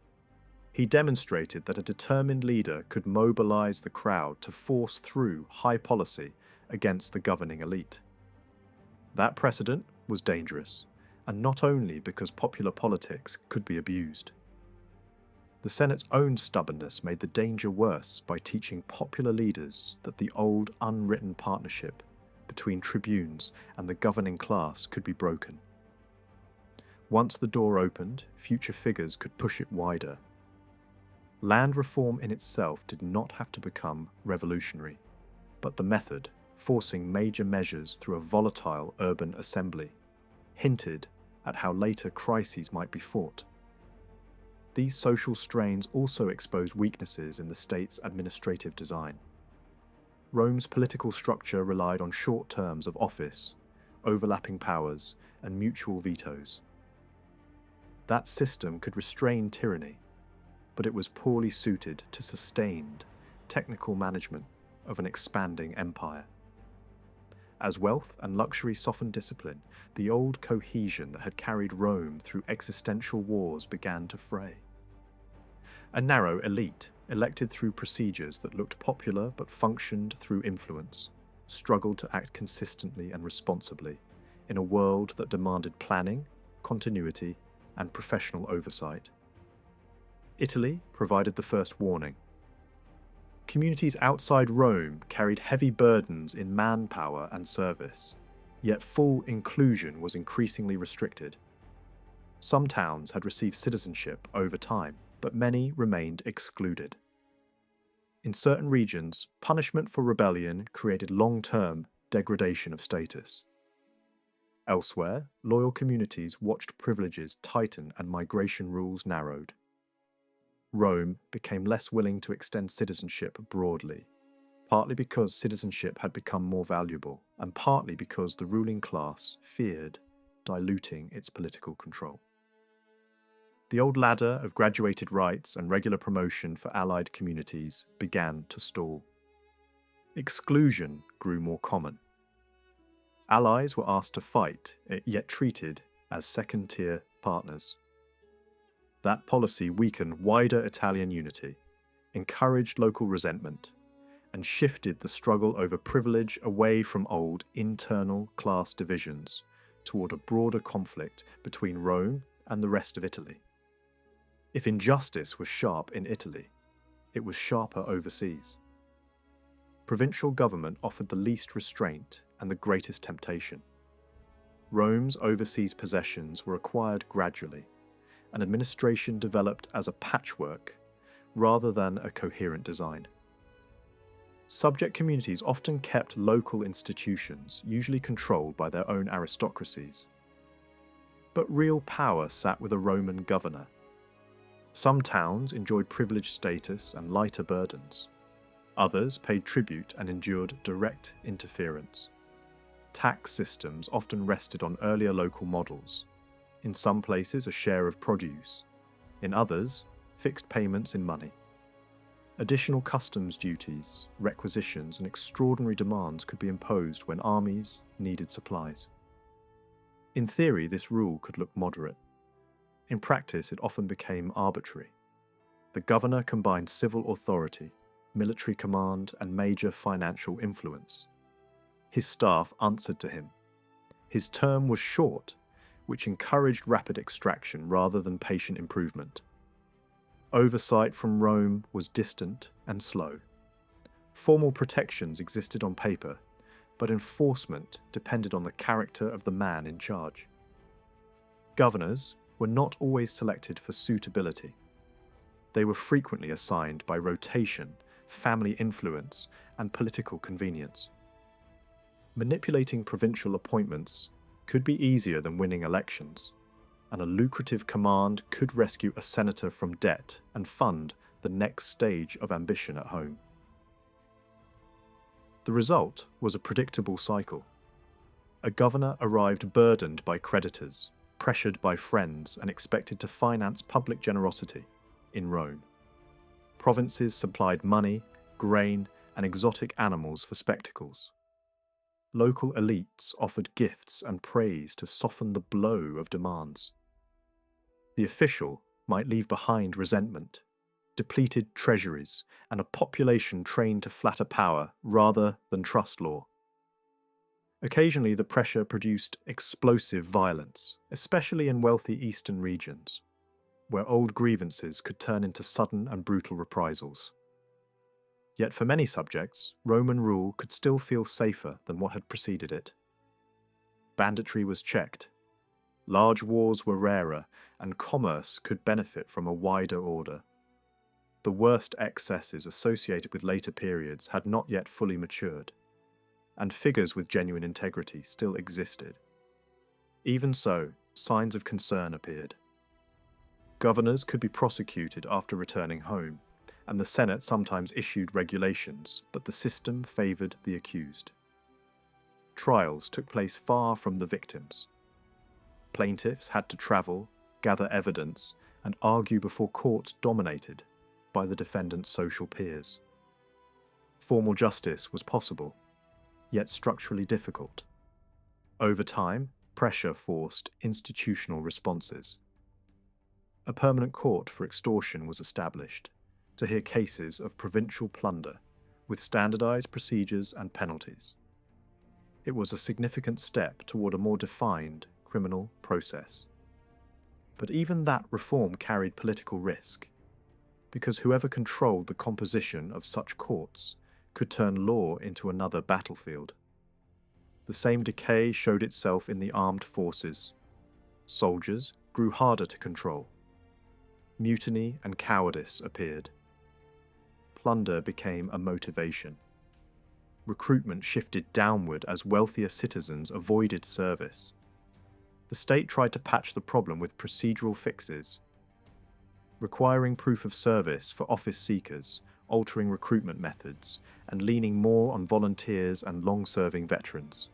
He demonstrated that a determined leader could mobilize the crowd to force through high policy against the governing elite. That precedent was dangerous, and not only because popular politics could be abused. The Senate's own stubbornness made the danger worse by teaching popular leaders that the old unwritten partnership between tribunes and the governing class could be broken. Once the door opened, future figures could push it wider. Land reform in itself did not have to become revolutionary, but the method, forcing major measures through a volatile urban assembly, hinted at how later crises might be fought. These social strains also exposed weaknesses in the state's administrative design. Rome's political structure relied on short terms of office, overlapping powers, and mutual vetoes. That system could restrain tyranny, but it was poorly suited to sustained, technical management of an expanding empire. As wealth and luxury softened discipline, the old cohesion that had carried Rome through existential wars began to fray. A narrow elite, elected through procedures that looked popular but functioned through influence, struggled to act consistently and responsibly in a world that demanded planning, continuity, and professional oversight. Italy provided the first warning. Communities outside Rome carried heavy burdens in manpower and service, yet full inclusion was increasingly restricted. Some towns had received citizenship over time, but many remained excluded. In certain regions, punishment for rebellion created long-term degradation of status. Elsewhere, loyal communities watched privileges tighten and migration rules narrowed. Rome became less willing to extend citizenship broadly, partly because citizenship had become more valuable, and partly because the ruling class feared diluting its political control. The old ladder of graduated rights and regular promotion for allied communities began to stall. Exclusion grew more common. Allies were asked to fight, yet treated as second-tier partners. That policy weakened wider Italian unity, encouraged local resentment, and shifted the struggle over privilege away from old internal class divisions toward a broader conflict between Rome and the rest of Italy. If injustice was sharp in Italy, it was sharper overseas. provincial government offered the least restraint and the greatest temptation. Rome's overseas possessions were acquired gradually, and administration developed as a patchwork rather than a coherent design. Subject communities often kept local institutions, usually controlled by their own aristocracies. But real power sat with a Roman governor. Some towns enjoyed privileged status and lighter burdens. Others paid tribute and endured direct interference. Tax systems often rested on earlier local models. In some places, a share of produce. In others, fixed payments in money. Additional customs duties, requisitions, and extraordinary demands could be imposed when armies needed supplies. In theory, this rule could look moderate. In practice, it often became arbitrary. The governor combined civil authority, military command, and major financial influence. His staff answered to him. His term was short, which encouraged rapid extraction rather than patient improvement. Oversight from Rome was distant and slow. Formal protections existed on paper, but enforcement depended on the character of the man in charge. Governors were not always selected for suitability. They were frequently assigned by rotation, family influence, and political convenience. Manipulating provincial appointments could be easier than winning elections, and a lucrative command could rescue a senator from debt and fund the next stage of ambition at home. The result was a predictable cycle. A governor arrived burdened by creditors, pressured by friends, and expected to finance public generosity in Rome. Provinces supplied money, grain, and exotic animals for spectacles. Local elites offered gifts and praise to soften the blow of demands. The official might leave behind resentment, depleted treasuries, and a population trained to flatter power rather than trust law. Occasionally, the pressure produced explosive violence, especially in wealthy eastern regions, where old grievances could turn into sudden and brutal reprisals. Yet for many subjects, Roman rule could still feel safer than what had preceded it. Banditry was checked. Large wars were rarer, and commerce could benefit from a wider order. The worst excesses associated with later periods had not yet fully matured, and figures with genuine integrity still existed. Even so, signs of concern appeared. Governors could be prosecuted after returning home, and the Senate sometimes issued regulations, but the system favoured the accused. Trials took place far from the victims. Plaintiffs had to travel, gather evidence, and argue before courts dominated by the defendant's social peers. Formal justice was possible, yet structurally difficult. Over time, pressure forced institutional responses. A permanent court for extortion was established to hear cases of provincial plunder, with standardized procedures and penalties. It was a significant step toward a more defined criminal process. But even that reform carried political risk, because whoever controlled the composition of such courts could turn law into another battlefield. The same decay showed itself in the armed forces. Soldiers grew harder to control. Mutiny and cowardice appeared. Plunder became a motivation. Recruitment shifted downward as wealthier citizens avoided service. The state tried to patch the problem with procedural fixes, requiring proof of service for office seekers, altering recruitment methods, and leaning more on volunteers and long-serving veterans.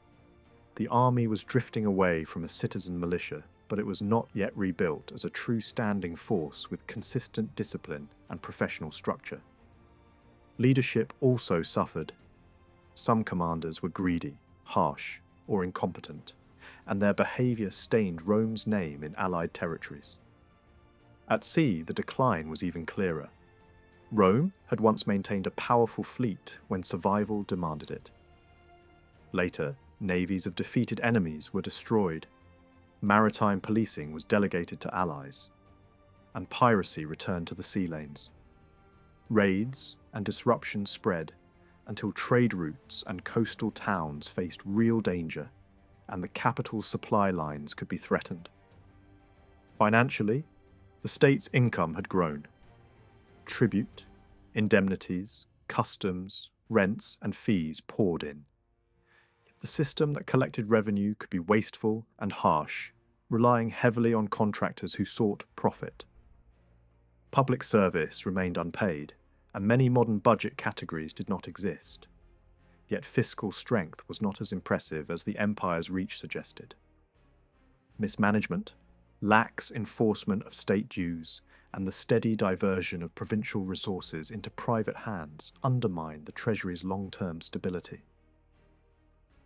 The army was drifting away from a citizen militia, but it was not yet rebuilt as a true standing force with consistent discipline and professional structure. Leadership also suffered. Some commanders were greedy, harsh, or incompetent, and their behaviour stained Rome's name in allied territories. At sea, the decline was even clearer. Rome had once maintained a powerful fleet when survival demanded it. Later, navies of defeated enemies were destroyed. Maritime policing was delegated to allies, and piracy returned to the sea lanes. Raids and disruption spread, until trade routes and coastal towns faced real danger and the capital's supply lines could be threatened. Financially, the state's income had grown. Tribute, indemnities, customs, rents, and fees poured in. The system that collected revenue could be wasteful and harsh, relying heavily on contractors who sought profit. Public service remained unpaid, and many modern budget categories did not exist. Yet fiscal strength was not as impressive as the empire's reach suggested. Mismanagement, lax enforcement of state dues, and the steady diversion of provincial resources into private hands undermined the treasury's long-term stability.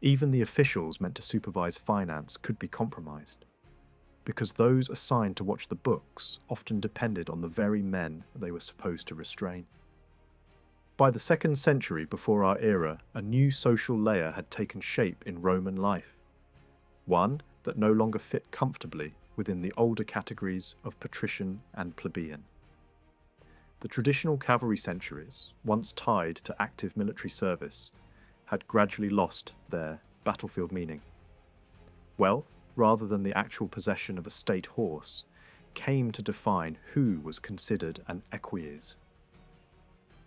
Even the officials meant to supervise finance could be compromised, because those assigned to watch the books often depended on the very men they were supposed to restrain. By the 2nd century before our era, a new social layer had taken shape in Roman life, one that no longer fit comfortably within the older categories of patrician and plebeian. The traditional cavalry centuries, once tied to active military service, had gradually lost their battlefield meaning. Wealth, rather than the actual possession of a state horse, came to define who was considered an equies.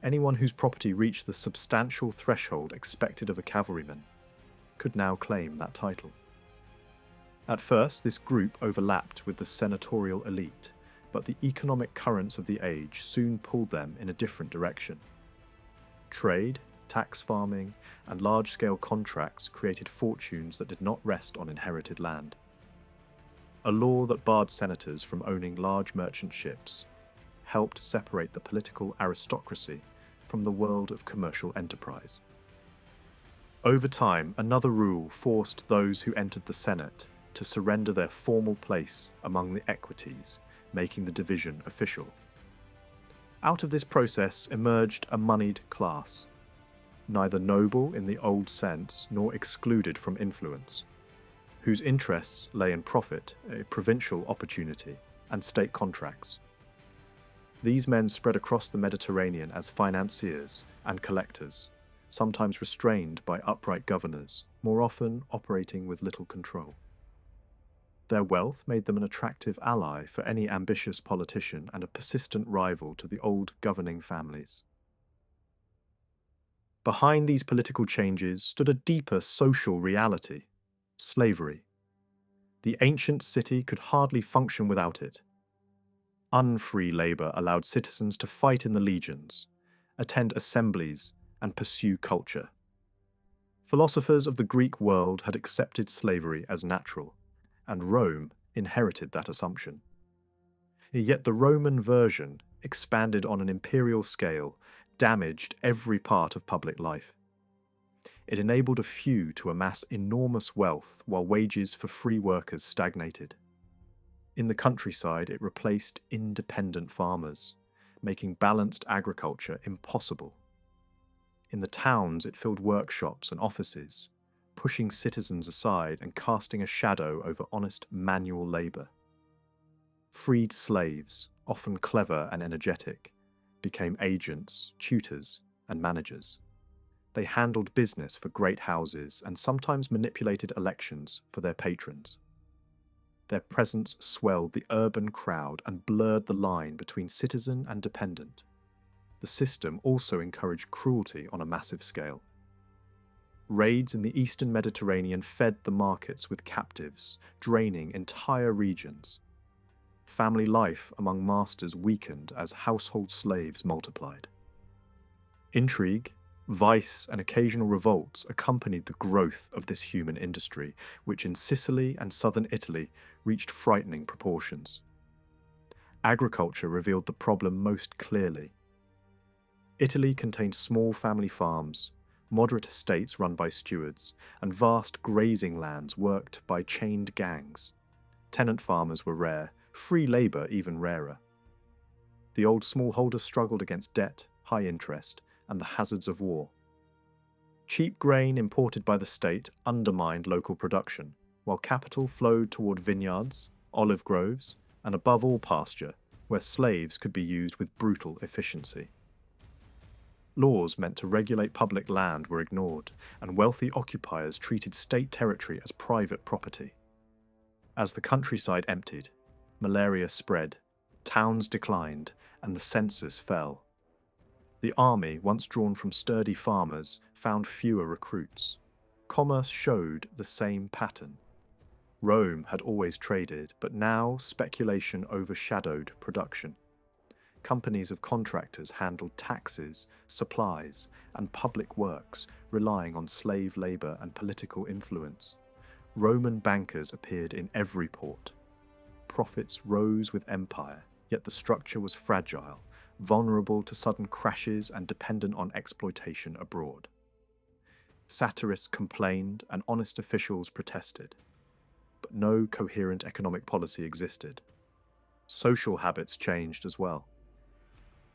Anyone whose property reached the substantial threshold expected of a cavalryman could now claim that title. At first, this group overlapped with the senatorial elite, but the economic currents of the age soon pulled them in a different direction. Trade, tax farming, and large-scale contracts created fortunes that did not rest on inherited land. A law that barred senators from owning large merchant ships helped separate the political aristocracy from the world of commercial enterprise. Over time, another rule forced those who entered the Senate to surrender their formal place among the equites, making the division official. Out of this process emerged a moneyed class, neither noble in the old sense nor excluded from influence, whose interests lay in profit, a provincial opportunity, and state contracts. These men spread across the Mediterranean as financiers and collectors, sometimes restrained by upright governors, more often operating with little control. Their wealth made them an attractive ally for any ambitious politician and a persistent rival to the old governing families. Behind these political changes stood a deeper social reality: slavery. The ancient city could hardly function without it. Unfree labour allowed citizens to fight in the legions, attend assemblies, and pursue culture. Philosophers of the Greek world had accepted slavery as natural, and Rome inherited that assumption. Yet the Roman version, expanded on an imperial scale, damaged every part of public life. It enabled a few to amass enormous wealth while wages for free workers stagnated. In the countryside, it replaced independent farmers, making balanced agriculture impossible. In the towns, it filled workshops and offices, pushing citizens aside and casting a shadow over honest manual labour. Freed slaves, often clever and energetic, became agents, tutors, and managers. They handled business for great houses and sometimes manipulated elections for their patrons. Their presence swelled the urban crowd and blurred the line between citizen and dependent. The system also encouraged cruelty on a massive scale. Raids in the eastern Mediterranean fed the markets with captives, draining entire regions. Family life among masters weakened as household slaves multiplied. Intrigue, vice, and occasional revolts accompanied the growth of this human industry, which in Sicily and southern Italy reached frightening proportions. Agriculture revealed the problem most clearly. Italy contained small family farms, moderate estates run by stewards, and vast grazing lands worked by chained gangs. Tenant farmers were rare, free labour even rarer. The old smallholder struggled against debt, high interest, and the hazards of war. Cheap grain imported by the state undermined local production, while capital flowed toward vineyards, olive groves, and above all pasture, where slaves could be used with brutal efficiency. Laws meant to regulate public land were ignored, and wealthy occupiers treated state territory as private property. As the countryside emptied, malaria spread, towns declined, and the census fell. The army, once drawn from sturdy farmers, found fewer recruits. Commerce showed the same pattern. Rome had always traded, but now speculation overshadowed production. Companies of contractors handled taxes, supplies, and public works, relying on slave labor and political influence. Roman bankers appeared in every port. Profits rose with empire, yet the structure was fragile, vulnerable to sudden crashes and dependent on exploitation abroad. Satirists complained and honest officials protested, but no coherent economic policy existed. Social habits changed as well.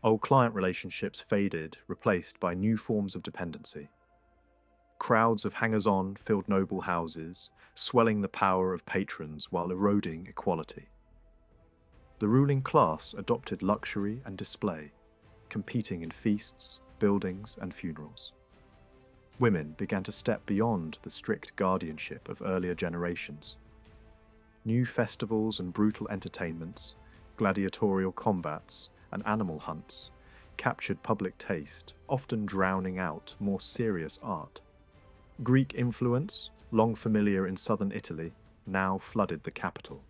Old client relationships faded, replaced by new forms of dependency. Crowds of hangers-on filled noble houses, swelling the power of patrons while eroding equality. The ruling class adopted luxury and display, competing in feasts, buildings, and funerals. Women began to step beyond the strict guardianship of earlier generations. New festivals and brutal entertainments, gladiatorial combats, and animal hunts captured public taste, often drowning out more serious art. Greek influence, long familiar in southern Italy, now flooded the capital.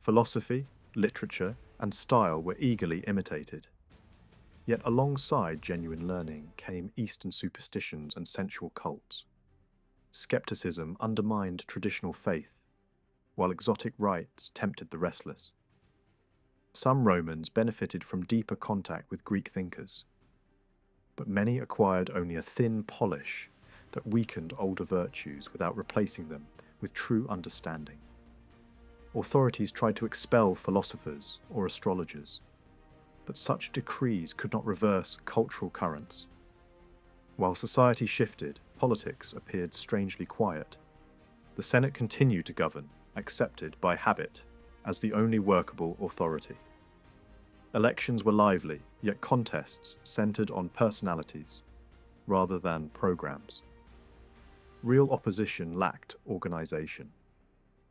Philosophy, literature, and style were eagerly imitated. Yet alongside genuine learning came Eastern superstitions and sensual cults. Skepticism undermined traditional faith, while exotic rites tempted the restless. Some Romans benefited from deeper contact with Greek thinkers, but many acquired only a thin polish that weakened older virtues without replacing them with true understanding. Authorities tried to expel philosophers or astrologers, but such decrees could not reverse cultural currents. While society shifted, politics appeared strangely quiet. The Senate continued to govern, accepted by habit, as the only workable authority. Elections were lively, yet contests centered on personalities rather than programs. Real opposition lacked organization.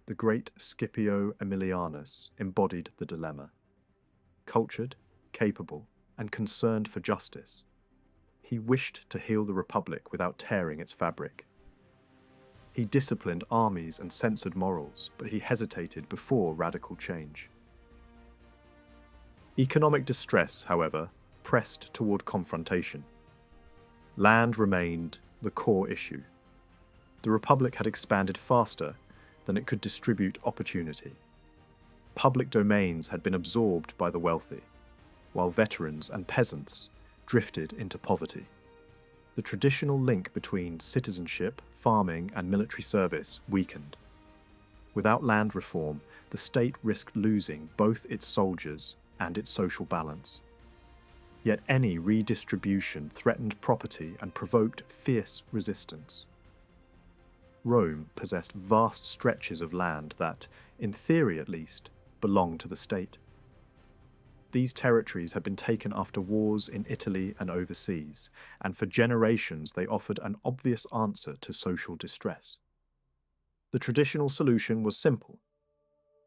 The great Scipio Aemilianus embodied the dilemma. Cultured, capable, and concerned for justice, he wished to heal the Republic without tearing its fabric. He disciplined armies and censored morals, but he hesitated before radical change. Economic distress, however, pressed toward confrontation. Land remained the core issue. The Republic had expanded faster than it could distribute opportunity. Public domains had been absorbed by the wealthy, while veterans and peasants drifted into poverty. The traditional link between citizenship, farming, and military service weakened. Without land reform, the state risked losing both its soldiers and its social balance. Yet any redistribution threatened property and provoked fierce resistance. Rome possessed vast stretches of land that, in theory at least, belonged to the state. These territories had been taken after wars in Italy and overseas, and for generations they offered an obvious answer to social distress. The traditional solution was simple: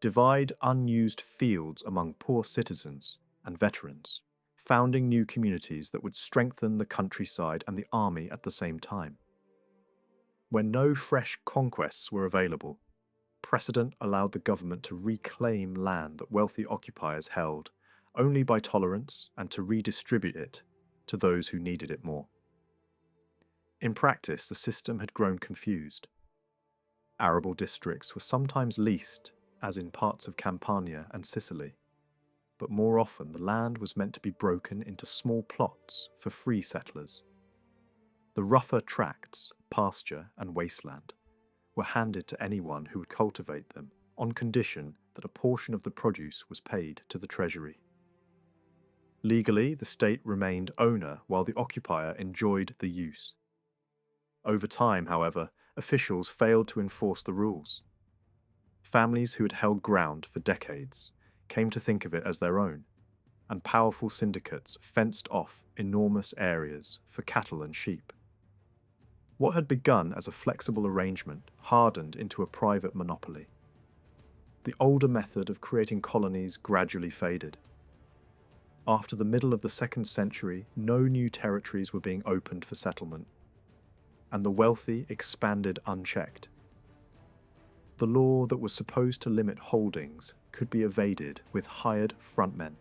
divide unused fields among poor citizens and veterans, founding new communities that would strengthen the countryside and the army at the same time. When no fresh conquests were available, precedent allowed the government to reclaim land that wealthy occupiers held only by tolerance and to redistribute it to those who needed it more. In practice, the system had grown confused. Arable districts were sometimes leased, as in parts of Campania and Sicily, but more often the land was meant to be broken into small plots for free settlers. The rougher tracts, pasture and wasteland, were handed to anyone who would cultivate them on condition that a portion of the produce was paid to the treasury. Legally, the state remained owner while the occupier enjoyed the use. Over time, however, officials failed to enforce the rules. Families who had held ground for decades came to think of it as their own, and powerful syndicates fenced off enormous areas for cattle and sheep. What had begun as a flexible arrangement hardened into a private monopoly. The older method of creating colonies gradually faded. After the middle of the 2nd century, no new territories were being opened for settlement, and the wealthy expanded unchecked. The law that was supposed to limit holdings could be evaded with hired frontmen.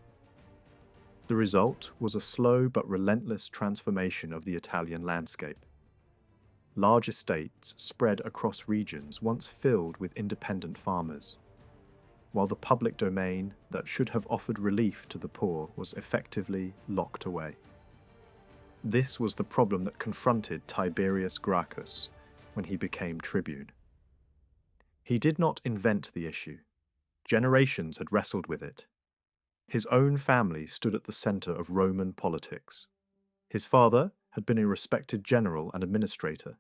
The result was a slow but relentless transformation of the Italian landscape. Large estates spread across regions once filled with independent farmers, while the public domain that should have offered relief to the poor was effectively locked away. This was the problem that confronted Tiberius Gracchus when he became tribune. He did not invent the issue. Generations had wrestled with it. His own family stood at the centre of Roman politics. His father had been a respected general and administrator.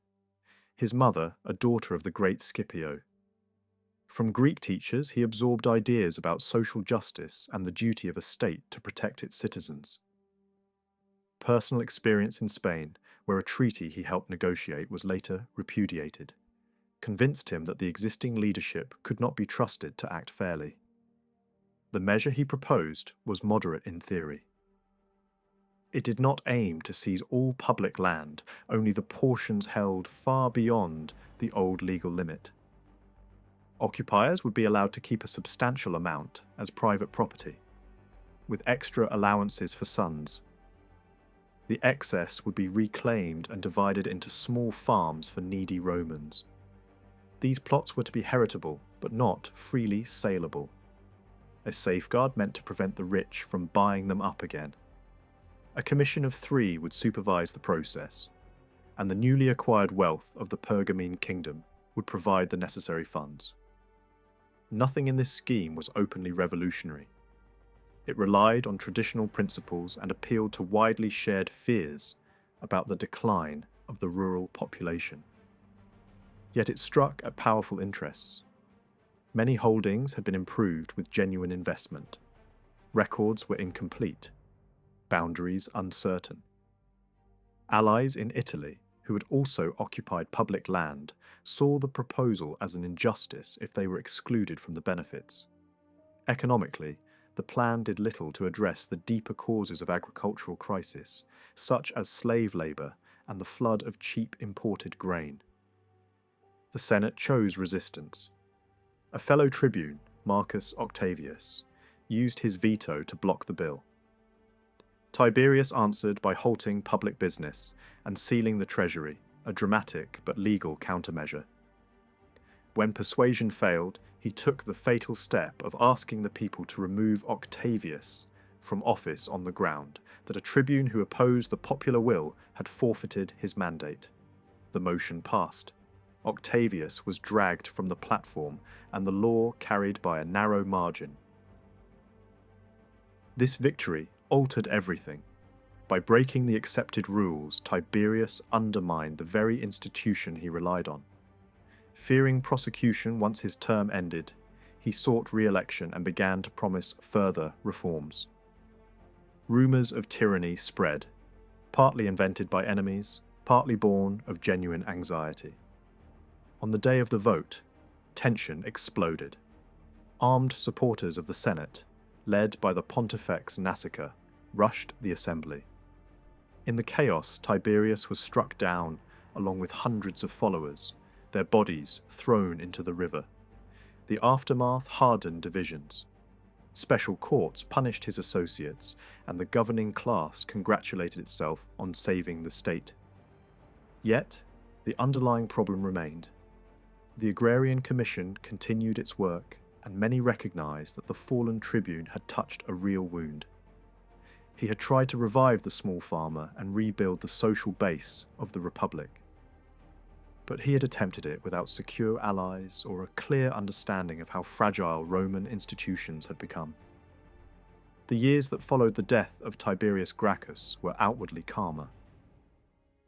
His mother, a daughter of the great Scipio. From Greek teachers, he absorbed ideas about social justice and the duty of a state to protect its citizens. Personal experience in Spain, where a treaty he helped negotiate was later repudiated, convinced him that the existing leadership could not be trusted to act fairly. The measure he proposed was moderate in theory. It did not aim to seize all public land, only the portions held far beyond the old legal limit. Occupiers would be allowed to keep a substantial amount as private property, with extra allowances for sons. The excess would be reclaimed and divided into small farms for needy Romans. These plots were to be heritable, but not freely saleable. A safeguard meant to prevent the rich from buying them up again. A commission of 3 would supervise the process, and the newly acquired wealth of the Pergamene kingdom would provide the necessary funds. Nothing in this scheme was openly revolutionary. It relied on traditional principles and appealed to widely shared fears about the decline of the rural population. Yet it struck at powerful interests. Many holdings had been improved with genuine investment. Records were incomplete, boundaries uncertain. Allies in Italy, who had also occupied public land, saw the proposal as an injustice if they were excluded from the benefits. Economically, the plan did little to address the deeper causes of agricultural crisis, such as slave labour and the flood of cheap imported grain. The Senate chose resistance. A fellow tribune, Marcus Octavius, used his veto to block the bill. Tiberius answered by halting public business and sealing the treasury, a dramatic but legal countermeasure. When persuasion failed, he took the fatal step of asking the people to remove Octavius from office on the ground that a tribune who opposed the popular will had forfeited his mandate. The motion passed. Octavius was dragged from the platform and the law carried by a narrow margin. This victory altered everything. By breaking the accepted rules, Tiberius undermined the very institution he relied on. Fearing prosecution once his term ended, he sought re-election and began to promise further reforms. Rumours of tyranny spread, partly invented by enemies, partly born of genuine anxiety. On the day of the vote, tension exploded. Armed supporters of the Senate, led by the Pontifex Nasica, rushed the assembly. In the chaos, Tiberius was struck down, along with hundreds of followers, their bodies thrown into the river. The aftermath hardened divisions. Special courts punished his associates, and the governing class congratulated itself on saving the state. Yet, the underlying problem remained. The Agrarian Commission continued its work, and many recognized that the fallen tribune had touched a real wound. He had tried to revive the small farmer and rebuild the social base of the Republic. But he had attempted it without secure allies or a clear understanding of how fragile Roman institutions had become. The years that followed the death of Tiberius Gracchus were outwardly calmer.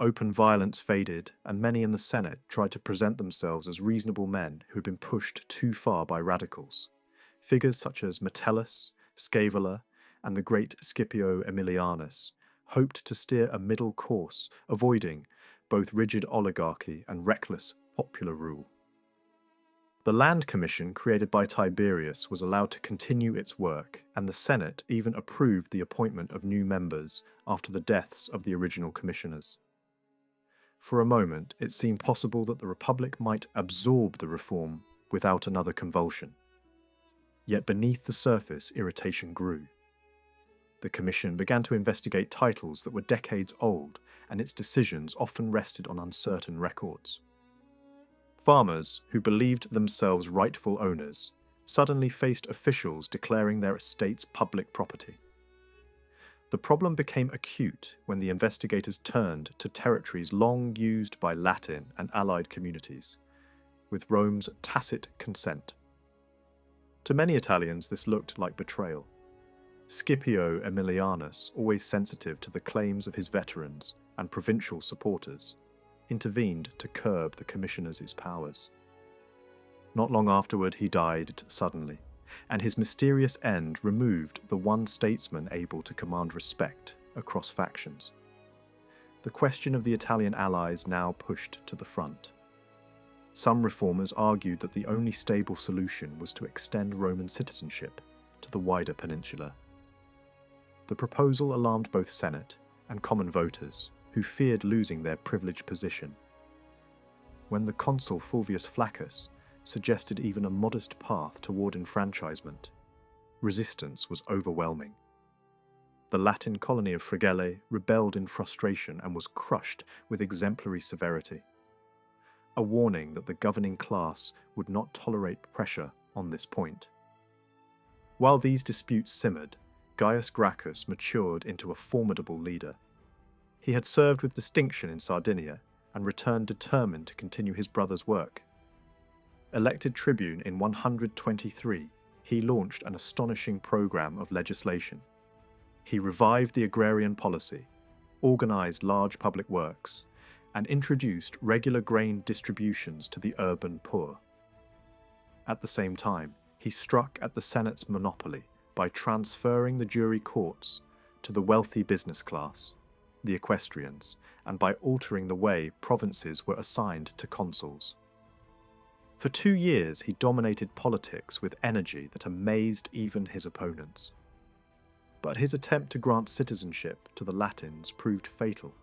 Open violence faded, and many in the Senate tried to present themselves as reasonable men who had been pushed too far by radicals. Figures such as Metellus, Scaevola, and the great Scipio Aemilianus hoped to steer a middle course, avoiding both rigid oligarchy and reckless popular rule. The Land Commission created by Tiberius was allowed to continue its work, and the Senate even approved the appointment of new members after the deaths of the original commissioners. For a moment, it seemed possible that the Republic might absorb the reform without another convulsion. Yet beneath the surface, irritation grew. The Commission began to investigate titles that were decades old, and its decisions often rested on uncertain records. Farmers, who believed themselves rightful owners, suddenly faced officials declaring their estates public property. The problem became acute when the investigators turned to territories long used by Latin and allied communities, with Rome's tacit consent. To many Italians, this looked like betrayal. Scipio Aemilianus, always sensitive to the claims of his veterans and provincial supporters, intervened to curb the commissioners' powers. Not long afterward, he died suddenly, and his mysterious end removed the one statesman able to command respect across factions. The question of the Italian allies now pushed to the front. Some reformers argued that the only stable solution was to extend Roman citizenship to the wider peninsula. The proposal alarmed both Senate and common voters, who feared losing their privileged position. When the consul Fulvius Flaccus suggested even a modest path toward enfranchisement, resistance was overwhelming. The Latin colony of Fregellae rebelled in frustration and was crushed with exemplary severity, a warning that the governing class would not tolerate pressure on this point. While these disputes simmered, Gaius Gracchus matured into a formidable leader. He had served with distinction in Sardinia and returned determined to continue his brother's work. Elected tribune in 123, he launched an astonishing program of legislation. He revived the agrarian policy, organized large public works, and introduced regular grain distributions to the urban poor. At the same time, he struck at the Senate's monopoly by transferring the jury courts to the wealthy business class, the equestrians, and by altering the way provinces were assigned to consuls. For 2 years, he dominated politics with energy that amazed even his opponents. But his attempt to grant citizenship to the Latins proved fatal.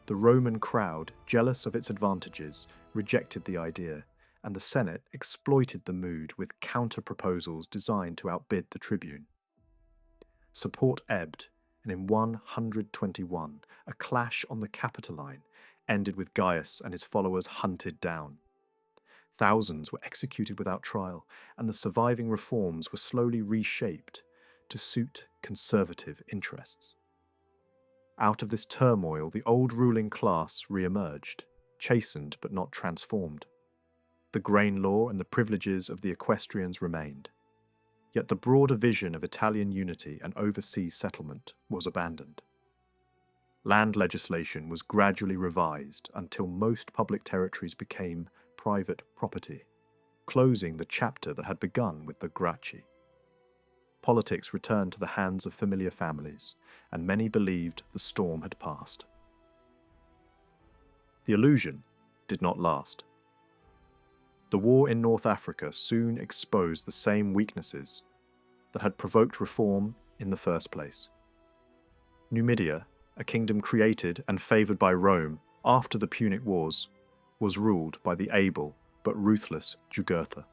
The Roman crowd, jealous of its advantages, rejected the idea, and the Senate exploited the mood with counter-proposals designed to outbid the tribune. Support ebbed, and in 121, a clash on the Capitoline ended with Gaius and his followers hunted down. Thousands were executed without trial, and the surviving reforms were slowly reshaped to suit conservative interests. Out of this turmoil, the old ruling class re-emerged, chastened but not transformed. The grain law and the privileges of the equestrians remained. Yet the broader vision of Italian unity and overseas settlement was abandoned. Land legislation was gradually revised until most public territories became private property, closing the chapter that had begun with the Gracchi. Politics returned to the hands of familiar families, and many believed the storm had passed. The illusion did not last. The war in North Africa soon exposed the same weaknesses that had provoked reform in the first place. Numidia, a kingdom created and favoured by Rome after the Punic Wars, was ruled by the able but ruthless Jugurtha.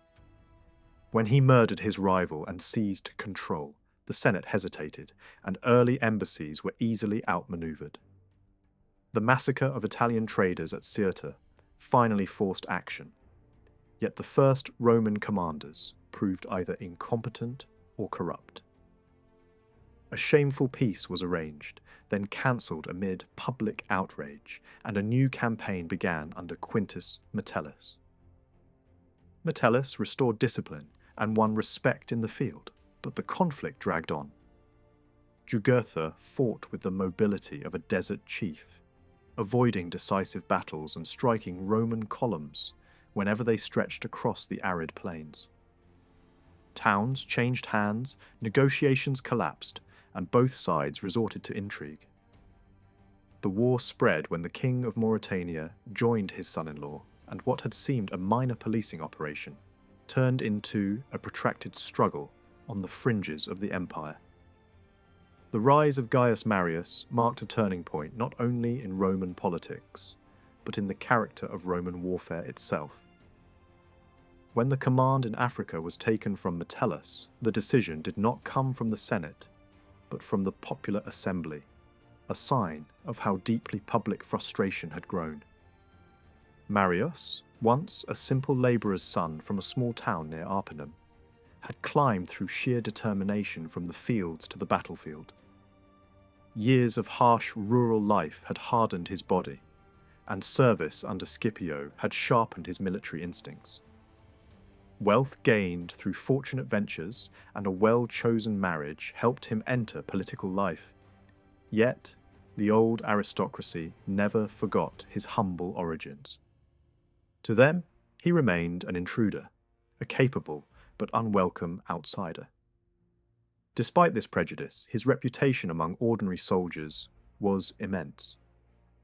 When he murdered his rival and seized control, the Senate hesitated, and early embassies were easily outmaneuvered. The massacre of Italian traders at Cirta finally forced action, yet the first Roman commanders proved either incompetent or corrupt. A shameful peace was arranged, then cancelled amid public outrage, and a new campaign began under Quintus Metellus. Metellus restored discipline and won respect in the field, but the conflict dragged on. Jugurtha fought with the mobility of a desert chief, avoiding decisive battles and striking Roman columns whenever they stretched across the arid plains. Towns changed hands, negotiations collapsed, and both sides resorted to intrigue. The war spread when the king of Mauritania joined his son-in-law, and what had seemed a minor policing operation turned into a protracted struggle on the fringes of the empire. The rise of Gaius Marius marked a turning point not only in Roman politics, but in the character of Roman warfare itself. When the command in Africa was taken from Metellus, the decision did not come from the Senate, but from the popular assembly, a sign of how deeply public frustration had grown. Marius, once a simple labourer's son from a small town near Arpinum, had climbed through sheer determination from the fields to the battlefield. Years of harsh rural life had hardened his body, and service under Scipio had sharpened his military instincts. Wealth gained through fortunate ventures and a well-chosen marriage helped him enter political life. Yet, the old aristocracy never forgot his humble origins. To them, he remained an intruder, a capable but unwelcome outsider. Despite this prejudice, his reputation among ordinary soldiers was immense.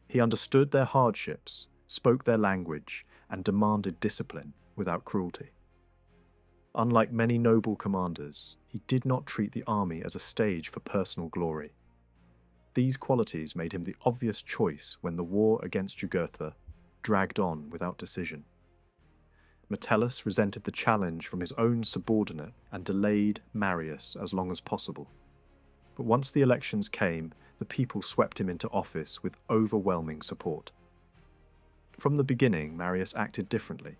He understood their hardships, spoke their language, and demanded discipline without cruelty. Unlike many noble commanders, he did not treat the army as a stage for personal glory. These qualities made him the obvious choice when the war against Jugurtha dragged on without decision. Metellus resented the challenge from his own subordinate and delayed Marius as long as possible. But once the elections came, the people swept him into office with overwhelming support. From the beginning, Marius acted differently.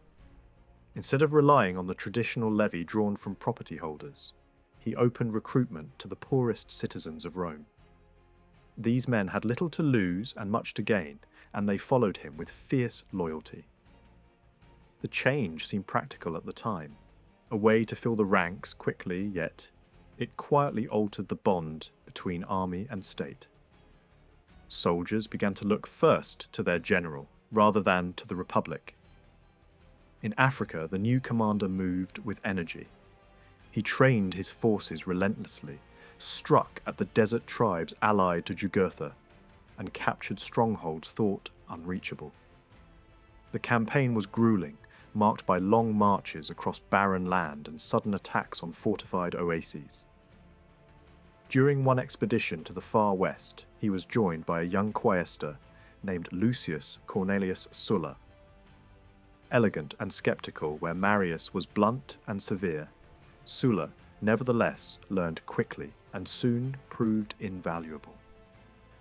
Instead of relying on the traditional levy drawn from property holders, he opened recruitment to the poorest citizens of Rome. These men had little to lose and much to gain, and they followed him with fierce loyalty. The change seemed practical at the time, a way to fill the ranks quickly, yet it quietly altered the bond between army and state. Soldiers began to look first to their general, rather than to the republic. In Africa, the new commander moved with energy. He trained his forces relentlessly, struck at the desert tribes allied to Jugurtha, and captured strongholds thought unreachable. The campaign was grueling, marked by long marches across barren land and sudden attacks on fortified oases. During one expedition to the far west, he was joined by a young quaestor named Lucius Cornelius Sulla. Elegant and sceptical where Marius was blunt and severe, Sulla nevertheless learned quickly and soon proved invaluable.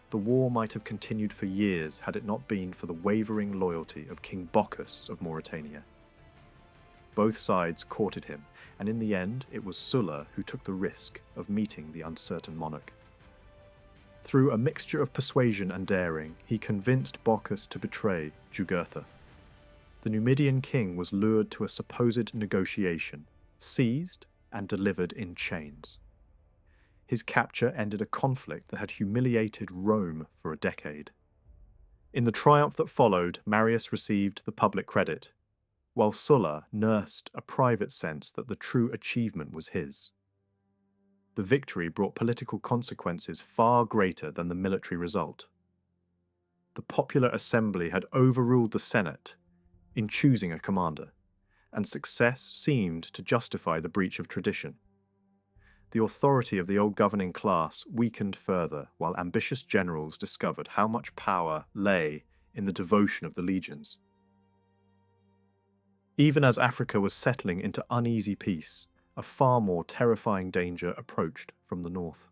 The war might have continued for years had it not been for the wavering loyalty of King Bocchus of Mauritania. Both sides courted him, and in the end it was Sulla who took the risk of meeting the uncertain monarch. Through a mixture of persuasion and daring, he convinced Bocchus to betray Jugurtha. The Numidian king was lured to a supposed negotiation, seized and delivered in chains. His capture ended a conflict that had humiliated Rome for a decade. In the triumph that followed, Marius received the public credit, while Sulla nursed a private sense that the true achievement was his. The victory brought political consequences far greater than the military result. The popular assembly had overruled the Senate in choosing a commander, and success seemed to justify the breach of tradition. The authority of the old governing class weakened further, while ambitious generals discovered how much power lay in the devotion of the legions. Even as Africa was settling into uneasy peace, a far more terrifying danger approached from the north.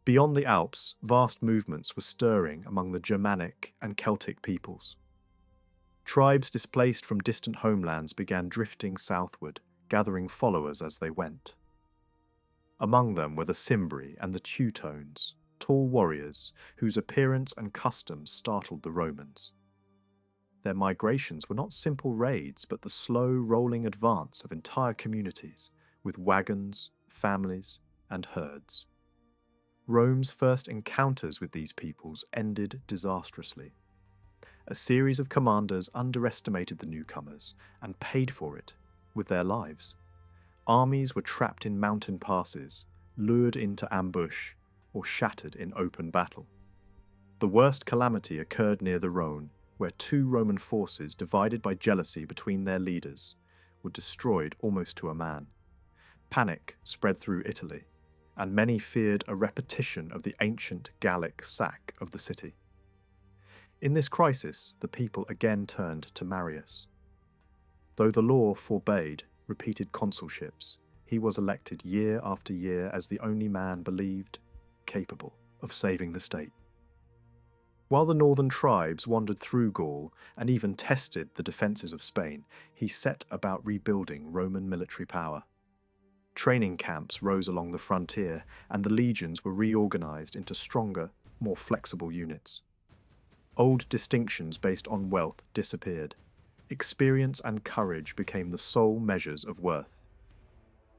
Beyond the Alps, vast movements were stirring among the Germanic and Celtic peoples. Tribes displaced from distant homelands began drifting southward, gathering followers as they went. Among them were the Cimbri and the Teutones, tall warriors whose appearance and customs startled the Romans. Their migrations were not simple raids, but the slow, rolling advance of entire communities, with wagons, families, and herds. Rome's first encounters with these peoples ended disastrously. A series of commanders underestimated the newcomers and paid for it with their lives. Armies were trapped in mountain passes, lured into ambush, or shattered in open battle. The worst calamity occurred near the Rhone, where two Roman forces, divided by jealousy between their leaders, were destroyed almost to a man. Panic spread through Italy, and many feared a repetition of the ancient Gallic sack of the city. In this crisis, the people again turned to Marius. Though the law forbade repeated consulships, he was elected year after year as the only man believed capable of saving the state. While the northern tribes wandered through Gaul and even tested the defences of Spain, he set about rebuilding Roman military power. Training camps rose along the frontier, and the legions were reorganised into stronger, more flexible units. Old distinctions based on wealth disappeared. Experience and courage became the sole measures of worth.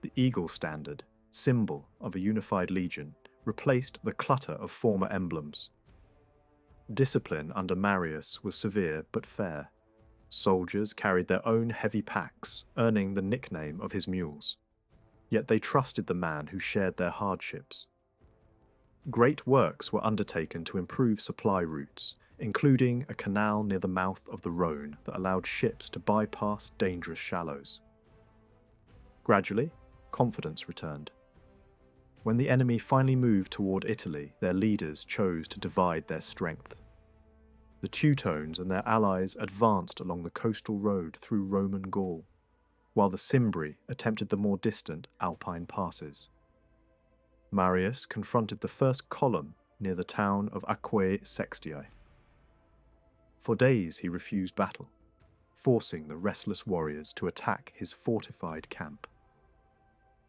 The eagle standard, symbol of a unified legion, replaced the clutter of former emblems. Discipline under Marius was severe but fair. Soldiers carried their own heavy packs, earning the nickname of his mules. Yet they trusted the man who shared their hardships. Great works were undertaken to improve supply routes, including a canal near the mouth of the Rhone that allowed ships to bypass dangerous shallows. Gradually, confidence returned. When the enemy finally moved toward Italy, their leaders chose to divide their strength. The Teutones and their allies advanced along the coastal road through Roman Gaul, while the Cimbri attempted the more distant Alpine passes. Marius confronted the first column near the town of Aquae Sextiae. For days he refused battle, forcing the restless warriors to attack his fortified camp.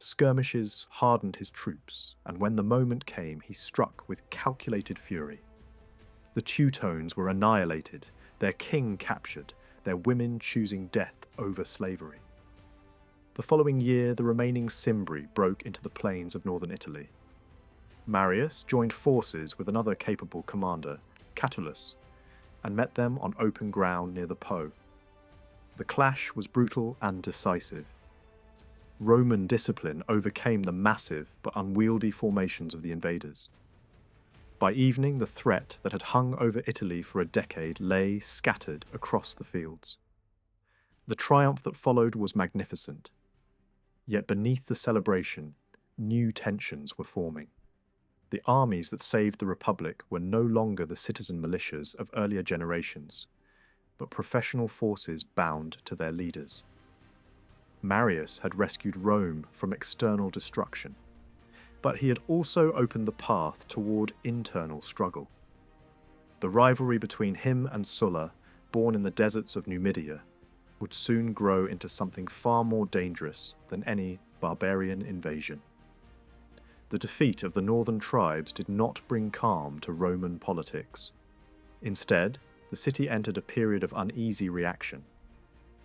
Skirmishes hardened his troops, and when the moment came, he struck with calculated fury. The Teutones were annihilated, their king captured, their women choosing death over slavery. The following year, the remaining Cimbri broke into the plains of northern Italy. Marius joined forces with another capable commander, Catullus, and met them on open ground near the Po. The clash was brutal and decisive. Roman discipline overcame the massive but unwieldy formations of the invaders. By evening, the threat that had hung over Italy for a decade lay scattered across the fields. The triumph that followed was magnificent. Yet beneath the celebration, new tensions were forming. The armies that saved the Republic were no longer the citizen militias of earlier generations, but professional forces bound to their leaders. Marius had rescued Rome from external destruction, but he had also opened the path toward internal struggle. The rivalry between him and Sulla, born in the deserts of Numidia, would soon grow into something far more dangerous than any barbarian invasion. The defeat of the northern tribes did not bring calm to Roman politics. Instead, the city entered a period of uneasy reaction,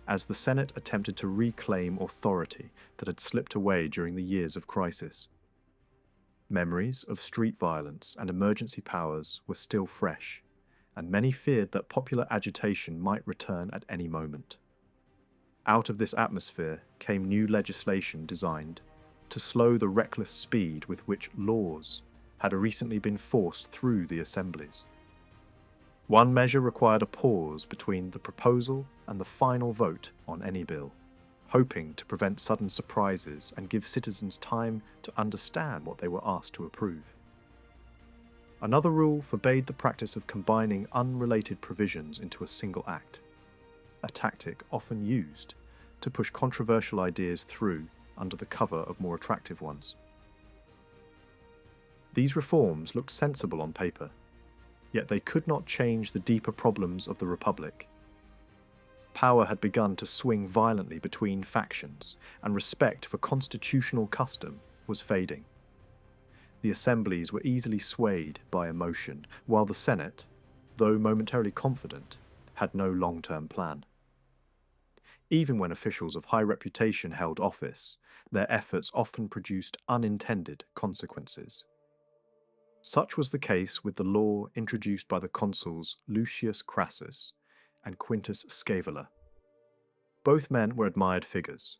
as the Senate attempted to reclaim authority that had slipped away during the years of crisis. Memories of street violence and emergency powers were still fresh, and many feared that popular agitation might return at any moment. Out of this atmosphere came new legislation designed to slow the reckless speed with which laws had recently been forced through the assemblies. One measure required a pause between the proposal and the final vote on any bill, hoping to prevent sudden surprises and give citizens time to understand what they were asked to approve. Another rule forbade the practice of combining unrelated provisions into a single act, a tactic often used to push controversial ideas through under the cover of more attractive ones. These reforms looked sensible on paper, yet they could not change the deeper problems of the Republic. Power had begun to swing violently between factions, and respect for constitutional custom was fading. The assemblies were easily swayed by emotion, while the Senate, though momentarily confident, had no long-term plan. Even when officials of high reputation held office, their efforts often produced unintended consequences. Such was the case with the law introduced by the consuls Lucius Crassus and Quintus Scaevola. Both men were admired figures,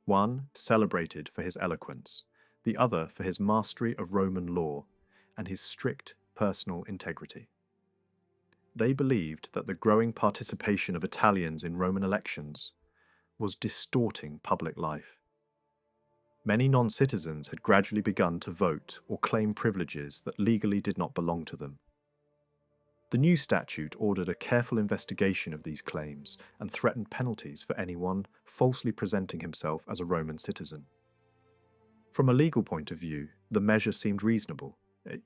one celebrated for his eloquence, the other for his mastery of Roman law and his strict personal integrity. They believed that the growing participation of Italians in Roman elections was distorting public life. Many non-citizens had gradually begun to vote or claim privileges that legally did not belong to them. The new statute ordered a careful investigation of these claims and threatened penalties for anyone falsely presenting himself as a Roman citizen. From a legal point of view, the measure seemed reasonable,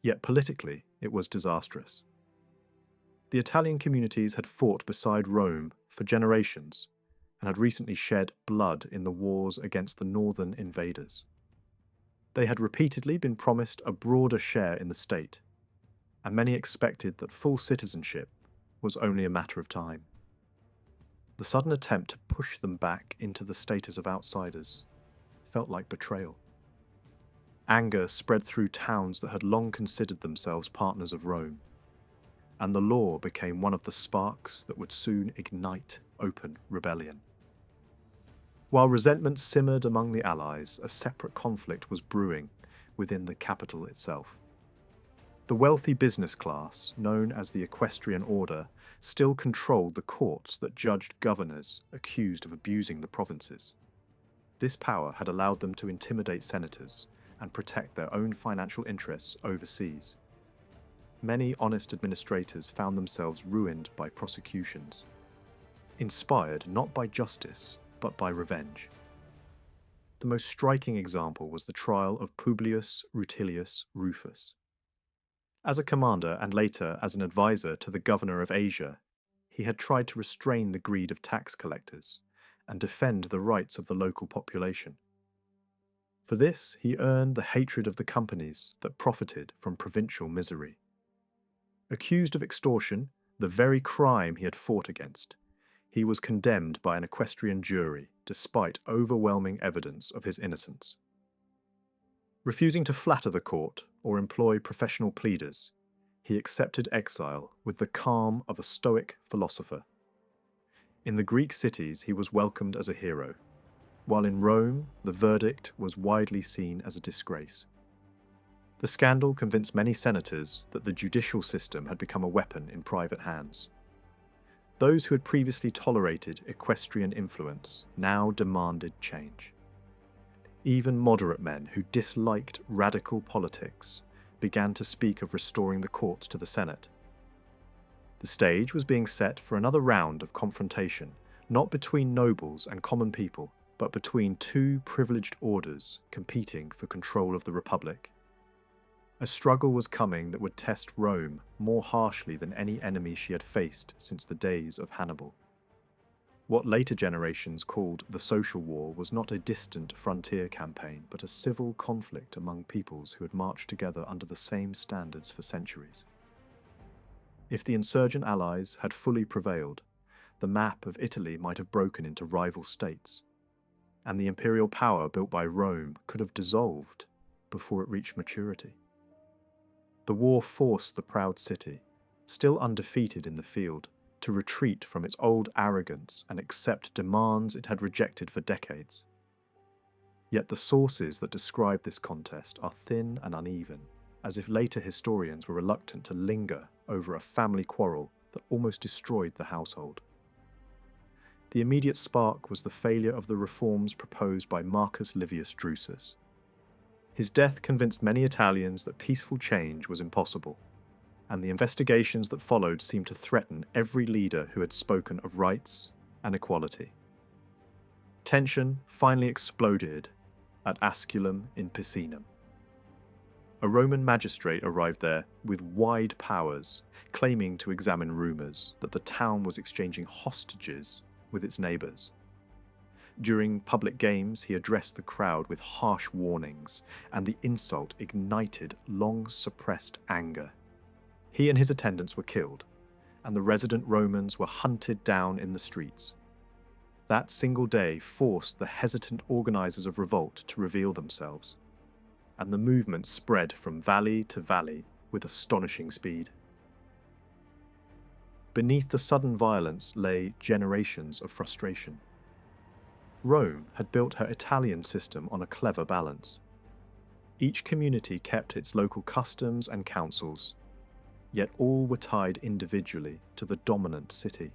yet politically it was disastrous. The Italian communities had fought beside Rome for generations and had recently shed blood in the wars against the northern invaders. They had repeatedly been promised a broader share in the state, and many expected that full citizenship was only a matter of time. The sudden attempt to push them back into the status of outsiders felt like betrayal. Anger spread through towns that had long considered themselves partners of Rome, and the law became one of the sparks that would soon ignite open rebellion. While resentment simmered among the allies, a separate conflict was brewing within the capital itself. The wealthy business class, known as the Equestrian Order, still controlled the courts that judged governors accused of abusing the provinces. This power had allowed them to intimidate senators and protect their own financial interests overseas. Many honest administrators found themselves ruined by prosecutions, inspired not by justice, but by revenge. The most striking example was the trial of Publius Rutilius Rufus. As a commander and later as an advisor to the governor of Asia, he had tried to restrain the greed of tax collectors and defend the rights of the local population. For this, he earned the hatred of the companies that profited from provincial misery. Accused of extortion, the very crime he had fought against, he was condemned by an equestrian jury despite overwhelming evidence of his innocence. Refusing to flatter the court or employ professional pleaders, he accepted exile with the calm of a Stoic philosopher. In the Greek cities he was welcomed as a hero, while in Rome the verdict was widely seen as a disgrace. The scandal convinced many senators that the judicial system had become a weapon in private hands. Those who had previously tolerated equestrian influence now demanded change. Even moderate men who disliked radical politics began to speak of restoring the courts to the Senate. The stage was being set for another round of confrontation, not between nobles and common people, but between two privileged orders competing for control of the Republic. A struggle was coming that would test Rome more harshly than any enemy she had faced since the days of Hannibal. What later generations called the Social War was not a distant frontier campaign, but a civil conflict among peoples who had marched together under the same standards for centuries. If the insurgent allies had fully prevailed, the map of Italy might have broken into rival states, and the imperial power built by Rome could have dissolved before it reached maturity. The war forced the proud city, still undefeated in the field, to retreat from its old arrogance and accept demands it had rejected for decades. Yet the sources that describe this contest are thin and uneven, as if later historians were reluctant to linger over a family quarrel that almost destroyed the household. The immediate spark was the failure of the reforms proposed by Marcus Livius Drusus. His death convinced many Italians that peaceful change was impossible, and the investigations that followed seemed to threaten every leader who had spoken of rights and equality. Tension finally exploded at Asculum in Picenum. A Roman magistrate arrived there with wide powers, claiming to examine rumours that the town was exchanging hostages with its neighbours. During public games, he addressed the crowd with harsh warnings, and the insult ignited long-suppressed anger. He and his attendants were killed, and the resident Romans were hunted down in the streets. That single day forced the hesitant organisers of revolt to reveal themselves, and the movement spread from valley to valley with astonishing speed. Beneath the sudden violence lay generations of frustration. Rome had built her Italian system on a clever balance. Each community kept its local customs and councils, yet all were tied individually to the dominant city.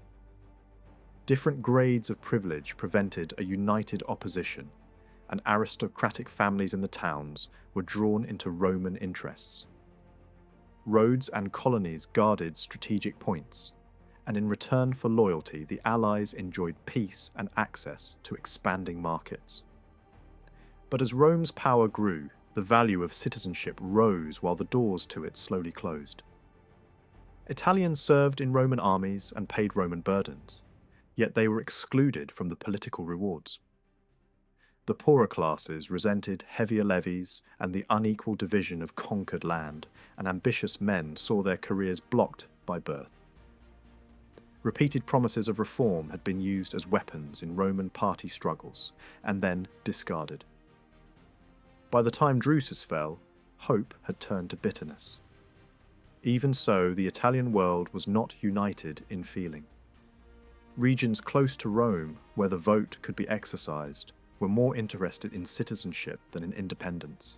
Different grades of privilege prevented a united opposition, and aristocratic families in the towns were drawn into Roman interests. Roads and colonies guarded strategic points, and in return for loyalty, the allies enjoyed peace and access to expanding markets. But as Rome's power grew, the value of citizenship rose while the doors to it slowly closed. Italians served in Roman armies and paid Roman burdens, yet they were excluded from the political rewards. The poorer classes resented heavier levies and the unequal division of conquered land, and ambitious men saw their careers blocked by birth. Repeated promises of reform had been used as weapons in Roman party struggles, and then discarded. By the time Drusus fell, hope had turned to bitterness. Even so, the Italian world was not united in feeling. Regions close to Rome, where the vote could be exercised, were more interested in citizenship than in independence.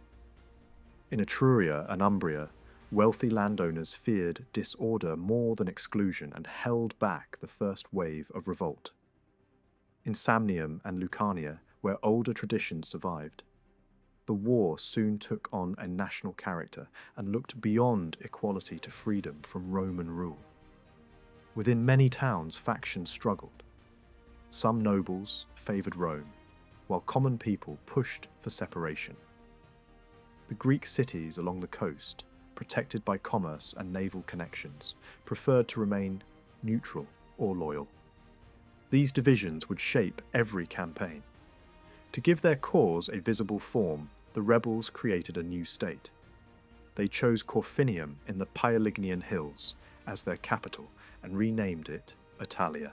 In Etruria and Umbria, wealthy landowners feared disorder more than exclusion and held back the first wave of revolt. In Samnium and Lucania, where older traditions survived, the war soon took on a national character and looked beyond equality to freedom from Roman rule. Within many towns, factions struggled. Some nobles favoured Rome, while common people pushed for separation. The Greek cities along the coast, protected by commerce and naval connections, preferred to remain neutral or loyal. These divisions would shape every campaign. To give their cause a visible form, the rebels created a new state. They chose Corfinium in the Paelignian hills as their capital and renamed it Italia.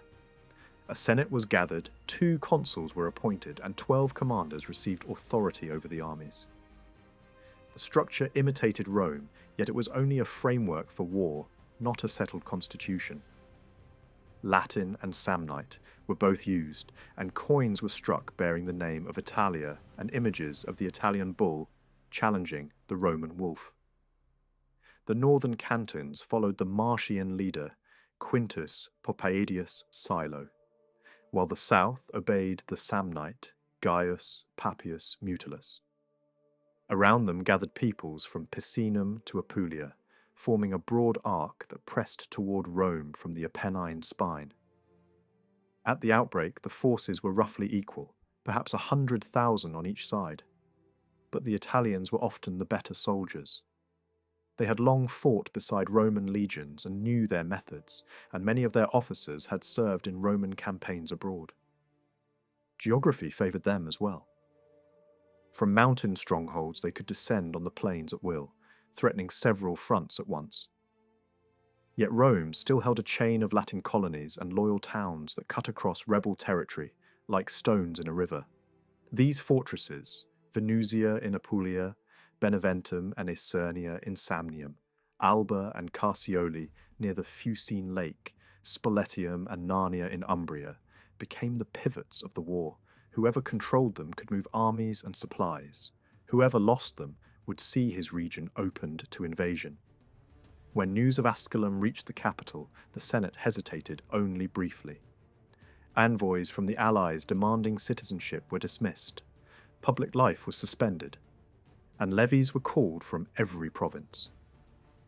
A senate was gathered, 2 consuls were appointed, and 12 commanders received authority over the armies. The structure imitated Rome, yet it was only a framework for war, not a settled constitution. Latin and Samnite were both used, and coins were struck bearing the name of Italia and images of the Italian bull challenging the Roman wolf. The northern cantons followed the Marcian leader Quintus Poppaedius Silo, while the south obeyed the Samnite Gaius Papius Mutilus. Around them gathered peoples from Picenum to Apulia, forming a broad arc that pressed toward Rome from the Apennine spine. At the outbreak, the forces were roughly equal, perhaps 100,000 on each side. But the Italians were often the better soldiers. They had long fought beside Roman legions and knew their methods, and many of their officers had served in Roman campaigns abroad. Geography favoured them as well. From mountain strongholds they could descend on the plains at will, threatening several fronts at once. Yet Rome still held a chain of Latin colonies and loyal towns that cut across rebel territory like stones in a river. These fortresses, Venusia in Apulia, Beneventum and Aesernia in Samnium, Alba and Carcioli near the Fucine Lake, Spoletium and Narnia in Umbria, became the pivots of the war. Whoever controlled them could move armies and supplies. Whoever lost them would see his region opened to invasion. When news of Asculum reached the capital, the Senate hesitated only briefly. Envoys from the allies demanding citizenship were dismissed. Public life was suspended, and levies were called from every province.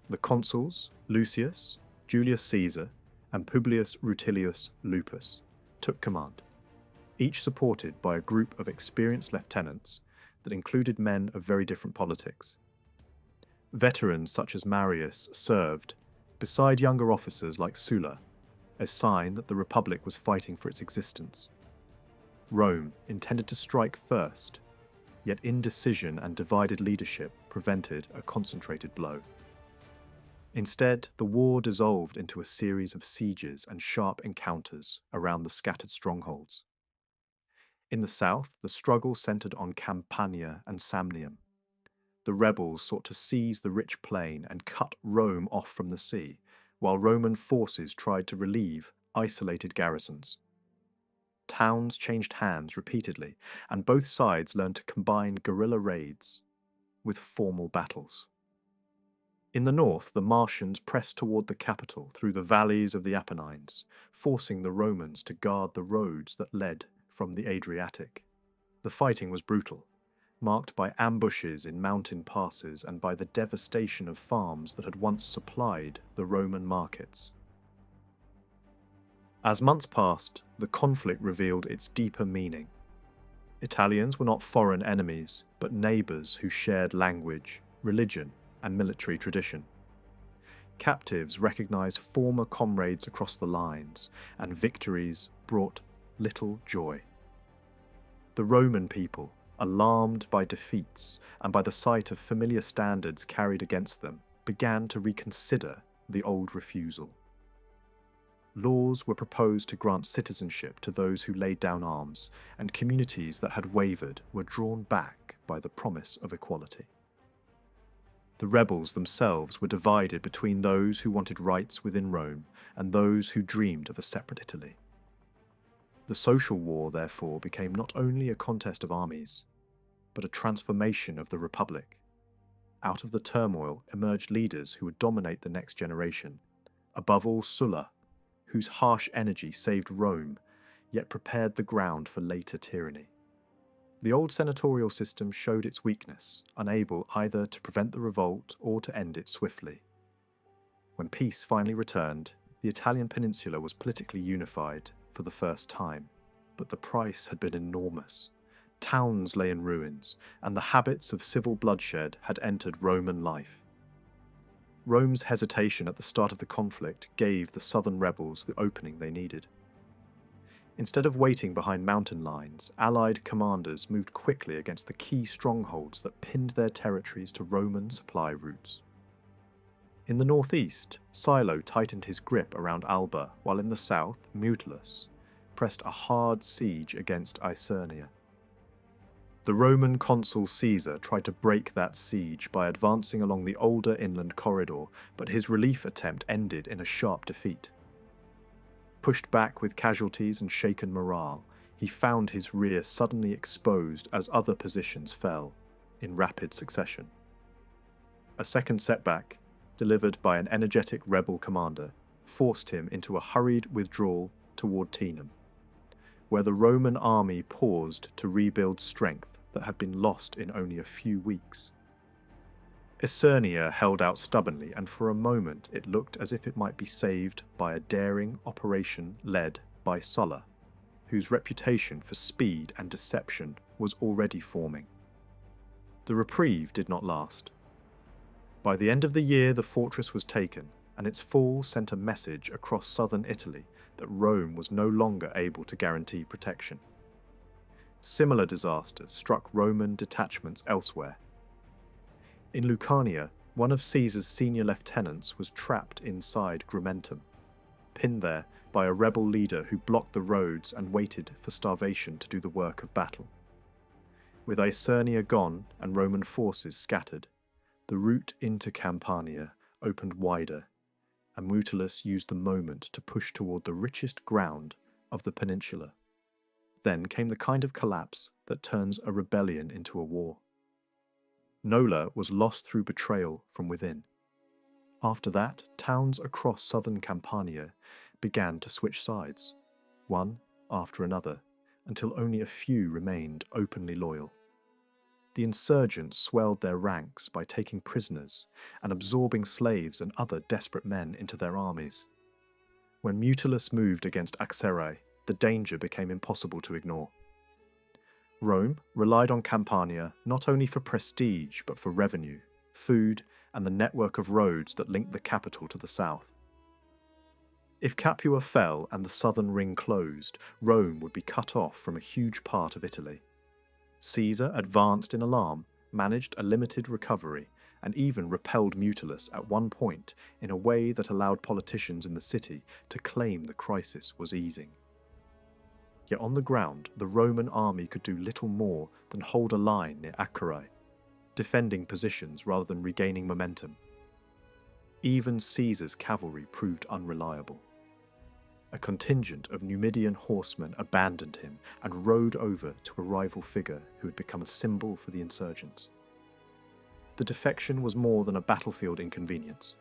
The consuls, Lucius, Julius Caesar, and Publius Rutilius Lupus, took command, each supported by a group of experienced lieutenants that included men of very different politics. Veterans such as Marius served, beside younger officers like Sulla, a sign that the Republic was fighting for its existence. Rome intended to strike first, yet indecision and divided leadership prevented a concentrated blow. Instead, the war dissolved into a series of sieges and sharp encounters around the scattered strongholds. In the south, the struggle centered on Campania and Samnium. The rebels sought to seize the rich plain and cut Rome off from the sea, while Roman forces tried to relieve isolated garrisons. Towns changed hands repeatedly, and both sides learned to combine guerrilla raids. with formal battles. In the north, the Marsians pressed toward the capital through the valleys of the Apennines, forcing the Romans to guard the roads that led from the Adriatic. The fighting was brutal, marked by ambushes in mountain passes and by the devastation of farms that had once supplied the Roman markets. As months passed, the conflict revealed its deeper meaning. Italians were not foreign enemies, but neighbours who shared language, religion, and military tradition. Captives recognized former comrades across the lines, and victories brought little joy. The Roman people, alarmed by defeats and by the sight of familiar standards carried against them, began to reconsider the old refusal. Laws were proposed to grant citizenship to those who laid down arms, and communities that had wavered were drawn back by the promise of equality. The rebels themselves were divided between those who wanted rights within Rome and those who dreamed of a separate Italy. The social war, therefore, became not only a contest of armies, but a transformation of the Republic. Out of the turmoil emerged leaders who would dominate the next generation, above all Sulla, whose harsh energy saved Rome, yet prepared the ground for later tyranny. The old senatorial system showed its weakness, unable either to prevent the revolt or to end it swiftly. When peace finally returned, the Italian peninsula was politically unified for the first time, but the price had been enormous. Towns lay in ruins, and the habits of civil bloodshed had entered Roman life. Rome's hesitation at the start of the conflict gave the southern rebels the opening they needed. Instead of waiting behind mountain lines, Allied commanders moved quickly against the key strongholds that pinned their territories to Roman supply routes. In the northeast, Silo tightened his grip around Alba, while in the south, Mutilus pressed a hard siege against Isernia. The Roman consul Caesar tried to break that siege by advancing along the older inland corridor, but his relief attempt ended in a sharp defeat. Pushed back with casualties and shaken morale, he found his rear suddenly exposed as other positions fell, in rapid succession. A second setback, delivered by an energetic rebel commander, forced him into a hurried withdrawal toward Teanum, where the Roman army paused to rebuild strength that had been lost in only a few weeks. Isernia held out stubbornly, and for a moment it looked as if it might be saved by a daring operation led by Sulla, whose reputation for speed and deception was already forming. The reprieve did not last. By the end of the year, the fortress was taken, and its fall sent a message across southern Italy that Rome was no longer able to guarantee protection. Similar disasters struck Roman detachments elsewhere. In Lucania, one of Caesar's senior lieutenants was trapped inside Grumentum, pinned there by a rebel leader who blocked the roads and waited for starvation to do the work of battle. With Isernia gone and Roman forces scattered, the route into Campania opened wider, and Mutilus used the moment to push toward the richest ground of the peninsula. Then came the kind of collapse that turns a rebellion into a war. Nola was lost through betrayal from within. After that, towns across southern Campania began to switch sides, one after another, until only a few remained openly loyal. The insurgents swelled their ranks by taking prisoners and absorbing slaves and other desperate men into their armies. When Mutilus moved against Axerae, the danger became impossible to ignore. Rome relied on Campania not only for prestige but for revenue, food, and the network of roads that linked the capital to the south. If Capua fell and the southern ring closed, Rome would be cut off from a huge part of Italy. Caesar advanced in alarm, managed a limited recovery, and even repelled Mutilus at one point in a way that allowed politicians in the city to claim the crisis was easing. Yet on the ground, the Roman army could do little more than hold a line near Acrae, defending positions rather than regaining momentum. Even Caesar's cavalry proved unreliable. A contingent of Numidian horsemen abandoned him and rode over to a rival figure who had become a symbol for the insurgents. the defection was more than a battlefield inconvenience.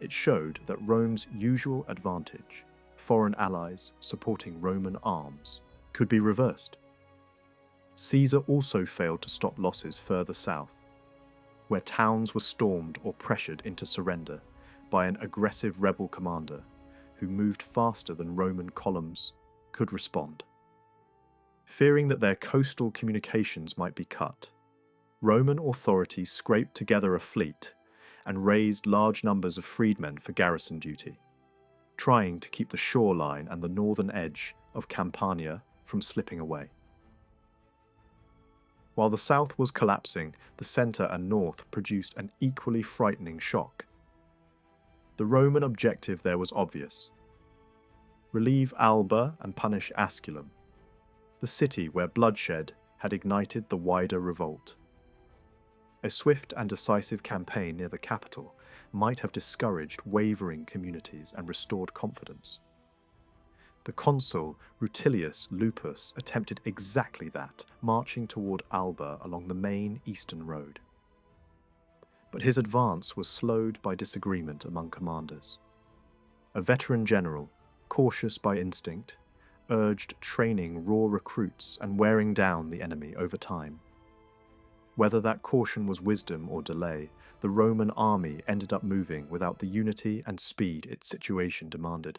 It showed that Rome's usual advantage, foreign allies supporting Roman arms, could be reversed. Caesar also failed to stop losses further south, where towns were stormed or pressured into surrender by an aggressive rebel commander who moved faster than Roman columns could respond. Fearing that their coastal communications might be cut, Roman authorities scraped together a fleet and raised large numbers of freedmen for garrison duty, trying to keep the shoreline and the northern edge of Campania from slipping away. While the south was collapsing, the centre and north produced an equally frightening shock. The Roman objective there was obvious: relieve Alba and punish Asculum, the city where bloodshed had ignited the wider revolt. A swift and decisive campaign near the capital might have discouraged wavering communities and restored confidence. The consul Rutilius Lupus attempted exactly that, marching toward Alba along the main eastern road. But his advance was slowed by disagreement among commanders. A veteran general, cautious by instinct, urged training raw recruits and wearing down the enemy over time. Whether that caution was wisdom or delay, the Roman army ended up moving without the unity and speed its situation demanded.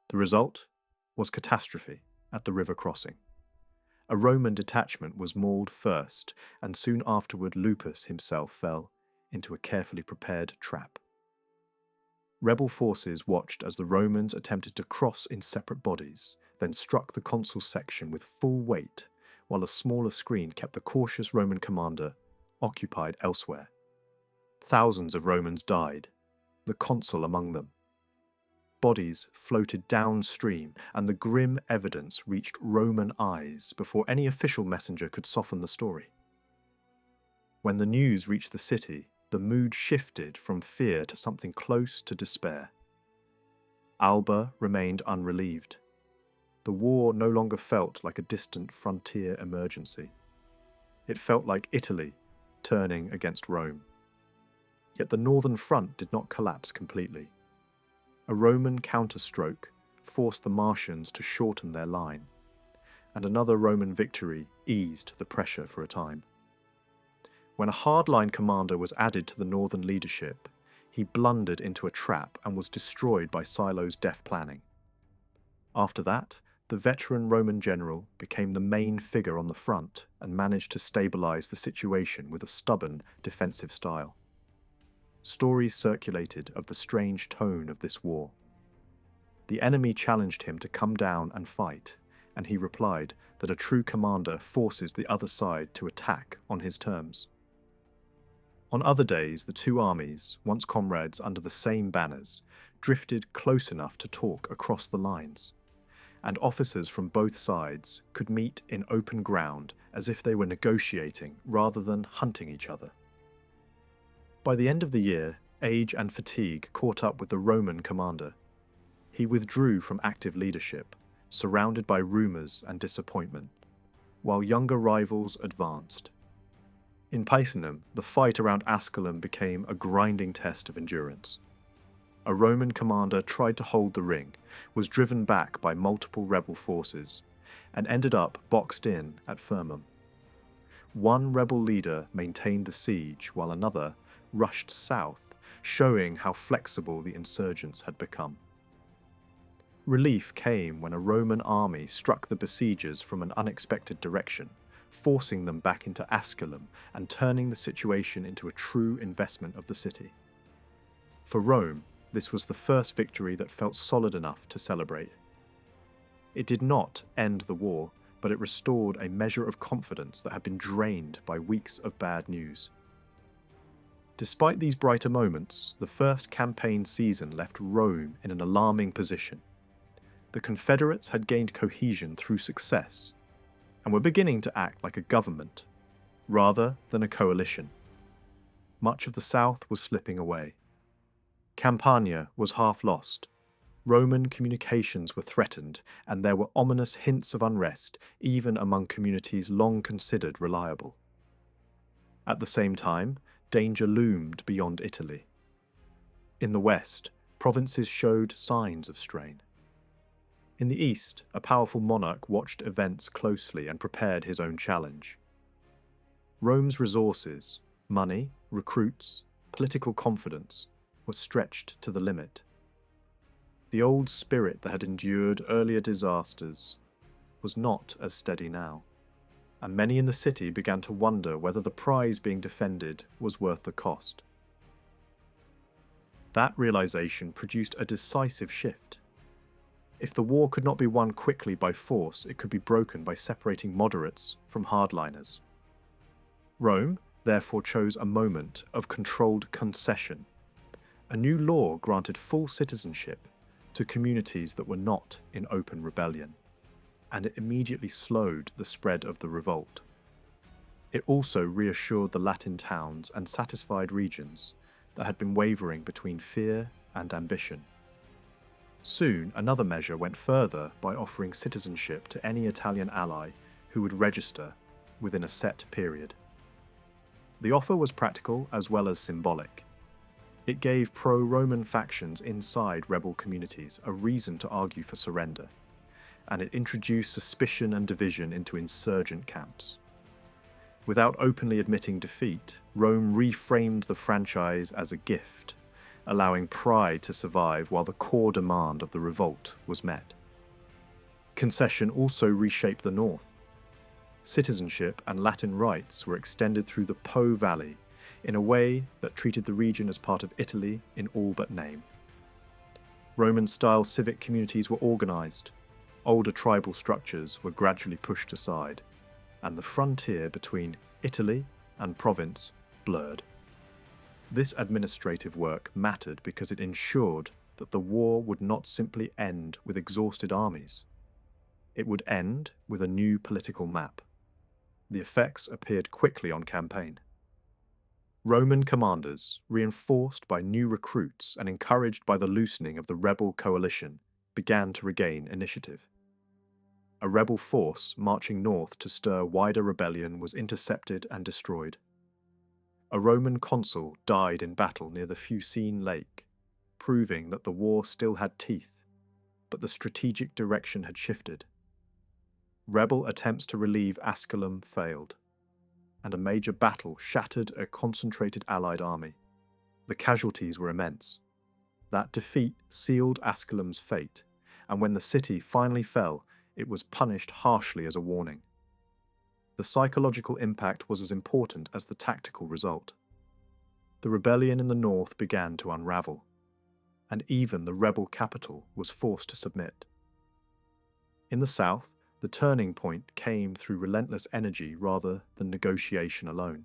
The result was catastrophe at the river crossing. A Roman detachment was mauled first, and soon afterward Lupus himself fell into a carefully prepared trap. Rebel forces watched as the Romans attempted to cross in separate bodies, then struck the consul's section with full weight, while a smaller screen kept the cautious Roman commander occupied elsewhere. Thousands of Romans died, the consul among them. Bodies floated downstream, and the grim evidence reached Roman eyes before any official messenger could soften the story. When the news reached the city, the mood shifted from fear to something close to despair. Alba remained unrelieved. The war no longer felt like a distant frontier emergency. It felt like Italy turning against Rome. Yet the northern front did not collapse completely. A Roman counterstroke forced the Marsians to shorten their line, and another Roman victory eased the pressure for a time. When a hardline commander was added to the northern leadership, he blundered into a trap and was destroyed by Silo's deft planning. After that, the veteran Roman general became the main figure on the front and managed to stabilize the situation with a stubborn defensive style. Stories circulated of the strange tone of this war. The enemy challenged him to come down and fight, and he replied that a true commander forces the other side to attack on his terms. On other days, the two armies, once comrades under the same banners, drifted close enough to talk across the lines, and officers from both sides could meet in open ground as if they were negotiating rather than hunting each other. By the end of the year, age and fatigue caught up with the Roman commander. He withdrew from active leadership, surrounded by rumours and disappointment, while younger rivals advanced. In Picenum, the fight around Asculum became a grinding test of endurance. A Roman commander tried to hold the ring, was driven back by multiple rebel forces, and ended up boxed in at Firmum. One rebel leader maintained the siege, while another rushed south, showing how flexible the insurgents had become. Relief came when a Roman army struck the besiegers from an unexpected direction, forcing them back into Asculum and turning the situation into a true investment of the city. For Rome, this was the first victory that felt solid enough to celebrate. It did not end the war, but it restored a measure of confidence that had been drained by weeks of bad news. Despite these brighter moments, the first campaign season left Rome in an alarming position. The Confederates had gained cohesion through success, and were beginning to act like a government, rather than a coalition. Much of the south was slipping away. Campania was half lost. Roman communications were threatened, and there were ominous hints of unrest even among communities long considered reliable. At the same time, danger loomed beyond Italy. In the west, provinces showed signs of strain. In the east, a powerful monarch watched events closely and prepared his own challenge. Rome's resources, money, recruits, political confidence, were stretched to the limit. The old spirit that had endured earlier disasters was not as steady now, and many in the city began to wonder whether the prize being defended was worth the cost. That realization produced a decisive shift. If the war could not be won quickly by force, it could be broken by separating moderates from hardliners. Rome therefore chose a moment of controlled concession. A new law granted full citizenship to communities that were not in open rebellion, and it immediately slowed the spread of the revolt. It also reassured the Latin towns and satisfied regions that had been wavering between fear and ambition. Soon, another measure went further by offering citizenship to any Italian ally who would register within a set period. The offer was practical as well as symbolic. It gave pro-Roman factions inside rebel communities a reason to argue for surrender, and it introduced suspicion and division into insurgent camps. Without openly admitting defeat, Rome reframed the franchise as a gift, allowing pride to survive while the core demand of the revolt was met. Concession also reshaped the north. Citizenship and Latin rights were extended through the Po Valley in a way that treated the region as part of Italy in all but name. Roman-style civic communities were organized, older tribal structures were gradually pushed aside, and the frontier between Italy and province blurred. This administrative work mattered because it ensured that the war would not simply end with exhausted armies. It would end with a new political map. The effects appeared quickly on campaign. Roman commanders, reinforced by new recruits and encouraged by the loosening of the rebel coalition, began to regain initiative. A rebel force marching north to stir wider rebellion was intercepted and destroyed. A Roman consul died in battle near the Fucine Lake, proving that the war still had teeth, but the strategic direction had shifted. Rebel attempts to relieve Asculum failed, and a major battle shattered a concentrated Allied army. The casualties were immense. That defeat sealed Asculum's fate, and when the city finally fell, it was punished harshly as a warning. The psychological impact was as important as the tactical result. The rebellion in the north began to unravel, and even the rebel capital was forced to submit. In the south, the turning point came through relentless energy rather than negotiation alone.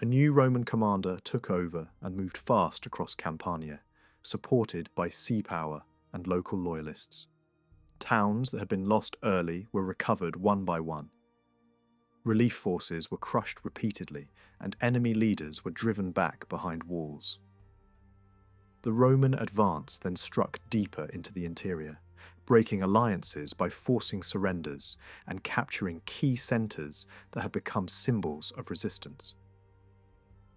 A new Roman commander took over and moved fast across Campania, supported by sea power and local loyalists. Towns that had been lost early were recovered one by one. Relief forces were crushed repeatedly, and enemy leaders were driven back behind walls. The Roman advance then struck deeper into the interior, breaking alliances by forcing surrenders and capturing key centres that had become symbols of resistance.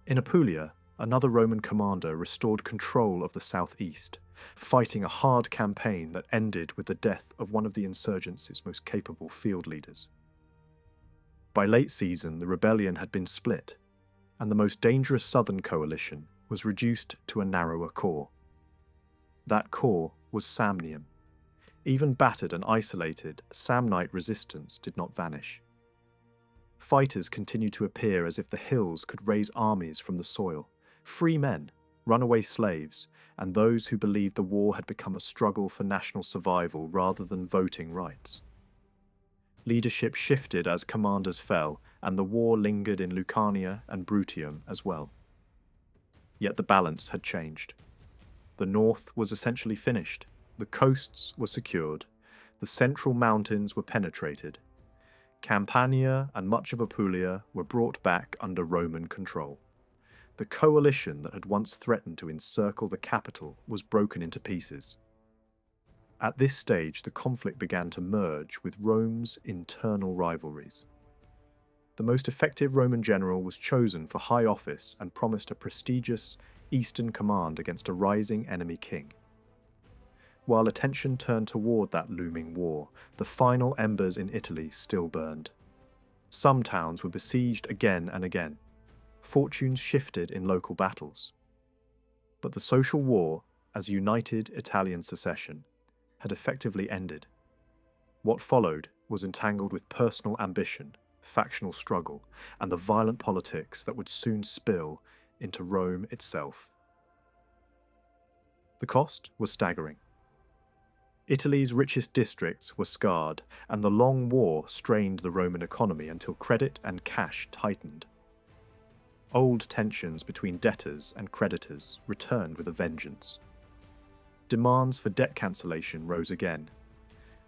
In Apulia, another Roman commander restored control of the southeast, fighting a hard campaign that ended with the death of one of the insurgency's most capable field leaders. By late season, the rebellion had been split, and the most dangerous southern coalition was reduced to a narrower core. That core was Samnium. Even battered and isolated, Samnite resistance did not vanish. Fighters continued to appear as if the hills could raise armies from the soil, free men, runaway slaves, and those who believed the war had become a struggle for national survival rather than voting rights. Leadership shifted as commanders fell, and the war lingered in Lucania and Bruttium as well. Yet the balance had changed. The north was essentially finished. The coasts were secured, the central mountains were penetrated. Campania and much of Apulia were brought back under Roman control. The coalition that had once threatened to encircle the capital was broken into pieces. At this stage, the conflict began to merge with Rome's internal rivalries. the most effective Roman general was chosen for high office and promised a prestigious eastern command against a rising enemy king. While attention turned toward that looming war, the final embers in Italy still burned. Some towns were besieged again and again. Fortunes shifted in local battles. But the social war, as united Italian secession, had effectively ended. What followed was entangled with personal ambition, factional struggle, and the violent politics that would soon spill into Rome itself. The cost was staggering. Italy's richest districts were scarred, and the long war strained the Roman economy until credit and cash tightened. Old tensions between debtors and creditors returned with a vengeance. Demands for debt cancellation rose again,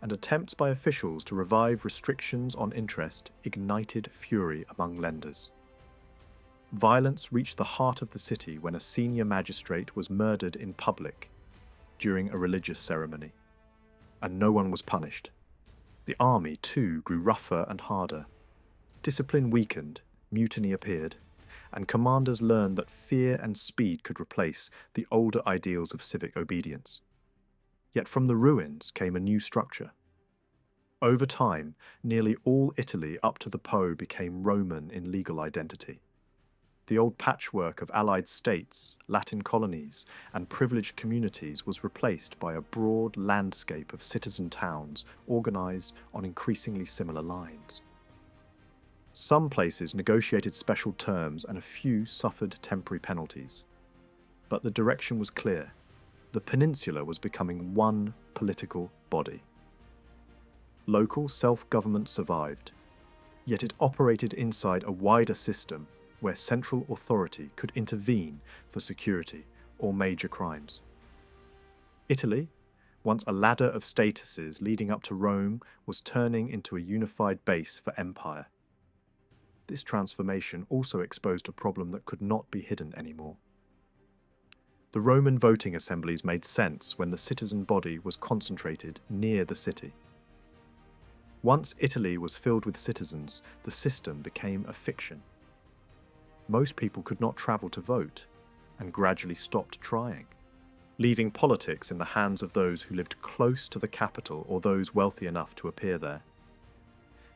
and attempts by officials to revive restrictions on interest ignited fury among lenders. Violence reached the heart of the city when a senior magistrate was murdered in public during a religious ceremony, and no one was punished. The army, too, grew rougher and harder. Discipline weakened, mutiny appeared, and commanders learned that fear and speed could replace the older ideals of civic obedience. Yet from the ruins came a new structure. Over time, nearly all Italy up to the Po became Roman in legal identity. The old patchwork of allied states, Latin colonies, and privileged communities was replaced by a broad landscape of citizen towns organised on increasingly similar lines. Some places negotiated special terms and a few suffered temporary penalties. But the direction was clear. The peninsula was becoming one political body. Local self-government survived, yet it operated inside a wider system where central authority could intervene for security or major crimes. Italy, once a ladder of statuses leading up to Rome, was turning into a unified base for empire. This transformation also exposed a problem that could not be hidden anymore. The Roman voting assemblies made sense when the citizen body was concentrated near the city. Once Italy was filled with citizens, the system became a fiction. Most people could not travel to vote, and gradually stopped trying, leaving politics in the hands of those who lived close to the capital or those wealthy enough to appear there.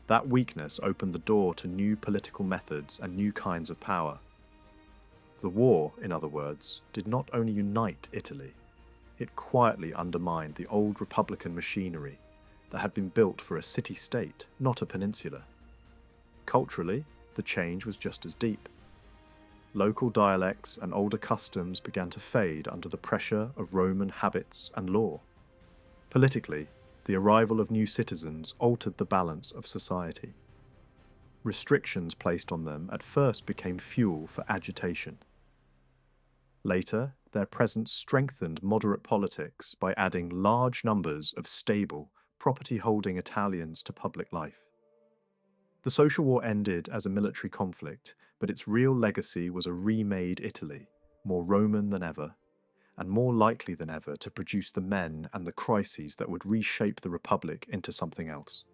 That weakness opened the door to new political methods and new kinds of power. The war, in other words, did not only unite Italy, it quietly undermined the old republican machinery that had been built for a city-state, not a peninsula. Culturally, the change was just as deep. Local dialects and older customs began to fade under the pressure of Roman habits and law. Politically, the arrival of new citizens altered the balance of society. Restrictions placed on them at first became fuel for agitation. Later, their presence strengthened moderate politics by adding large numbers of stable, property-holding Italians to public life. The social war ended as a military conflict, but its real legacy was a remade Italy, more Roman than ever, and more likely than ever to produce the men and the crises that would reshape the Republic into something else.